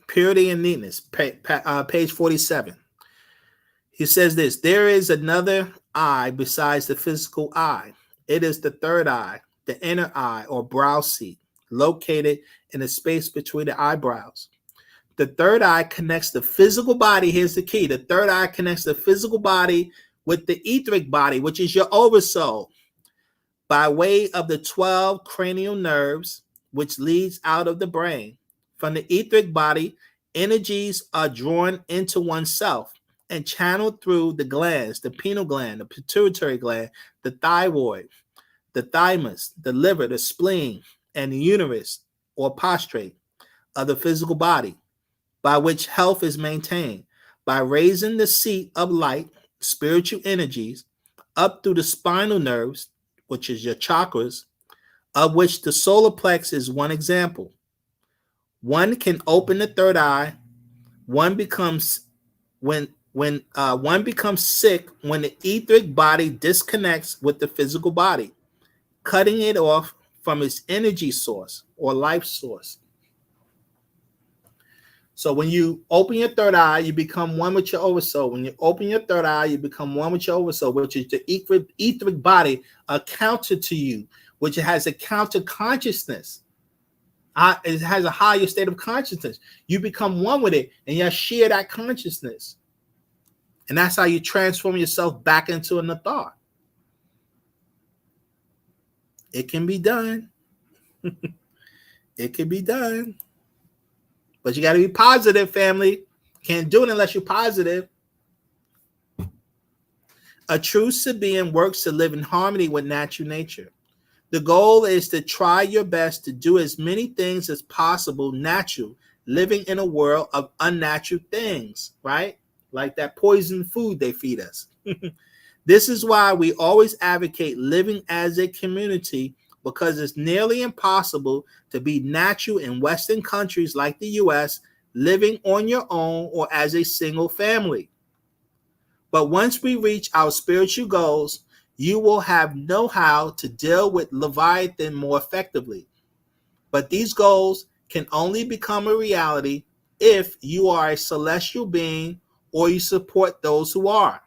Purity and neatness, page 47. He says this, there is another eye besides the physical eye. It is the third eye, the inner eye or brow seat, located in the space between the eyebrows. The third eye connects the physical body. Here's the key. The third eye connects the physical body with the etheric body, which is your oversoul, by way of the 12 cranial nerves, which leads out of the brain. From the etheric body, energies are drawn into oneself and channeled through the glands, the pineal gland, the pituitary gland, the thyroid, the thymus, the liver, the spleen, and the uterus or prostrate of the physical body, by which health is maintained, by raising the seat of light, spiritual energies, up through the spinal nerves, which is your chakras, of which the solar plex is one example. One can open the third eye. One becomes one becomes sick when the etheric body disconnects with the physical body, cutting it off from its energy source or life source. So when you open your third eye, you become one with your oversoul. When you open your third eye, you become one with your oversoul, which is the etheric body, a counter to you, which has a counter consciousness. It has a higher state of consciousness. You become one with it, and you share that consciousness. And that's how you transform yourself back into an Nathar. It can be done. It can be done. But you got to be positive, family. Can't do it unless you're positive. A true Sabaean works to live in harmony with natural nature. The goal is to try your best to do as many things as possible natural, living in a world of unnatural things, right? Like that poison food they feed us. This is why we always advocate living as a community, because it's nearly impossible to be natural in Western countries like the US, living on your own or as a single family. But once we reach our spiritual goals, you will have know-how to deal with Leviathan more effectively. But these goals can only become a reality if you are a celestial being or you support those who are.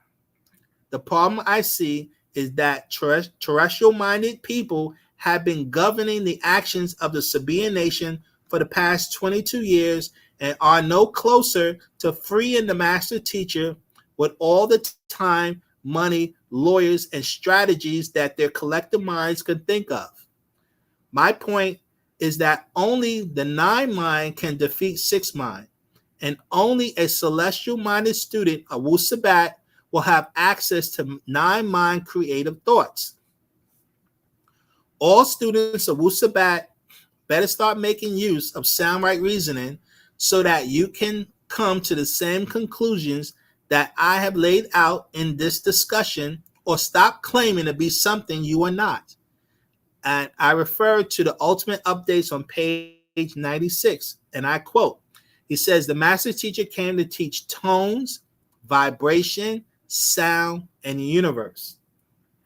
The problem I see is that terrestrial-minded people have been governing the actions of the Sabaean Nation for the past 22 years and are no closer to freeing the master teacher with all the time, money, lawyers, and strategies that their collective minds could think of. My point is that only the 9 mind can defeat 6 mind, and only a celestial-minded student of Wu-Sabat will have access to 9 mind creative thoughts. All students of Wu-Sabat better start making use of sound right reasoning so that you can come to the same conclusions that I have laid out in this discussion, or stop claiming to be something you are not. And I refer to the ultimate updates on page 96, and I quote, he says, the master teacher came to teach tones, vibration, sound, and the universe,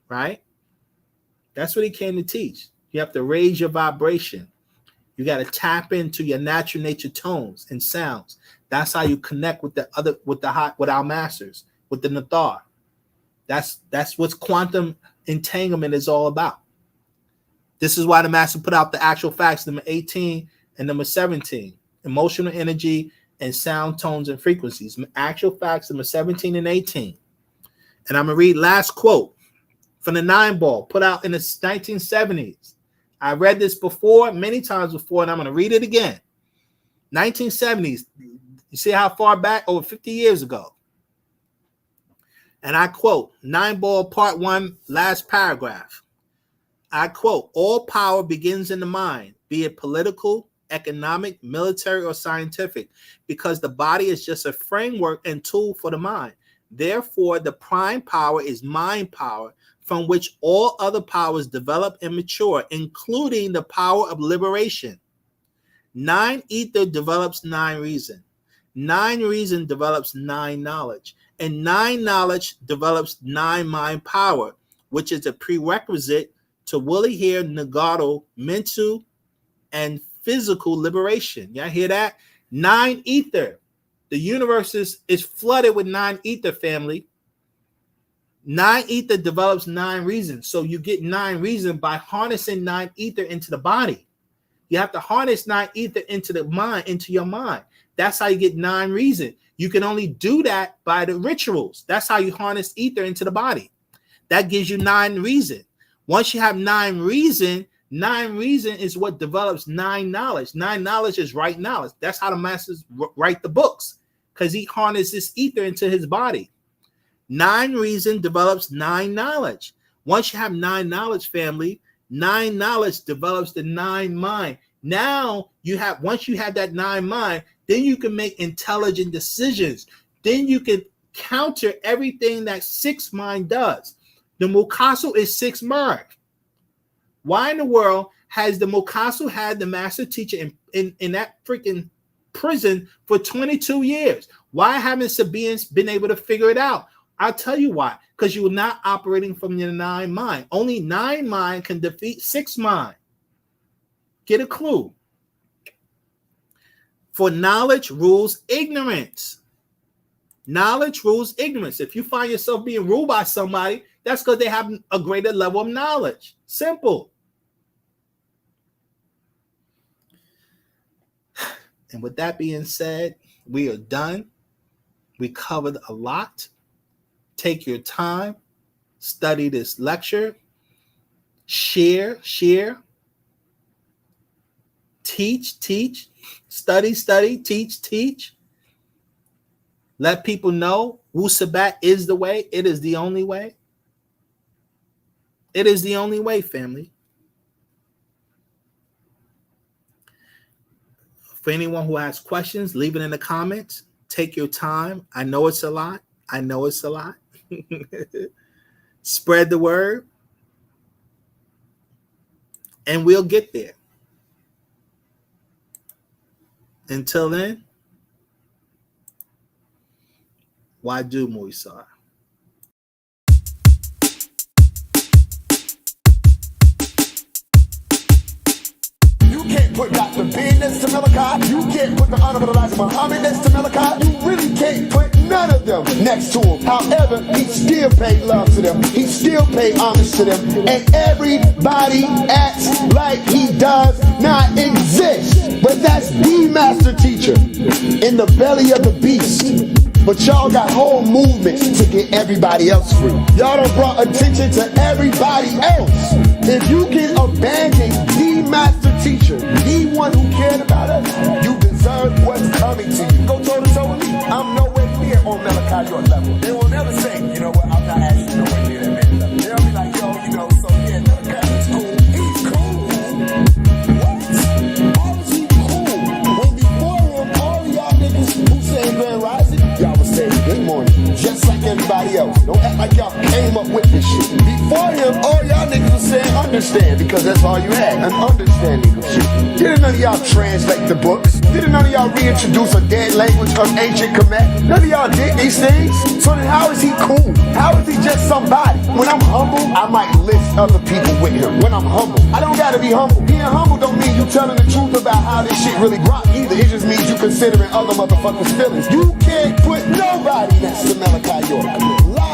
right? That's what he came to teach. You have to raise your vibration. You got to tap into your natural nature tones and sounds. That's how you connect with with our masters, with the Nathar. That's what quantum entanglement is all about. This is why the master put out the actual facts, number 18 and number 17. emotional energy, and sound tones and frequencies. Actual facts, number 17 and 18. And I'm going to read last quote from the 9 ball put out in the 1970s. I read this before, many times before, and I'm going to read it again. 1970s. You see how far back? Over 50 years ago. And I quote, 9 ball part 1, last paragraph. I quote, all power begins in the mind, be it political, economic, military, or scientific, because the body is just a framework and tool for the mind. Therefore, the prime power is mind power, from which all other powers develop and mature, including the power of liberation. 9 ether develops 9 reason. 9 reason develops 9 knowledge. And 9 knowledge develops 9 mind power, which is a prerequisite to Willie here, Nagato, mental and physical liberation. Y'all hear that? 9 ether. The universe is flooded with 9 ether, family. 9 ether develops 9 reasons. So you get 9 reasons by harnessing 9 ether into the body. You have to harness 9 ether into the mind, into your mind. That's how you get 9 reasons. You can only do that by the rituals. That's how you harness ether into the body. That gives you 9 reasons. Once you have 9 reasons, 9 reason is what develops 9 knowledge. 9 knowledge is right knowledge. That's how the masters write the books, because he harnesses ether into his body. 9 reason develops 9 knowledge. Once you have 9 knowledge, family, 9 knowledge develops the 9 mind. Now you have, once you have that 9 mind, then you can make intelligent decisions. Then you can counter everything that 6 mind does. The Mukasu is 6 mind. Why in the world has the Mukasu had the master teacher in that freaking prison for 22 years? Why haven't Sabaeans been able to figure it out? I'll tell you why. Because you're not operating from your 9 mind. Only 9 mind can defeat 6 mind. Get a clue. For knowledge rules ignorance. Knowledge rules ignorance. If you find yourself being ruled by somebody, that's because they have a greater level of knowledge. Simple. And with that being said, we are done. We covered a lot. Take your time. Study this lecture. Share. Teach. Study, teach. Let people know Wu-Sabat is the way. It is the only way. It is the only way, family. For anyone who has questions, leave it in the comments. Take your time. I know it's a lot. Spread the word. And we'll get there. Until then, why do Moisar? You can't put Dr. Ben next to Malachi. You can't put the Honorable Elijah Muhammad next to Malachi. You really can't put none of them next to him. However, he still paid love to them. He still paid homage to them. And everybody acts like he does not exist. But that's the master teacher in the belly of the beast. But y'all got whole movements to get everybody else free. Y'all done brought attention to everybody else. If you can abandon the master teacher, the one who cared about us, you deserve what's coming to you. Go toe to toe with me. I'm nowhere near on Malachi York level. They will never say, you know what, I'm not actually nowhere near that man level. They'll be like, yo, you know, so yeah, Malachi is cool. He's cool. What? How is he cool? When before him, all of y'all niggas who say Grand Rising, y'all was saying good morning, just like everybody else. Don't act like y'all came up with this shit. Before him, all y'all niggas was saying understand, because that's all you had, an understanding of shit. Didn't none of y'all translate the books? Didn't none of y'all reintroduce a dead language of ancient Kemet? None of y'all did these things? So then how is he cool? How is he just somebody? When I'm humble, I might list other people with him. When I'm humble, I don't gotta be humble. Being humble don't mean you telling the truth about how this shit really rock either. It just means you considering other motherfuckers' feelings. You can't put nobody next to Malachi York. Lie